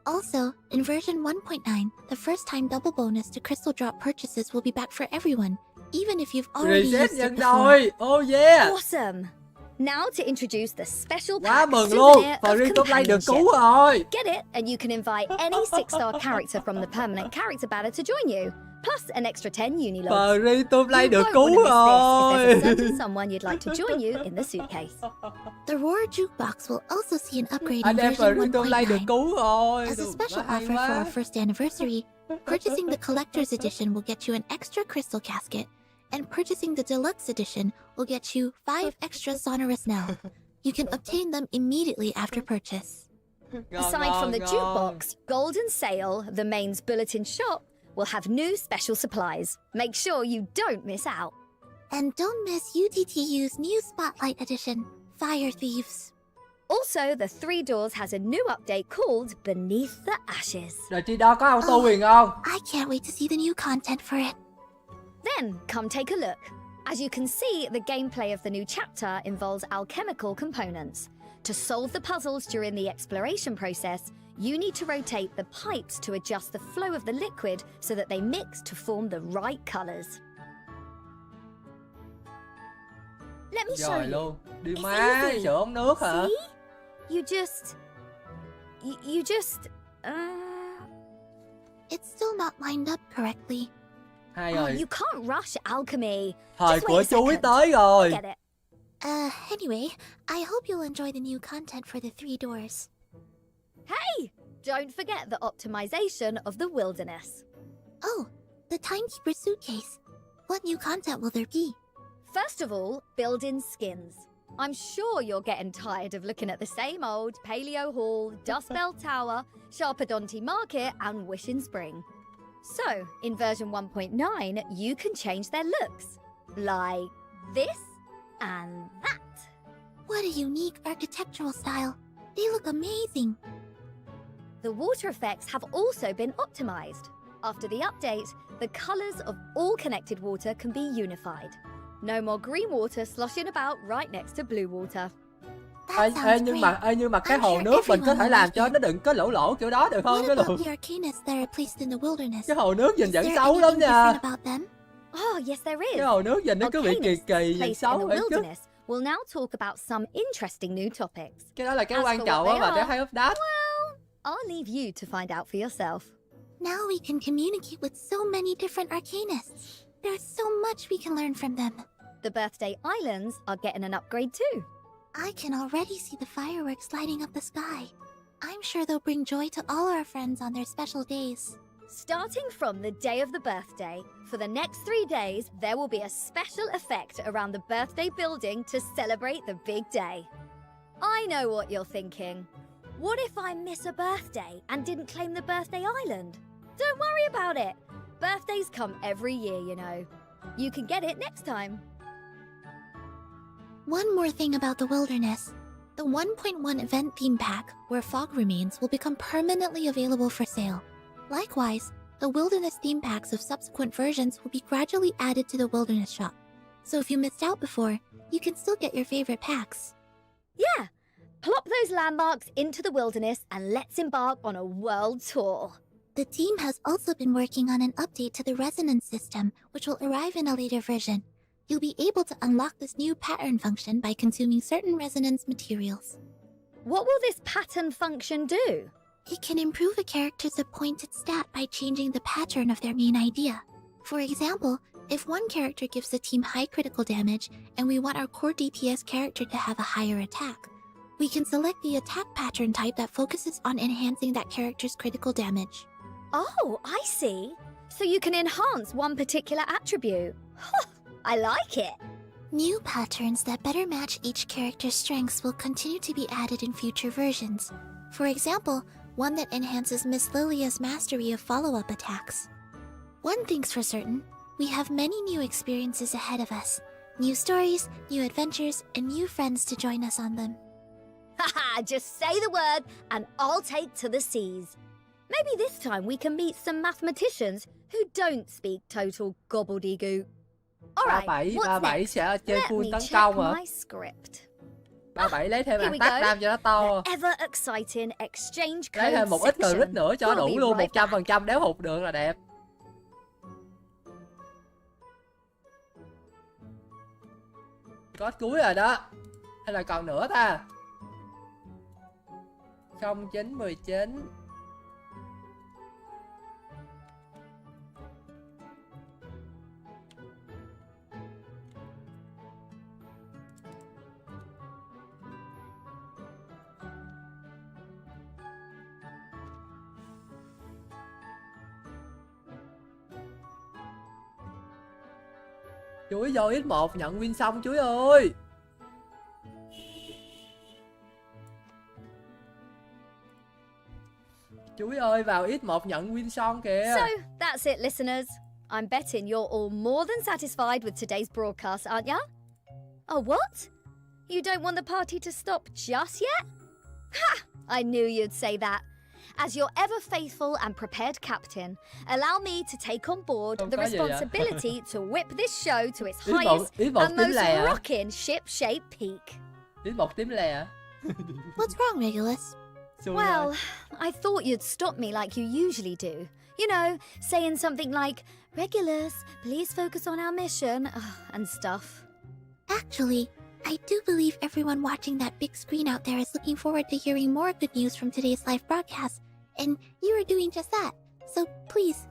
Speaker 3: Also, in version 1.9, the first-time double bonus to Crystal Drop purchases will be back for everyone, even if you've already
Speaker 1: Reset
Speaker 3: used it
Speaker 1: nhân
Speaker 3: before.
Speaker 1: đôi. Oh yeah!
Speaker 2: Awesome! Now to introduce the special
Speaker 1: Quá
Speaker 2: pack
Speaker 1: mừng luôn.
Speaker 2: souvenir of
Speaker 1: Vertin top lane được
Speaker 2: companionship.
Speaker 1: cứu rồi.
Speaker 2: Get it, and you can invite any 6-star character from the permanent character banner to join you, plus an extra 10 Unilogs.
Speaker 1: Vertin top lane
Speaker 2: You
Speaker 1: được
Speaker 2: won't
Speaker 1: cứu
Speaker 2: wanna miss this if there's a
Speaker 1: rồi.
Speaker 2: certain someone you'd like to join you in the suitcase.
Speaker 3: The Roar Jukebox will also see an upgrade
Speaker 1: Anh
Speaker 3: in
Speaker 1: em
Speaker 3: version
Speaker 1: Vertin top lane được
Speaker 3: 1.9.
Speaker 1: cứu rồi.
Speaker 3: As a special
Speaker 1: Hay
Speaker 3: offer for
Speaker 1: quá.
Speaker 3: our first anniversary, purchasing the collector's edition will get you an extra crystal casket, and purchasing the deluxe edition will get you 5 extra sonorous now. You can obtain them immediately after purchase.
Speaker 2: Aside from the jukebox, Golden Sale, the main's bulletin shop, will have new special supplies. Make sure you don't miss out.
Speaker 3: And don't miss UTTU's new Spotlight edition, Fire Thieves.
Speaker 2: Also, the Three Doors has a new update called Beneath the Ashes.
Speaker 1: Rồi chị đó có auto quyền không?
Speaker 3: I can't wait to see the new content for it.
Speaker 2: Then, come take a look. As you can see, the gameplay of the new chapter involves alchemical components. To solve the puzzles during the exploration process, you need to rotate the pipes to adjust the flow of the liquid so that they mix to form the right colours. Let me show
Speaker 1: Rồi
Speaker 2: you.
Speaker 1: luôn. Đi
Speaker 2: It's
Speaker 1: má,
Speaker 2: easy.
Speaker 1: sửa ống nước hả?
Speaker 2: See? You just...
Speaker 3: It's still not lined up correctly.
Speaker 1: Hay
Speaker 2: Oh,
Speaker 1: rồi.
Speaker 2: you can't rush alchemy.
Speaker 1: Thời
Speaker 2: Just
Speaker 1: của
Speaker 2: wait a
Speaker 1: chuối
Speaker 2: second.
Speaker 1: tới rồi.
Speaker 2: Get it.
Speaker 3: Anyway, I hope you'll enjoy the new content for the Three Doors.
Speaker 2: Hey! Don't forget the optimization of the wilderness.
Speaker 3: Oh, the Timekeeper suitcase. What new content will there be?
Speaker 2: First of all, build-in skins. I'm sure you're getting tired of looking at the same old Paleo Hall, Dust Bell Tower, Sharpadonti Market and Wishing Spring. So, in version 1.9, you can change their looks. Like this and that.
Speaker 3: What a unique architectural style. They look amazing.
Speaker 2: The water effects have also been optimized. After the update, the colours of all connected water can be unified. No more green water sloshing about right next to blue water.
Speaker 1: Nhưng mà cái hồ nước mình có thể làm cho nó đừng có lỗ kiểu đó được không?
Speaker 3: What
Speaker 1: Cái
Speaker 3: about the arcanists that are placed in the wilderness?
Speaker 1: Cái hồ nước nhìn
Speaker 3: Is
Speaker 1: vẫn
Speaker 3: there
Speaker 1: xấu lắm
Speaker 3: anything
Speaker 1: nha.
Speaker 3: different about them?
Speaker 2: Oh, yes there is.
Speaker 1: Cái hồ nước nhìn nó cứ bị kỳ kỳ, nhìn
Speaker 2: Placed in
Speaker 1: xấu
Speaker 2: the
Speaker 1: ấy chứ.
Speaker 2: wilderness, we'll now talk about some interesting new topics.
Speaker 1: Cái đó là cái
Speaker 2: As
Speaker 1: quan
Speaker 2: for
Speaker 1: trọng
Speaker 2: what
Speaker 1: á
Speaker 2: they
Speaker 1: mà
Speaker 2: are,
Speaker 1: để hay update.
Speaker 2: Well, I'll leave you to find out for yourself.
Speaker 3: Now we can communicate with so many different arcanists. There's so much we can learn from them.
Speaker 2: The birthday islands are getting an upgrade too.
Speaker 3: I can already see the fireworks lighting up the sky. I'm sure they'll bring joy to all our friends on their special days.
Speaker 2: Starting from the day of the birthday, for the next 3 days, there will be a special effect around the birthday building to celebrate the big day. I know what you're thinking. What if I miss a birthday and didn't claim the birthday island? Don't worry about it. Birthdays come every year, you know. You can get it next time.
Speaker 3: One more thing about the wilderness. The 1.1 event theme pack, where fog remains, will become permanently available for sale. Likewise, the wilderness theme packs of subsequent versions will be gradually added to the wilderness shop. So if you missed out before, you can still get your favorite packs.
Speaker 2: Yeah, plop those landmarks into the wilderness and let's embark on a world tour.
Speaker 3: The team has also been working on an update to the resonance system, which will arrive in a later version. You'll be able to unlock this new pattern function by consuming certain resonance materials.
Speaker 2: What will this pattern function do?
Speaker 3: It can improve a character's appointed stat by changing the pattern of their main idea. For example, if one character gives the team high critical damage and we want our core DPS character to have a higher attack, we can select the attack pattern type that focuses on enhancing that character's critical damage.
Speaker 2: Oh, I see. So you can enhance one particular attribute. I like it.
Speaker 3: New patterns that better match each character's strengths will continue to be added in future versions. For example, one that enhances Miss Lilia's mastery of follow-up attacks. One thing's for certain, we have many new experiences ahead of us. New stories, new adventures, and new friends to join us on them.
Speaker 2: Haha, just say the word and I'll take to the seas. Maybe this time we can meet some mathematicians who don't speak total gobbledygook. Alright, what's next? Let me check my script.
Speaker 1: 37 lấy thêm
Speaker 2: Here we
Speaker 1: attack
Speaker 2: go.
Speaker 1: nam cho nó to.
Speaker 2: The ever exciting exchange
Speaker 1: Lấy
Speaker 2: code
Speaker 1: thêm một ít
Speaker 2: section.
Speaker 1: credit nữa cho
Speaker 2: We'll
Speaker 1: đủ
Speaker 2: be
Speaker 1: luôn
Speaker 2: right back.
Speaker 1: 100% đéo hụt được là đẹp. Có cuối rồi đó. Hay là còn nữa ta? 0919. Chuối vô X1 nhận win xong chuối ơi. Chuối ơi vào X1 nhận win xong kìa.
Speaker 2: So, that's it, listeners. I'm betting you're all more than satisfied with today's broadcast, aren't ya? Oh, what? You don't want the party to stop just yet? Ha! I knew you'd say that. As your ever faithful and prepared captain, allow me to take on board the responsibility to whip this show to its highest and most rocking ship-shape peak.
Speaker 1: X1 tím lè.
Speaker 3: What's wrong, Regulus?
Speaker 2: Well, I thought you'd stop me like you usually do. You know, saying something like, Regulus, please focus on our mission, and stuff.
Speaker 3: Actually, I do believe everyone watching that big screen out there is looking forward to hearing more good news from today's live broadcast, and you are doing just that. So please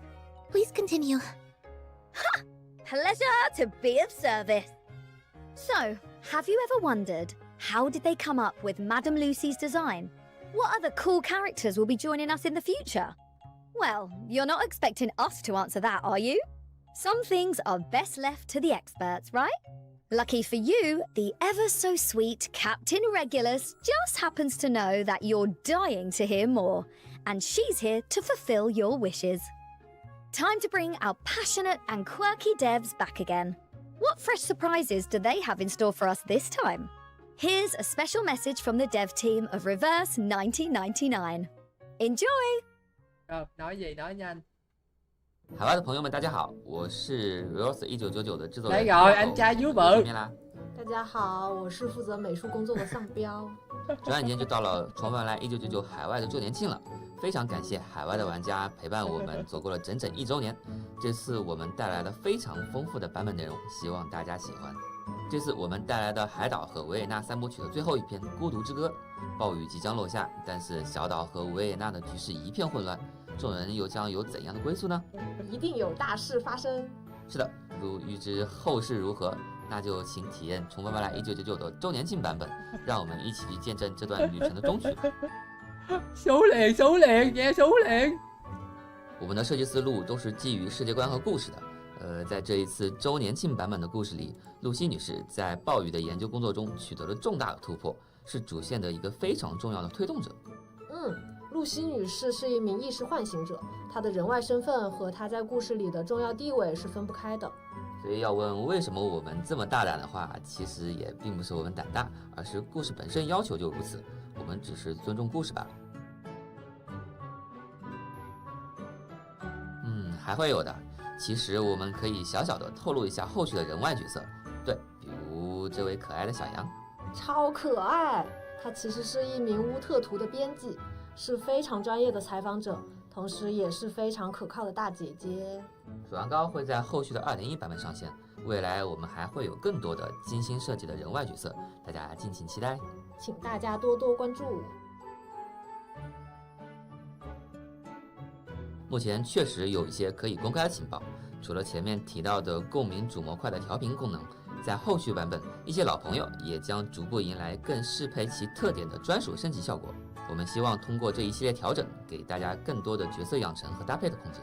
Speaker 3: continue.
Speaker 2: Ha! Pleasure to be of service. So, have you ever wondered, how did they come up with Madame Lucy's design? What other cool characters will be joining us in the future? Well, you're not expecting us to answer that, are you? Some things are best left to the experts, right? Lucky for you, the ever-so-sweet Captain Regulus just happens to know that you're dying to hear more, and she's here to fulfill your wishes. Time to bring our passionate and quirky devs back again. What fresh surprises do they have in store for us this time? Here's a special message from the dev team of Reverse 1999. Enjoy!
Speaker 1: Rồi, nói gì nói nhanh.
Speaker 17: 海外的朋友们，大家好，我是 Reverse 1999的制作人。
Speaker 1: Đây rồi, anh trai dưới bự.
Speaker 18: 大家好，我是负责美术工作的丧彪。
Speaker 17: 转眼间就到了重返来1999海外的周年庆了，非常感谢海外的玩家陪伴我们走过了整整1周年。这次我们带来了非常丰富的版本内容，希望大家喜欢。这次我们带来的海岛和维也纳3部曲的最后一篇《孤独之歌》，暴雨即将落下，但是小岛和维也纳的局势一片混乱，众人又将有怎样的归宿呢？
Speaker 18: 一定有大事发生。
Speaker 17: 是的，如预知后事如何，那就请体验重返未来1999的周年庆版本，让我们一起去见证这段旅程的终曲。
Speaker 1: số liền, nghe số liền。
Speaker 17: 我们的设计思路都是基于世界观和故事的。在这一次周年庆版本的故事里，露西女士在暴雨的研究工作中取得了重大的突破，是主线的一个非常重要的推动者。
Speaker 18: 露西女士是一名意识唤醒者，她的人外身份和她在故事里的重要地位是分不开的。
Speaker 17: 所以要问为什么我们这么大胆的话，其实也并不是我们胆大，而是故事本身要求就如此，我们只是尊重故事罢了。还会有的，其实我们可以小小的透露一下后续的人外角色，对，比如这位可爱的小羊，
Speaker 18: 超可爱。他其实是一名乌特图的编辑，是非常专业的采访者，同时也是非常可靠的大姐姐。
Speaker 17: 水王膏会在后续的 2.1 版本上线，未来我们还会有更多的精心设计的人外角色，大家敬请期待，
Speaker 18: 请大家多多关注。
Speaker 17: 目前确实有一些可以公开的情报，除了前面提到的共鸣主模块的调频功能，在后续版本一些老朋友也将逐步迎来更适配其特点的专属升级效果。我们希望通过这一系列调整，给大家更多的角色养成和搭配的空间。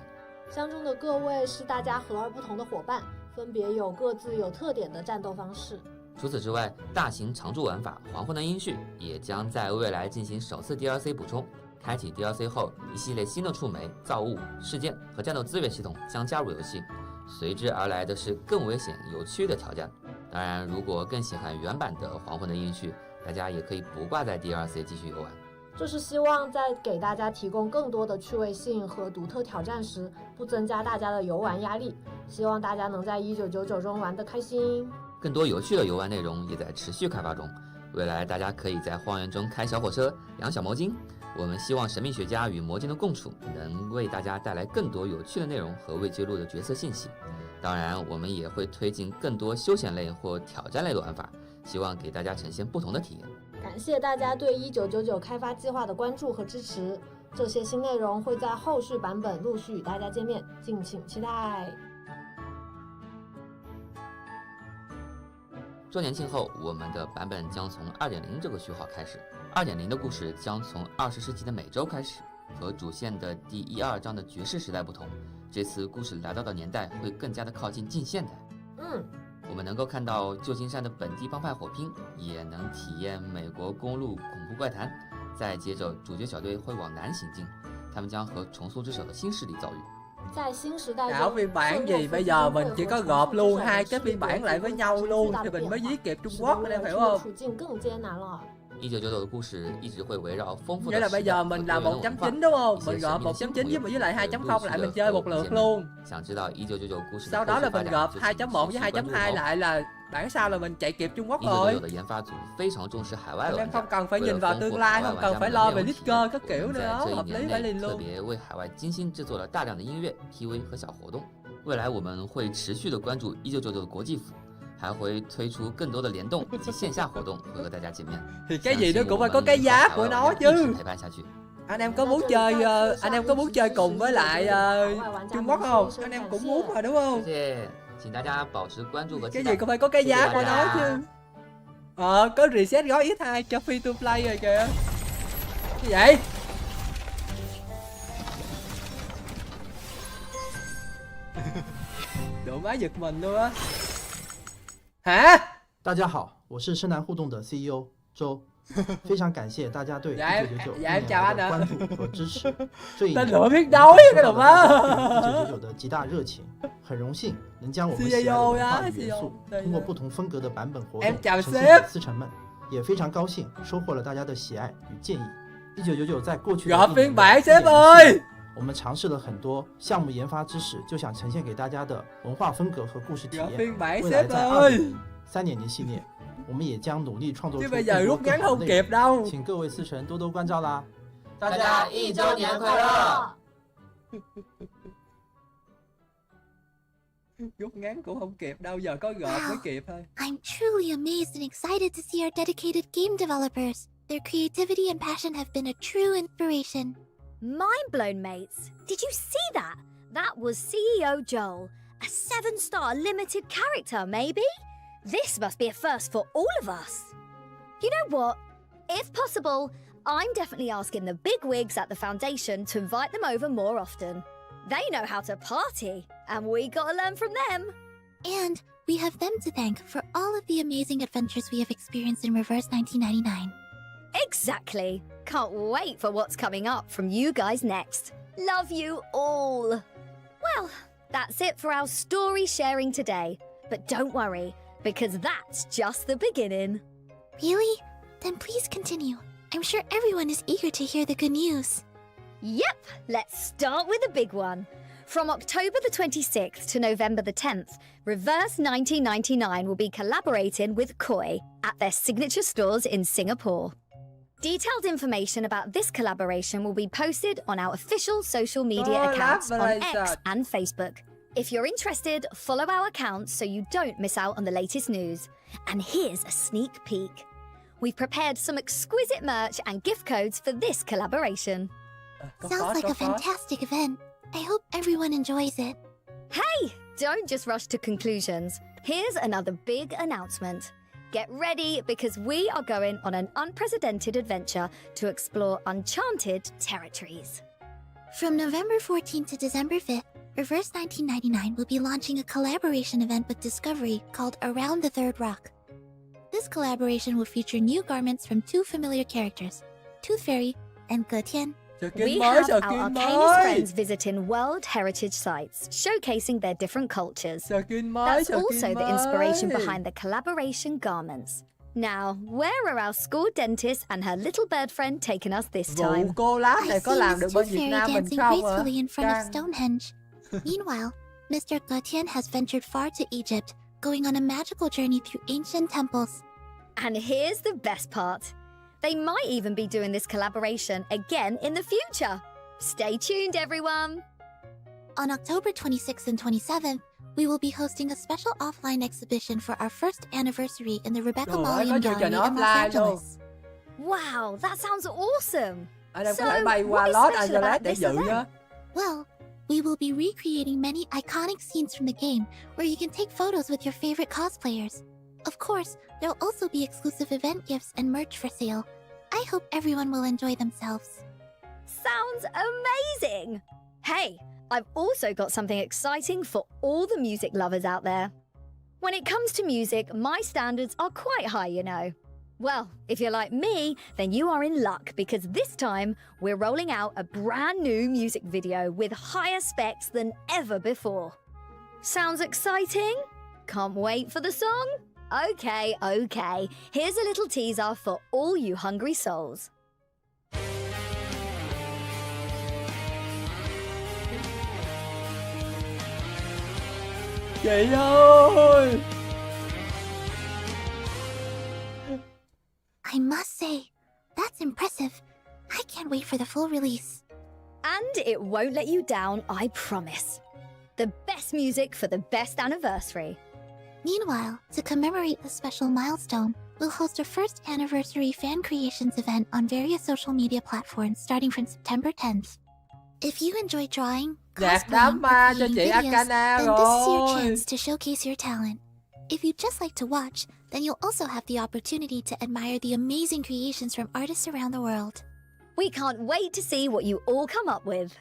Speaker 18: 相中的各位是大家和而不同的伙伴，分别有各自有特点的战斗方式。
Speaker 17: 除此之外，大型常驻玩法黄昏的音序也将在未来进行首次 DLC 补充。开启 DLC 后，一系列新的触媒、造物、事件和战斗资源系统将加入游戏，随之而来的是更危险、有趣的挑战。当然，如果更喜欢原版的黄昏的音序，大家也可以不挂在 DLC 继续游玩。
Speaker 18: 这是希望在给大家提供更多的趣味性和独特挑战时，不增加大家的游玩压力。希望大家能在1999中玩得开心。
Speaker 17: 更多有趣的游玩内容也在持续开发中，未来大家可以在荒原中开小火车、养小魔精。我们希望神秘学家与魔镜的共处能为大家带来更多有趣的内容和未揭露的角色信息。当然，我们也会推进更多休闲类或挑战类的玩法，希望给大家呈现不同的体验。
Speaker 18: 感谢大家对1999开发计划的关注和支持，这些新内容会在后续版本陆续与大家见面，敬请期待。
Speaker 17: 周年庆后，我们的版本将从 2.0 这个序号开始。2.0 的故事将从20世纪的美洲开始，和主线的第1、2章的爵士时代不同，这次故事来到的年代会更加的靠近近现代。我们能够看到旧金山的本地帮派火拼，也能体验美国公路恐怖怪谈。再接着，主角小队会往南行进，他们將和重塑之手的新勢力遭遇。
Speaker 18: 在新時代
Speaker 1: Ảo phiên bản gì bây giờ mình chỉ có gộp luôn hai cái phiên bản lại với nhau luôn thì mình mới dí kịp Trung Quốc anh em hiểu không?
Speaker 18: 處境更艱難了。
Speaker 17: 1999的故事一直會圍繞豐富的
Speaker 1: Nghĩa là bây giờ mình là 1.9 đúng không? Mình gộp 1.9 với lại 2.0 lại mình chơi một lượt luôn.
Speaker 17: 想知道1999故事
Speaker 1: Sau đó là mình gộp 2.1 với 2.2 lại là bản sau là mình chạy kịp Trung Quốc rồi.
Speaker 17: 的研發組非常重視海外
Speaker 1: Anh
Speaker 17: 玩
Speaker 1: em
Speaker 17: 家
Speaker 1: không cần phải nhìn vào tương lai, không cần phải lo về Licker các kiểu nữa,
Speaker 17: 在这一
Speaker 1: hợp lý
Speaker 17: 年
Speaker 1: phải
Speaker 17: 內
Speaker 1: liền
Speaker 17: 特
Speaker 1: luôn.
Speaker 17: 別為海外精心制作了大量的音樂、PV 和小活動。未來我們會持續的關注1999的國際服，還會推出更多的聯動以及線下活動會和大家見面。
Speaker 1: Thì cái gì nó cũng phải có cái giá của nó chứ.
Speaker 17: 陪伴下去。
Speaker 1: Anh em có muốn chơi anh em có muốn chơi cùng với lại Trung Quốc không? Anh em cũng muốn mà đúng không?
Speaker 17: 謝謝，請大家保持關注和期
Speaker 1: Cái
Speaker 17: 待。
Speaker 1: gì cũng phải có cái giá của nó chứ. Có reset gói X2 cho free to play rồi kìa. Cái gì vậy? Độ má giật mình luôn á. Hả?
Speaker 19: 大家好，我是深南互动的 CEO 周，非常感谢大家对1999em
Speaker 1: chào anh
Speaker 19: 的
Speaker 1: ạ.
Speaker 19: 关注和支持。这一
Speaker 1: Tên
Speaker 19: 年
Speaker 1: lửa biết nói cái đồng á.
Speaker 19: 1999的极大热情，很荣幸能将我们喜爱的文化与元素通过不同风格的版本活动
Speaker 1: Em chào
Speaker 19: 呈现
Speaker 1: sếp.
Speaker 19: 给思成们，也非常高兴收获了大家的喜爱与建议。1999在过去的
Speaker 1: Gặp
Speaker 19: 一
Speaker 1: phiên
Speaker 19: 年
Speaker 1: bản
Speaker 19: 的
Speaker 1: sếp
Speaker 19: 1年
Speaker 1: ơi.
Speaker 19: 我们尝试了很多项目研发知识，就想呈现给大家的文化风格和故事体
Speaker 1: Gặp
Speaker 19: 验。
Speaker 1: phiên bản
Speaker 19: 未来
Speaker 1: sếp
Speaker 19: 在
Speaker 1: ơi.
Speaker 19: 2.0、3.0系列，我们也将努力创作
Speaker 1: Chứ
Speaker 19: 出
Speaker 1: bây
Speaker 19: 更
Speaker 1: giờ
Speaker 19: 多
Speaker 1: rút
Speaker 19: 更
Speaker 1: ngắn
Speaker 19: 好
Speaker 1: không
Speaker 19: 的内
Speaker 1: kịp
Speaker 19: 容。
Speaker 1: đâu.
Speaker 19: 请各位思成多多关照啦！
Speaker 17: 大家1周年快乐！
Speaker 1: Rút ngắn cũng không kịp đâu, giờ có gộp mới kịp thôi.
Speaker 3: I'm truly amazed and excited to see our dedicated game developers. Their creativity and passion have been a true inspiration.
Speaker 2: Mind blown, mates. Did you see that? That was CEO Joel. A 7-star limited character, maybe? This must be a first for all of us. You know what? If possible, I'm definitely asking the big wigs at the Foundation to invite them over more often. They know how to party, and we gotta learn from them.
Speaker 3: And we have them to thank for all of the amazing adventures we have experienced in Reverse 1999.
Speaker 2: Exactly. Can't wait for what's coming up from you guys next. Love you all. Well, that's it for our story sharing today. But don't worry, because that's just the beginning.
Speaker 3: Really? Then please continue. I'm sure everyone is eager to hear the good news.
Speaker 2: Yep, let's start with the big one. From October the 26th to November the 10th, Reverse 1999 will be collaborating with Koi at their signature stores in Singapore. Detailed information about this collaboration will be posted on our official social media accounts on X and Facebook. If you're interested, follow our accounts so you don't miss out on the latest news. And here's a sneak peek. We've prepared some exquisite merch and gift codes for this collaboration.
Speaker 3: Sounds like a fantastic event. I hope everyone enjoys it.
Speaker 2: Hey, don't just rush to conclusions. Here's another big announcement. Get ready because we are going on an unprecedented adventure to explore enchanted territories.
Speaker 3: From November 14th to December 5th, Reverse 1999 will be launching a collaboration event with Discovery called Around the Third Rock. This collaboration will feature new garments from two familiar characters, Tooth Fairy and Getian.
Speaker 2: We have our Arcanist friends visiting World Heritage sites, showcasing their different cultures. That's also the inspiration behind the collaboration garments. Now, where are our school dentist and her little bird friend taking us this time?
Speaker 3: I see Miss Tooth Fairy dancing gracefully in front of Stonehenge. Meanwhile, Mr. Getian has ventured far to Egypt, going on a magical journey through ancient temples.
Speaker 2: And here's the best part. They might even be doing this collaboration again in the future. Stay tuned, everyone!
Speaker 3: On October 26th and 27th, we will be hosting a special offline exhibition for our first anniversary in the Rebecca Mallion Gallery in Los Angeles.
Speaker 2: Wow, that sounds awesome!
Speaker 1: So, what is special about this event?
Speaker 3: Well, we will be recreating many iconic scenes from the game where you can take photos with your favorite cosplayers. Of course, there'll also be exclusive event gifts and merch for sale. I hope everyone will enjoy themselves.
Speaker 2: Sounds amazing! Hey, I've also got something exciting for all the music lovers out there. When it comes to music, my standards are quite high, you know. Well, if you're like me, then you are in luck because this time we're rolling out a brand new music video with higher specs than ever before. Sounds exciting? Can't wait for the song? Okay. Here's a little teaser for all you hungry souls.
Speaker 1: Chị ơi!
Speaker 3: I must say, that's impressive. I can't wait for the full release.
Speaker 2: And it won't let you down, I promise. The best music for the best anniversary.
Speaker 3: Meanwhile, to commemorate this special milestone, we'll host a first anniversary fan creations event on various social media platforms starting from September 10th. If you enjoy drawing, cosplaying, or creating videos, then this is your chance to showcase your talent. If you just like to watch, then you'll also have the opportunity to admire the amazing creations from artists around the world.
Speaker 2: We can't wait to see what you all come up with.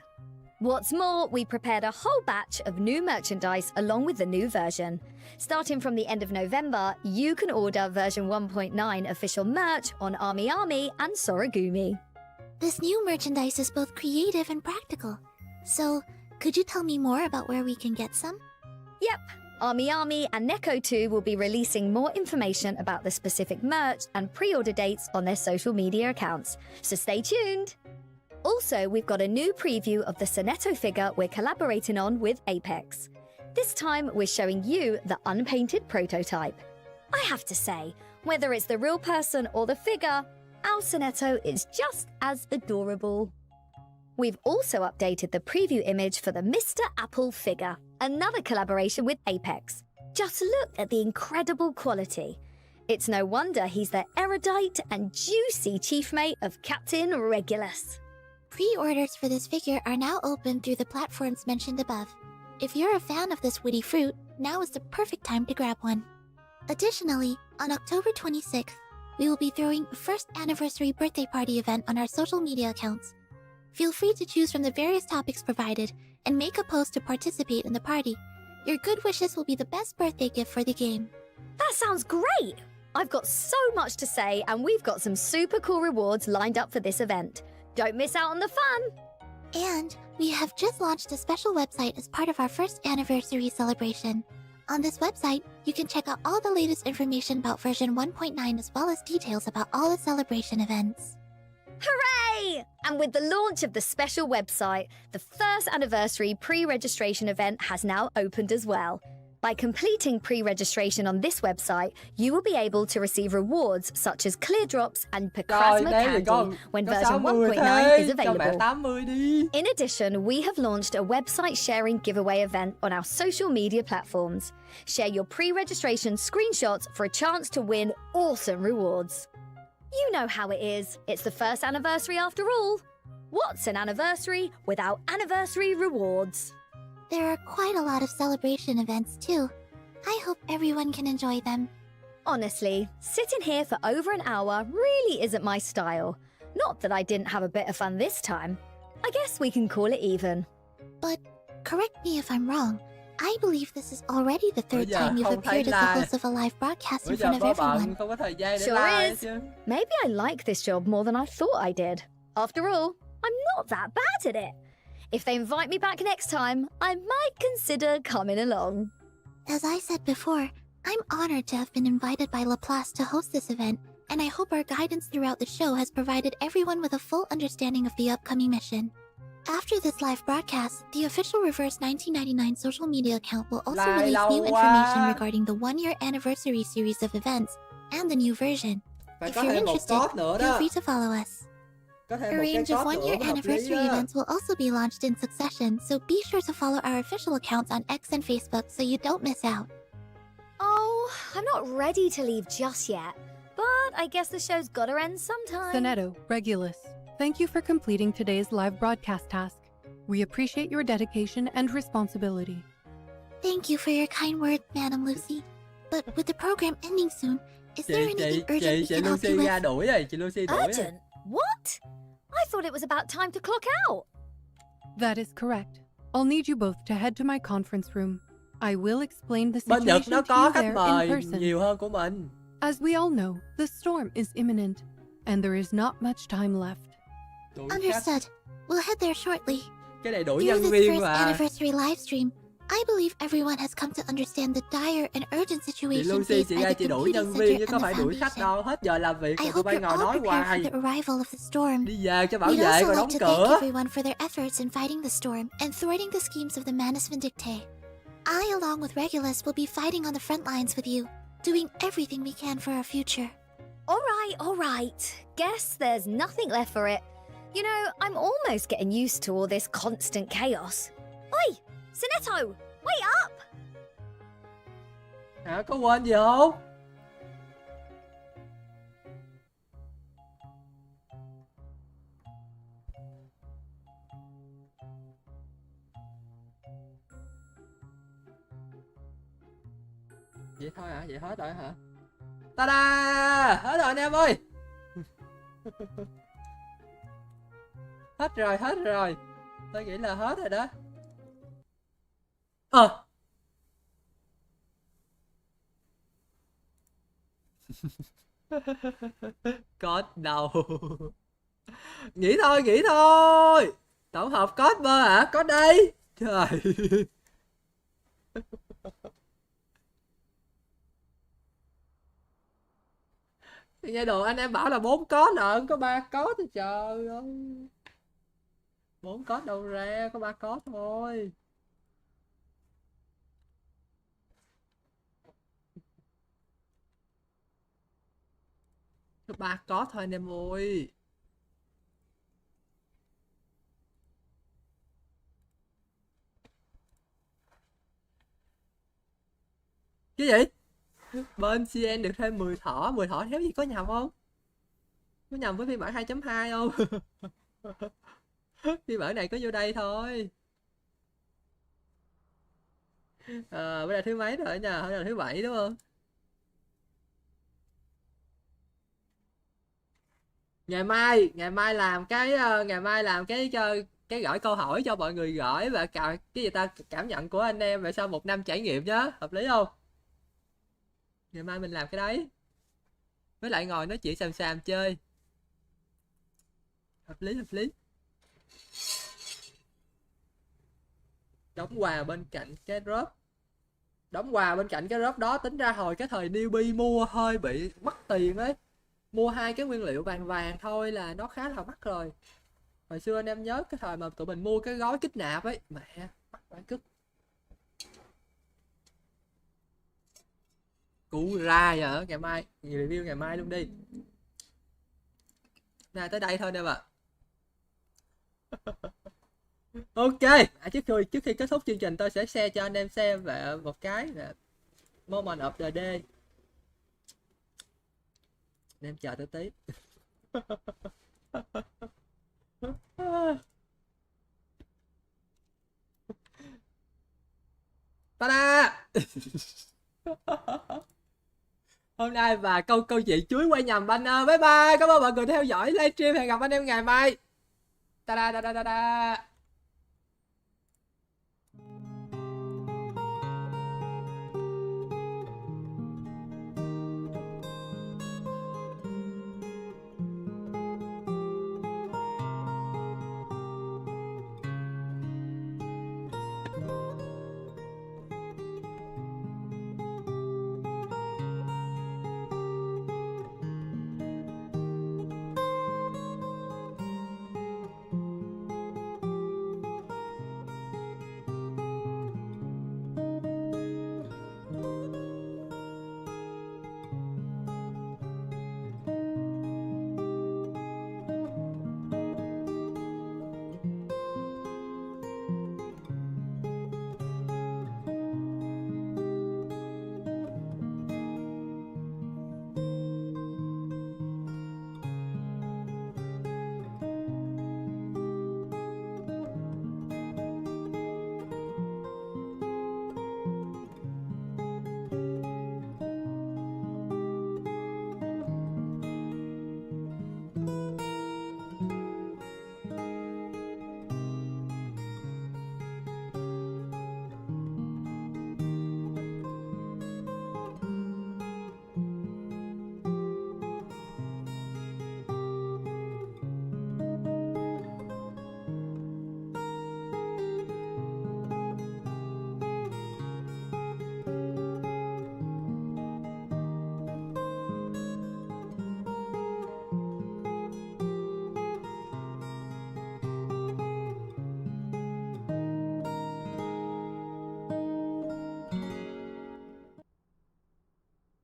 Speaker 2: What's more, we prepared a whole batch of new merchandise along with the new version. Starting from the end of November, you can order version 1.9 official merch on Army and Soragumi.
Speaker 3: This new merchandise is both creative and practical. So, could you tell me more about where we can get some?
Speaker 2: Yep. Army and Neko 2 will be releasing more information about the specific merch and pre-order dates on their social media accounts, so stay tuned! Also, we've got a new preview of the Sonetto figure we're collaborating on with Apex. This time, we're showing you the unpainted prototype. I have to say, whether it's the real person or the figure, our Sonetto is just as adorable. We've also updated the preview image for the Mr. Apple figure, another collaboration with Apex. Just look at the incredible quality. It's no wonder he's the erudite and juicy chief mate of Captain Regulus.
Speaker 3: Pre-orders for this figure are now open through the platforms mentioned above. If you're a fan of this witty fruit, now is the perfect time to grab one. Additionally, on October 26th, we will be throwing a first anniversary birthday party event on our social media accounts. Feel free to choose from the various topics provided and make a post to participate in the party. Your good wishes will be the best birthday gift for the game.
Speaker 2: That sounds great! I've got so much to say and we've got some super cool rewards lined up for this event. Don't miss out on the fun!
Speaker 3: And we have just launched a special website as part of our first anniversary celebration. On this website, you can check out all the latest information about version 1.9 as well as details about all the celebration events.
Speaker 2: Hooray! And with the launch of the special website, the first anniversary pre-registration event has now opened as well. By completing pre-registration on this website, you will be able to receive rewards such as clear drops and Picrasma candy when version 1.9 is available. In addition, we have launched a website sharing giveaway event on our social media platforms. Share your pre-registration screenshots for a chance to win awesome rewards. You know how it is. It's the first anniversary after all. What's an anniversary without anniversary rewards?
Speaker 3: There are quite a lot of celebration events too. I hope everyone can enjoy them.
Speaker 2: Honestly, sitting here for over an hour really isn't my style. Not that I didn't have a bit of fun this time. I guess we can call it even.
Speaker 3: But correct me if I'm wrong. I believe this is already the third time you've appeared as the host of a live broadcast in front of everyone.
Speaker 2: Sure is. Maybe I like this job more than I thought I did. After all, I'm not that bad at it. If they invite me back next time, I might consider coming along.
Speaker 3: As I said before, I'm honored to have been invited by Laplace to host this event, and I hope our guidance throughout the show has provided everyone with a full understanding of the upcoming mission. After this live broadcast, the official Reverse 1999 social media account will also release new information regarding the one-year anniversary series of events and the new version. If you're interested, feel free to follow us. A range of one-year anniversary events will also be launched in succession, so be sure to follow our official accounts on X and Facebook so you don't miss out.
Speaker 2: Oh, I'm not ready to leave just yet, but I guess the show's gotta end sometime.
Speaker 10: Minato, Regulus, thank you for completing today's live broadcast task. We appreciate your dedication and responsibility.
Speaker 3: Thank you for your kind words, Madam Lucy. But with the program ending soon, is there anything urgent we can help you with?
Speaker 2: Urgent? What? I thought it was about time to clock out.
Speaker 10: That is correct. I'll need you both to head to my conference room. I will explain the situation to you there in person. As we all know, the storm is imminent, and there is not much time left.
Speaker 3: Understood. We'll head there shortly.
Speaker 1: Cái này đổi
Speaker 3: Through
Speaker 1: nhân
Speaker 3: this
Speaker 1: viên
Speaker 3: first
Speaker 1: mà.
Speaker 3: anniversary livestream, I believe everyone has come to understand the dire and urgent
Speaker 1: Chị
Speaker 3: situation
Speaker 1: Lucy
Speaker 3: faced
Speaker 1: chị
Speaker 3: by
Speaker 1: ra
Speaker 3: the
Speaker 1: chị đuổi
Speaker 3: computing
Speaker 1: nhân viên chứ
Speaker 3: center
Speaker 1: có
Speaker 3: and
Speaker 1: phải
Speaker 3: the
Speaker 1: đuổi khách
Speaker 3: foundation.
Speaker 1: đâu. Hết giờ làm việc
Speaker 3: I
Speaker 1: rồi tụi
Speaker 3: hope
Speaker 1: bay
Speaker 3: you're
Speaker 1: ngồi
Speaker 3: all
Speaker 1: nói
Speaker 3: prepared
Speaker 1: hoài.
Speaker 3: for the arrival of the storm.
Speaker 1: Đi về cho bảo
Speaker 3: We'd
Speaker 1: vệ
Speaker 3: also
Speaker 1: rồi
Speaker 3: like
Speaker 1: đóng
Speaker 3: to thank
Speaker 1: cửa.
Speaker 3: everyone for their efforts in fighting the storm and thwarting the schemes of the Manus Vindictae. I, along with Regulus, will be fighting on the front lines with you, doing everything we can for our future.
Speaker 2: All right. Guess there's nothing left for it. You know, I'm almost getting used to all this constant chaos. Oi! Sinetto! Wait up!
Speaker 1: Hả, có quên gì không? Vậy thôi hả? Vậy hết rồi hả? Ta-da! Hết rồi anh em ơi! Hết rồi. Tôi nghĩ là hết rồi đó. Code đâu? Nghĩ thôi. Tổng hợp code bơ hả? Có đây. Trời. Nghe đồ anh em bảo là 4 code lận, có 3 code thì trời ơi. 4 code đâu ra, có 3 code thôi. Có 3 code thôi anh em ơi. Cái gì? Bên CN được thêm 10 thỏ thiếu gì có nhầm không? Có nhầm với phiên bản 2.2 không? Phiên bản này có vô đây thôi. Bữa nay thứ mấy rồi nha? Hôm nay là thứ 7 đúng không? Ngày mai làm cái gửi câu hỏi cho mọi người gửi và cái gì ta cảm nhận của anh em về sau 1 năm trải nghiệm nhá, hợp lý không? Ngày mai mình làm cái đấy. Với lại ngồi nói chuyện xàm chơi. Hợp lý. Đóng quà bên cạnh cái drop. Đóng quà bên cạnh cái drop đó, tính ra hồi cái thời newbie mua hơi bị mất tiền ấy. Mua 2 cái nguyên liệu vàng vàng thôi là nó khá là mắc rồi. Hồi xưa anh em nhớ cái thời mà tụi mình mua cái gói kích nạp ấy, mẹ mắc phải cứt. Cú ra giờ ngày mai review ngày mai luôn đi. Này tới đây thôi nè bà. Ok, trước khi kết thúc chương trình tôi sẽ share cho anh em xem về một cái là moment of the day. Anh em chờ tôi tí. Ta-da! Hôm nay và câu chuyện chuối quay nhầm banner. Bye bye, cảm ơn mọi người theo dõi livestream, hẹn gặp anh em ngày mai. Ta-da!